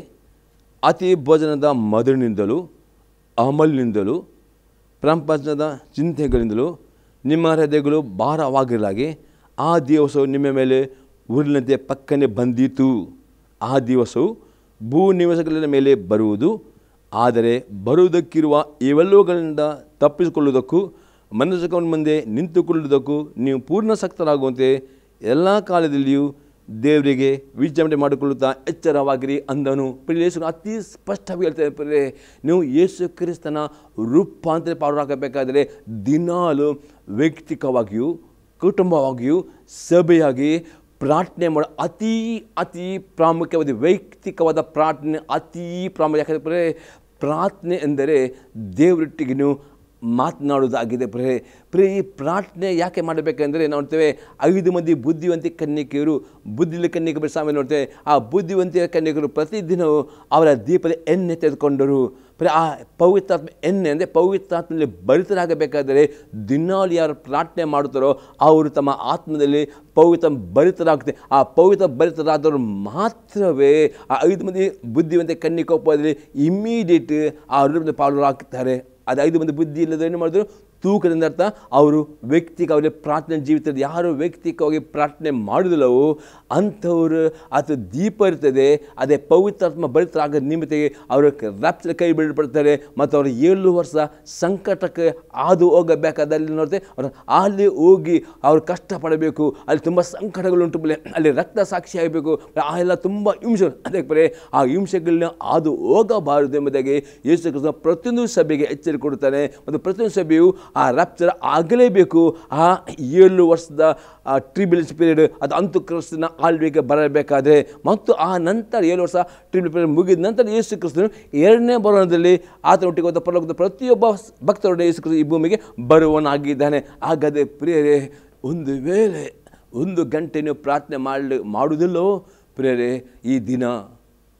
ಅತಿ ಭೋಜನದ ಮಧುರಿನಿಂದಲೂ ಅಮಲಿನಿಂದಲೂ ಪ್ರಪಂಚದ ಚಿಂತೆಗಳಿಂದಲೂ ನಿಮ್ಮ ಹೃದಯಗಳು ಭಾರವಾಗಿರಲಾಗಿ ಆ ದಿವಸವು ನಿಮ್ಮ ಮೇಲೆ ಉರುಳಿನಂತೆ ಪಕ್ಕನೆ ಬಂದೀತು. ಆ ದಿವಸವು ಭೂ ನಿವಾಸಗಳ ಮೇಲೆ ಬರುವುದು. ಆದರೆ ಬರುವುದಕ್ಕಿರುವ ಇವೆಲ್ಲವುಗಳಿಂದ ತಪ್ಪಿಸಿಕೊಳ್ಳುವುದಕ್ಕೂ ಮನುಷ್ಯನ ಮುಂದೆ ನಿಂತುಕೊಳ್ಳುವುದಕ್ಕೂ ನೀವು ಪೂರ್ಣ ಸಕ್ತರಾಗುವಂತೆ ಎಲ್ಲ ಕಾಲದಲ್ಲಿಯೂ ದೇವರಿಗೆ ವಿಜ್ಞಾಪನೆ ಮಾಡಿಕೊಳ್ಳುತ್ತಾ ಎಚ್ಚರವಾಗಿರಿ ಅಂದನು. ಯೇಸು ಅತಿ ಸ್ಪಷ್ಟವಾಗಿ ಹೇಳ್ತಾರೆ, ನೀವು ಯೇಸು ಕ್ರಿಸ್ತನ ರೂಪಾಂತರ ಪಾಲುಗಾಗಬೇಕಾದರೆ ದಿನಾಲು ವೈಯಕ್ತಿಕವಾಗಿಯೂ ಕುಟುಂಬವಾಗಿಯೂ ಸಭೆಯಾಗಿ ಪ್ರಾರ್ಥನೆ ಮಾಡೋ ಅತಿ ಪ್ರಾಮುಖ್ಯವಾದ ವೈಯಕ್ತಿಕವಾದ ಪ್ರಾರ್ಥನೆ ಅತಿ ಪ್ರಾಮುಖ್ಯ. ಯಾಕಂದರೆ ಪ್ರಾರ್ಥನೆ ಎಂದರೆ ದೇವರೊಟ್ಟಿಗೆ ನೀವು ಮಾತನಾಡುವುದಾಗಿದೆ. ಈ ಪ್ರಾರ್ಥನೆ ಯಾಕೆ ಮಾಡಬೇಕೆಂದರೆ ನಾವು ನೋಡ್ತೇವೆ 5 ಮಂದಿ ಬುದ್ಧಿವಂತ ಕನ್ಯಕೆಯರು ಬುದ್ಧಿಲಿ ಕನ್ಯಕೆ ಸಾಮಾನ್ಯ ನೋಡ್ತೇವೆ. ಆ ಬುದ್ಧಿವಂತ ಕನ್ಯಕರು ಪ್ರತಿದಿನವೂ ಅವರ ದೀಪದ ಎಣ್ಣೆ ತೆಗೆದುಕೊಂಡರು. ಆ ಪವಿತ್ರಾತ್ಮ ಎಣ್ಣೆ ಅಂದರೆ ಪವಿತ್ರಾತ್ಮದಲ್ಲಿ ಭರಿತರಾಗಬೇಕಾದರೆ ದಿನಾಲು ಯಾರು ಪ್ರಾರ್ಥನೆ ಮಾಡುತ್ತಾರೋ ಅವರು ತಮ್ಮ ಆತ್ಮದಲ್ಲಿ ಪವಿತ್ರ ಭರಿತರಾಗುತ್ತೆ. ಆ ಪವಿತ್ರ ಭರಿತರಾದವರು ಮಾತ್ರವೇ ಆ 5 ಮಂದಿ ಬುದ್ಧಿವಂತ ಕನ್ಯಕೋಪದಲ್ಲಿ ಇಮ್ಮಿಡಿಯೇಟ್ ಆ ರೂಪದಲ್ಲಿ ಪಾಲುಗಾಗ್ತಾರೆ. ಅದು 5 ಮಂದಿ ಬುದ್ಧಿ ಇಲ್ಲದ ಏನು ಮಾಡಿದ್ರು ತೂಕದಿಂದ ಅರ್ಥ ಅವರು ವೈಯಕ್ತಿಕ ಅವರಿಗೆ ಪ್ರಾರ್ಥನೆ ಜೀವಿತದ ಯಾರು ವೈಯಕ್ತಿಕವಾಗಿ ಪ್ರಾರ್ಥನೆ ಮಾಡುವುದಿಲ್ಲವೋ ಅಂಥವರು ಅದು ದೀಪ ಇರ್ತದೆ. ಅದೇ ಪವಿತ್ರಾತ್ಮ ಭರಿತರಾಗ ನಿಮಿತ್ತಿಗೆ ಅವರು ರಾಪ್ಚರ್ ಕೈ ಬಿಡಲ್ಪಡ್ತಾರೆ ಮತ್ತು ಅವರು 7 ವರ್ಷ ಸಂಕಟಕ್ಕೆ ಹಾದು ಹೋಗಬೇಕಾದಲ್ಲಿ ನೋಡ್ತೇವೆ. ಅವರು ಅಲ್ಲಿ ಹೋಗಿ ಅವರು ಕಷ್ಟಪಡಬೇಕು. ಅಲ್ಲಿ ತುಂಬ ಸಂಕಟಗಳುಂಟು, ಅಲ್ಲಿ ರಕ್ತ ಸಾಕ್ಷಿ ಆಗಬೇಕು. ಆ ಎಲ್ಲ ತುಂಬ ಹಿಂಸೆ. ಅದಕ್ಕೆ ಆ ಹಿಂಸೆಗಳನ್ನ ಹಾದು ಹೋಗಬಾರದು ಎಂಬುದಾಗಿ ಯೇಸು ಕ್ರಿಸ್ತ ಪ್ರತಿಯೊಂದು ಸಭೆಗೆ ಎಚ್ಚರಿಕೆ ಕೊಡುತ್ತಾನೆ. ಮತ್ತು ಪ್ರತಿಯೊಂದು ಸಭೆಯು ಆ ರಾಪ್ಚರ್ ಆಗಲೇಬೇಕು. ಆ 7 ವರ್ಷದ ಟ್ರಿಬ್ಯುಲೇಷನ್ ಪೀರಿಯಡ್ ಅದು ಅಂತು ಕ್ರಿಸ್ತನ ಆಳ್ವಿಕೆ ಬರಬೇಕಾದ್ರೆ ಮತ್ತು ಆ ನಂತರ 7 ವರ್ಷ ಟ್ರಿಬ್ಯುಲೇಷನ್ ಪೀರಿಯಡ್ ಮುಗಿದ ನಂತರ ಯೇಸು ಕ್ರಿಸ್ತನು 2ನೇ ಬರೋಣದಲ್ಲಿ ಆತನೊಟ್ಟಿಗೆ ಹೋದ ಪರಲೋಕದ ಪ್ರತಿಯೊಬ್ಬ ಭಕ್ತರೊಡನೆ ಯೇಸು ಕ್ರಿಸ್ತ ಈ ಭೂಮಿಗೆ ಬರುವನಾಗಿದ್ದಾನೆ. ಹಾಗಾದರೆ ಪ್ರಿಯರೇ, ಒಂದು ವೇಳೆ 1 ಗಂಟೆ ನೀವು ಪ್ರಾರ್ಥನೆ ಮಾಡುವುದಿಲ್ಲೋ ಪ್ರಿಯರೇ, ಈ ದಿನ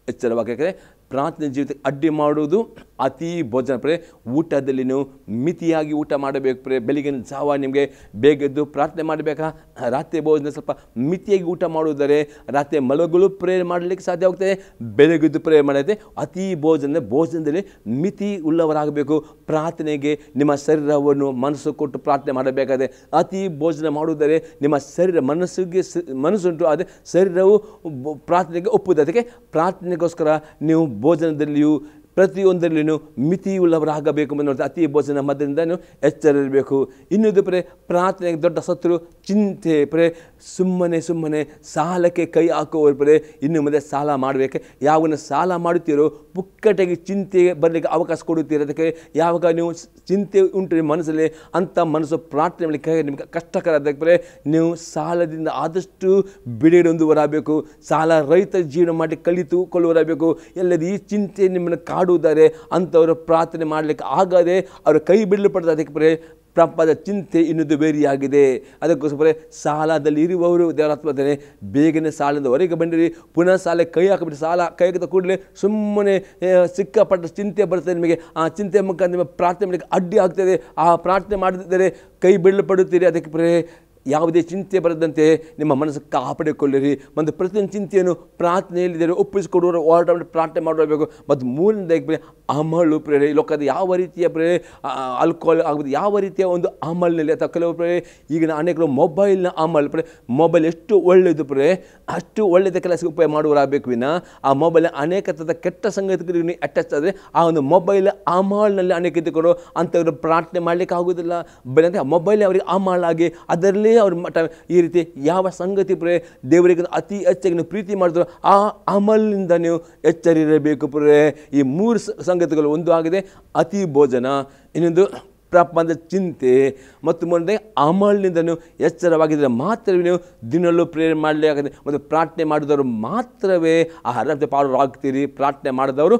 ಎಚ್ಚರವಾಗಕ್ಕೆ ಪ್ರಾರ್ಥನೆ ಜೀವಿತಕ್ಕೆ ಅಡ್ಡಿ ಮಾಡುವುದು ಅತಿ ಭೋಜನ ಪ್ರೇ ಊಟದಲ್ಲಿ ನೀವು ಮಿತಿಯಾಗಿ ಊಟ ಮಾಡಬೇಕು ಪ್ರೇ. ಬೆಳಿಗ್ಗಿನ ಜಾವ ನಿಮಗೆ ಬೇಗೆದ್ದು ಪ್ರಾರ್ಥನೆ ಮಾಡಬೇಕಾ? ರಾತ್ರಿ ಭೋಜನ ಸ್ವಲ್ಪ ಮಿತಿಯಾಗಿ ಊಟ ಮಾಡುವುದರೆ ರಾತ್ರಿ ಮಲಗಲು ಪ್ರೇಯರ್ ಮಾಡಲಿಕ್ಕೆ ಸಾಧ್ಯವಾಗ್ತದೆ. ಬೆಳಗ್ಗೆದ್ದು ಪ್ರೇಯರ್ ಮಾಡಿದ್ರೆ ಅತಿ ಭೋಜನದಲ್ಲಿ ಮಿತಿ ಉಳ್ಳವರಾಗಬೇಕು. ಪ್ರಾರ್ಥನೆಗೆ ನಿಮ್ಮ ಶರೀರವನ್ನು ಮನಸ್ಸು ಕೊಟ್ಟು ಪ್ರಾರ್ಥನೆ ಮಾಡಬೇಕಾದ್ರೆ ಅತಿ ಭೋಜನ ಮಾಡುವುದರೆ ನಿಮ್ಮ ಶರೀರ ಮನಸ್ಸುಂಟು, ಆದರೆ ಶರೀರವು ಪ್ರಾರ್ಥನೆಗೆ ಒಪ್ಪುವುದು. ಅದಕ್ಕೆ ಪ್ರಾರ್ಥನೆಗೋಸ್ಕರ ನೀವು ಭೋಜನದಲ್ಲಿಯೂ ಪ್ರತಿಯೊಂದರಲ್ಲಿಯೂ ಮಿತಿಯುಳ್ಳವರಾಗಬೇಕು ಅನ್ನೋದು ಅತಿ ಭೋಜನ ಮಧ್ಯದಿಂದ ನೀವು ಎಚ್ಚರಿರಬೇಕು. ಇನ್ನೊಂದು ಪ್ರೇ ಪ್ರಾರ್ಥನೆಗೆ ದೊಡ್ಡ ಶತ್ರು ಚಿಂತೆ ಪ್ರೇ. ಸುಮ್ಮನೆ ಸಾಲಕ್ಕೆ ಕೈ ಹಾಕುವವರು ಪ್ರೇ ಇನ್ನು ಮುಂದೆ ಸಾಲ ಮಾಡಬೇಕು. ಯಾವಾಗ ಸಾಲ ಮಾಡುತ್ತೀರೋ ಪುಕ್ಕಟೆಗೆ ಚಿಂತೆಗೆ ಬರಲಿಕ್ಕೆ ಅವಕಾಶ ಕೊಡುತ್ತೀರ. ಅದಕ್ಕೆ ಯಾವಾಗ ನೀವು ಚಿಂತೆ ಉಂಟು ನಿಮ್ಮ ಮನಸ್ಸಲ್ಲಿ, ಅಂಥ ಮನಸ್ಸು ಪ್ರಾರ್ಥನೆ ಮಾಡಲಿಕ್ಕೆ ನಿಮಗೆ ಕಷ್ಟಕರ. ಅದಕ್ಕೆ ನೀವು ಸಾಲದಿಂದ ಆದಷ್ಟು ಬಿಡುಗಡೆ ಹೊಂದುವರಾಗಬೇಕು. ಸಾಲ ರಹಿತ ಜೀವನ ಮಾಡಿ ಕಲಿತುಕೊಳ್ಳುವರಾಗಬೇಕು. ಎಲ್ಲದ ಈ ಚಿಂತೆ ನಿಮ್ಮನ್ನು ಕಾಡುವುದಾರೆ ಅಂಥವರು ಪ್ರಾರ್ಥನೆ ಮಾಡಲಿಕ್ಕೆ ಆಗದೆ ಅವರು ಕೈ ಬಿಡಲ್ಪಡ್ತಾರೆ. ಅದಕ್ಕೆ ಪ್ರಪದ ಚಿಂತೆ ಇನ್ನೊಂದು ಬೇರೆಯಾಗಿದೆ. ಅದಕ್ಕೋಸ್ಕರ ಸಾಲದಲ್ಲಿ ಇರುವವರು ದೇವರಾತ್ಮನೇ ಬೇಗನೆ ಸಾಲದ ಹೊರಗೆ ಬಂದಿರಿ. ಪುನಃ ಸಾಲ ಕೈ ಹಾಕಿಬಿಟ್ಟು ಸಾಲ ಕೈ ಹಾಕಿದ ಕೂಡಲೇ ಸುಮ್ಮನೆ ಸಿಕ್ಕಾಪಟ್ಟ ಚಿಂತೆ ಬರ್ತದೆ ನಿಮಗೆ. ಆ ಚಿಂತೆ ಮುಖಾಂತರ ನಿಮ್ಮ ಪ್ರಾರ್ಥನೆ ಮಾಡಲಿಕ್ಕೆ ಅಡ್ಡಿ ಆಗ್ತದೆ. ಆ ಪ್ರಾರ್ಥನೆ ಮಾಡಿದರೆ ಕೈ ಬಿಡಲ್ಪಡುತ್ತೀರಿ. ಅದಕ್ಕೆ ಯಾವುದೇ ಚಿಂತೆ ಬರದಂತೆ ನಿಮ್ಮ ಮನಸ್ಸು ಕಾಪಾಡಿಕೊಳ್ಳಿರಿ. ಮತ್ತು ಪ್ರತಿಯೊಂದು ಚಿಂತೆಯನ್ನು ಪ್ರಾರ್ಥನೆಯಲ್ಲಿ ಒಪ್ಪಿಸಿಕೊಡುವ ಓಡಾಟ ಪ್ರಾರ್ಥನೆ ಮಾಡಬೇಕು. ಮತ್ತು ಮೂಲದಿಂದ ಅಮಲು ಪ್ರೇರೆ ಲೋಕದ ಯಾವ ರೀತಿಯ ಪ್ರೇರೆ ಆಲ್ಕೋಹಾಲ್ ಆಗುವುದು, ಯಾವ ರೀತಿಯ ಒಂದು ಅಮಲ್ನಲ್ಲಿ ಅಥವಾ ಕೆಲವು ಪ್ರೇರೆ ಈಗಿನ ಅನೇಕರು ಮೊಬೈಲ್ನ ಅಮಲ್ ಮೊಬೈಲ್ ಎಷ್ಟು ಒಳ್ಳೆಯದು ಅಷ್ಟು ಒಳ್ಳೆಯದ ಕೆಲಸಕ್ಕೆ ಉಪಯೋಗ ಮಾಡುವರಾಗಬೇಕು ವಿನ ಆ ಮೊಬೈಲ್ ಅನೇಕ ಥರದ ಕೆಟ್ಟ ಸಂಗತಿಗಳಿಗೆ ಅಟ್ಯಾಚ್ ಆದರೆ ಆ ಒಂದು ಮೊಬೈಲ್ ಅಮಲ್ನಲ್ಲಿ ಅನೇಕ ಇದ್ದುಕೊಂಡು ಅಂಥವ್ರು ಪ್ರಾರ್ಥನೆ ಮಾಡಲಿಕ್ಕೆ ಆಗೋದಿಲ್ಲ. ಬರೀ ಮೊಬೈಲ್ ಅವರಿಗೆ ಅಮಲಾಗಿ ಅದರಲ್ಲಿ ಅವ್ರ ಮಠ ಈ ರೀತಿ ಯಾವ ಸಂಗತಿ ದೇವರಿಗೆ ಅತಿ ಹೆಚ್ಚಾಗಿ ನೀವು ಪ್ರೀತಿ ಮಾಡಿದ್ರು ಆ ಅಮಲಿನಿಂದ ನೀವು ಎಚ್ಚರಿರಬೇಕು. ಈ ಮೂರು ಸಂಗತಿಗಳು ಒಂದು ಆಗಿದೆ ಅತಿ ಭೋಜನ, ಇನ್ನೊಂದು ಪ್ರಪಂಚ ಚಿಂತೆ ಮತ್ತು ಮುಂದೆ ಅಮಲಿನಿಂದ ನೀವು ಎಚ್ಚರವಾಗಿದ್ದರೆ ಮಾತ್ರವೇ ನೀವು ದಿನಲ್ಲೂ ಪ್ರೇರಣೆ ಮಾಡಲಿಕ್ಕಾಗದೆ. ಮತ್ತು ಪ್ರಾರ್ಥನೆ ಮಾಡಿದವರು ಮಾತ್ರವೇ ಆ ರಕ್ತ ಪಾಲುರಾಗ್ತೀರಿ. ಪ್ರಾರ್ಥನೆ ಮಾಡಿದವರು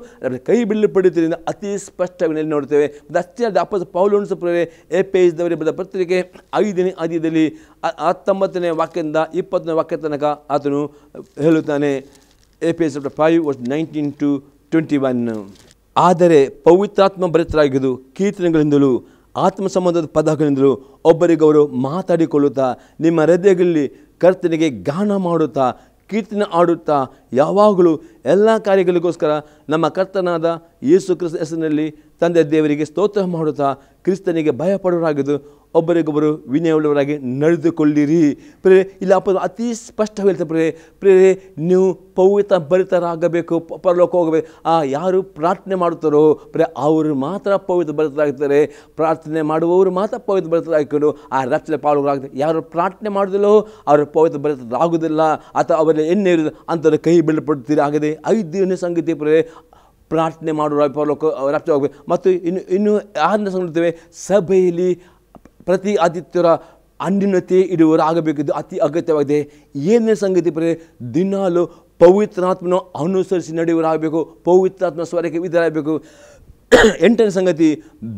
ಕೈ ಬಿಲ್ಲು ಪಡೆಯುತ್ತೀರಿ ಅತಿ ಸ್ಪಷ್ಟವಾಗಿ ನೋಡ್ತೇವೆ. ಮತ್ತು ಅಷ್ಟೇ ಅಪ್ಪಸ ಪೌಲನು ಪ್ರೇರೆ ಎಫೆಸದವರಿಗೆ ಬರೆದ ಪತ್ರಿಕೆ 5ನೇ ಅಧ್ಯಾಯದಲ್ಲಿ 19ನೇ ವಾಕ್ಯದಿಂದ 20ನೇ ವಾಕ್ಯ ತನಕ ಆತನು ಹೇಳುತ್ತಾನೆ. ಎಫೆಸಸ್ 5:19-21. ಆದರೆ ಪವಿತ್ರಾತ್ಮ ಭರಿತರಾಗಿದ್ದು ಕೀರ್ತನೆಗಳಿಂದಲೂ ಆತ್ಮ ಸಂಬಂಧದ ಪದಗಳಿಂದಲೂ ಒಬ್ಬರಿಗೊಬ್ಬರು ಮಾತಾಡಿಕೊಳ್ಳುತ್ತಾ ನಿಮ್ಮ ಹೃದಯಗಳಲ್ಲಿ ಕರ್ತನಿಗೆ ಗಾನ ಮಾಡುತ್ತಾ ಕೀರ್ತನೆ ಆಡುತ್ತಾ ಯಾವಾಗಲೂ ಎಲ್ಲ ಕಾರ್ಯಗಳಿಗೋಸ್ಕರ ನಮ್ಮ ಕರ್ತನಾದ ಯೇಸು ಕ್ರಿಸ್ತ ಹೆಸರಿನಲ್ಲಿ ತಂದೆ ದೇವರಿಗೆ ಸ್ತೋತ್ರ ಮಾಡುತ್ತಾ ಕ್ರಿಸ್ತನಿಗೆ ಭಯಪಡುವರಾಗಿದ್ದು ಒಬ್ಬರಿಗೊಬ್ಬರು ವಿನಯವುಳ್ಳವರಾಗಿ ನಡೆದುಕೊಳ್ಳಿರಿ. ಇಲ್ಲ ಅತಿ ಸ್ಪಷ್ಟವಾಗಿ ಹೇಳ್ತಾರೆ ನೀವು ಪವಿತ್ರ ಭರಿತರಾಗಬೇಕು, ಪರಲೋಕ ಹೋಗಬೇಕು. ಯಾರು ಪ್ರಾರ್ಥನೆ ಮಾಡುತ್ತಾರೋ ಅವರು ಮಾತ್ರ ಪವಿತ್ರ ಭರಿತರಾಗ್ತಾರೆ. ಪ್ರಾರ್ಥನೆ ಮಾಡುವವರು ಮಾತ್ರ ಪವಿತ್ರ ಭರಿತರಾಗಿಕೊಂಡು ಆ ರಕ್ಷಣೆ ಪಾಲುಗಳಾಗ್ತಾರೆ. ಯಾರು ಪ್ರಾರ್ಥನೆ ಮಾಡೋದಿಲ್ಲೋ ಅವರು ಪವಿತ್ರ ಭರಿತರಾಗುವುದಿಲ್ಲ ಅಥವಾ ಅವರಲ್ಲಿ ಎಣ್ಣೆ ಇರೋದು ಅಂಥವ್ರು ಕೈ ಬೀಳಪಡ್ತೀರಿ. ಆಗದೆ 5ನೇ ಸಂಗತಿ ಪ್ರಾರ್ಥನೆ ಮಾಡುವ ಪರಲೋಕ ರಕ್ಷಣೆ ಹೋಗಬೇಕು. ಮತ್ತು ಇನ್ನು 6ನೇ ಸಂಗತಿ ಸಭೆಯಲ್ಲಿ ಪ್ರತಿ ಆದಿತ್ಯರ ಅನ್ಯೂನ್ಯತೆ ಇಡುವರಾಗಬೇಕಿದ್ದು ಅತಿ ಅಗತ್ಯವಾಗಿದೆ. 7ನೇ ಸಂಗತಿ ದಿನಾಲು ಪವಿತ್ರಾತ್ಮನ ಅನುಸರಿಸಿ ನಡೆಯುವರಾಗಬೇಕು, ಪವಿತ್ರಾತ್ಮ ಸ್ವರಕ್ಕೆ ವಿಧರಾಗಬೇಕು. 8ನೇ ಸಂಗತಿ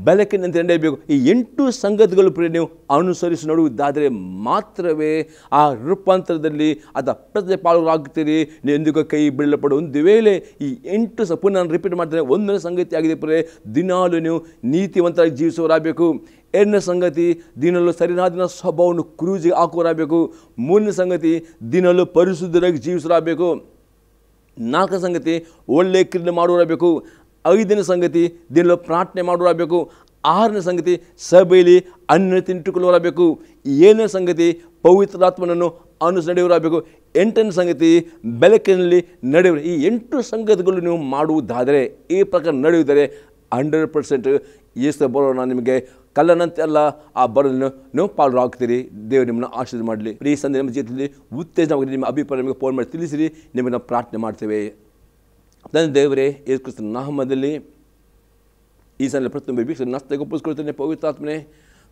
ಬೆಳಕಿನಂತೆ ನಡೆಯಬೇಕು. ಈ 8 ಸಂಗತಿಗಳು ನೀವು ಅನುಸರಿಸಿ ನೋಡುವುದಾದರೆ ಮಾತ್ರವೇ ಆ ರೂಪಾಂತರದಲ್ಲಿ ಅಥವಾ ಪ್ರತಿ ಪಾಲುಗಳಾಗ್ತೀರಿ. ನೀವು ಎಂದಿಗೂ ಕೈ ಬೀಳಪಡುವ ಒಂದು ವೇಳೆ ಈ 8 ಪುನಃ ನಾನು ರಿಪೀಟ್ ಮಾಡ್ತೇನೆ. 1ನೇ ಸಂಗತಿ ಆಗಿದೆ ದಿನಾಲು ನೀವು ನೀತಿವಂತರಾಗಿ ಜೀವಿಸುವರಾಗಬೇಕು. 2ನೇ ಸಂಗತಿ ದಿನಲ್ಲೂ ಸರಿಯಾದ ಸ್ವಭಾವವನ್ನು ಕ್ರೂಜಿಗೆ ಹಾಕುವರಾಗಬೇಕು. 3ನೇ ಸಂಗತಿ ದಿನಲ್ಲೂ ಪರಿಶುದ್ಧರಾಗಿ ಜೀವಿಸರಾಗಬೇಕು. 4ನೇ ಸಂಗತಿ ಒಳ್ಳೆಯ ಕ್ರಿಯೆ ಮಾಡುವರಾಗಬೇಕು. 5ನೇ ಸಂಗತಿ ದಿನಲ್ಲೂ ಪ್ರಾರ್ಥನೆ ಮಾಡುವರಾಗಬೇಕು. 6ನೇ ಸಂಗತಿ ಸಭೆಯಲ್ಲಿ ಅನ್ಯತೆ ಇಟ್ಟುಕೊಳ್ಳುವರಾಗಬೇಕು. 7ನೇ ಸಂಗತಿ ಪವಿತ್ರಾತ್ಮನನ್ನು ಅನುಸರಿಸಿ ನಡೆಯುವರಾಗಬೇಕು. 8ನೇ ಸಂಗತಿ ಬೆಳಕಿನಲ್ಲಿ ನಡೆಯುವ. ಈ 8 ಸಂಗತಿಗಳು ನೀವು ಮಾಡುವುದಾದರೆ, ಈ ಪ್ರಕಾರ ನಡೆಯುವುದರೆ 100% ಯೇಸು ಬರೋಣ ನಿಮಗೆ ಕಲ್ಲನಂತೆ ಅಲ್ಲ, ಆ ಬರೋದನ್ನು ನೀವು ಪಾಲುರಾಗ್ತೀರಿ. ದೇವರು ನಿಮ್ಮನ್ನು ಆಶೀರ್ವಾದ ಮಾಡಲಿ. ಈ ಸಂದೇಶ ನಮ್ಮ ಜೀವಿತದಲ್ಲಿ ಉತ್ತೇಜನವಾಗಿ ನಿಮ್ಮ ಅಭಿಪ್ರಾಯ ನಿಮಗೆ ಫೋನ್ ಮಾಡಿ ತಿಳಿಸಿರಿ. ನಿಮಗೆ ನಾವು ಪ್ರಾರ್ಥನೆ ಮಾಡ್ತೇವೆ. ತಂದೆ ದೇವರೇ, ಯೇಸು ಕ್ರಿಸ್ತನ ನಾಮದಲ್ಲಿ ಈ ಸಂದೇಶ ಪ್ರತಿಯೊಬ್ಬ ವೀಕ್ಷಕರ ನಷ್ಟಕ್ಕೆ ಒಪ್ಪಿಸ್ಕೊಳ್ತೇನೆ. ಪವಿತ್ರಾತ್ಮನೇ,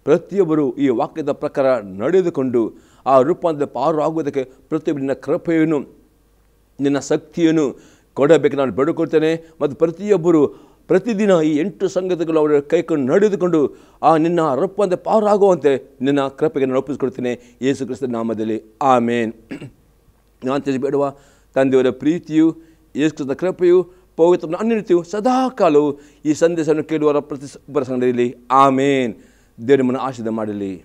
ಪ್ರತಿಯೊಬ್ಬರು ಈ ವಾಕ್ಯದ ಪ್ರಕಾರ ನಡೆದುಕೊಂಡು ಆ ರೂಪಾಂತರ ಪಾಲುರಾಗುವುದಕ್ಕೆ ಪ್ರತಿಯೊಬ್ಬರಿನ ಕೃಪೆಯನ್ನು ನಿನ್ನ ಶಕ್ತಿಯನ್ನು ಕೊಡಬೇಕು ನಾನು ಬೇಡಿಕೊಳ್ತೇನೆ. ಮತ್ತು ಪ್ರತಿಯೊಬ್ಬರು ಪ್ರತಿದಿನ ಈ 8 ಸಂಗತಿಗಳು ಅವರ ಕೈಕೊಂಡು ನಡೆದುಕೊಂಡು ಆ ನಿನ್ನ ರೂಪಾಂತರ ಪಾಲುರಾಗುವಂತೆ ನಿನ್ನ ಕೃಪೆಗೆ ನಾನು ಒಪ್ಪಿಸ್ಕೊಳ್ತೇನೆ. ಯೇಸು ಕ್ರಿಸ್ತನ ನಾಮದಲ್ಲಿ ಆಮೇನ್. ನಾನು ಬೇಡುವ ತಂದೆಯವರ ಪ್ರೀತಿಯು, ಯೇಸು ಕ್ರಿಸ್ತನ ಕೃಪೆಯು, ಪವಿತ್ರ ಅನ್ಯನಿತ್ಯವೂ ಸದಾಕಾಲವು ಈ ಸಂದೇಶವನ್ನು ಕೇಳುವವರ ಪ್ರತಿ ಒಬ್ಬರ ಸಂಗಡಿಯಲ್ಲಿ ಆಮೇನ್. ದೇವರು ನಿಮ್ಮನ್ನು ಆಶೀರ್ವಾದ ಮಾಡಲಿ.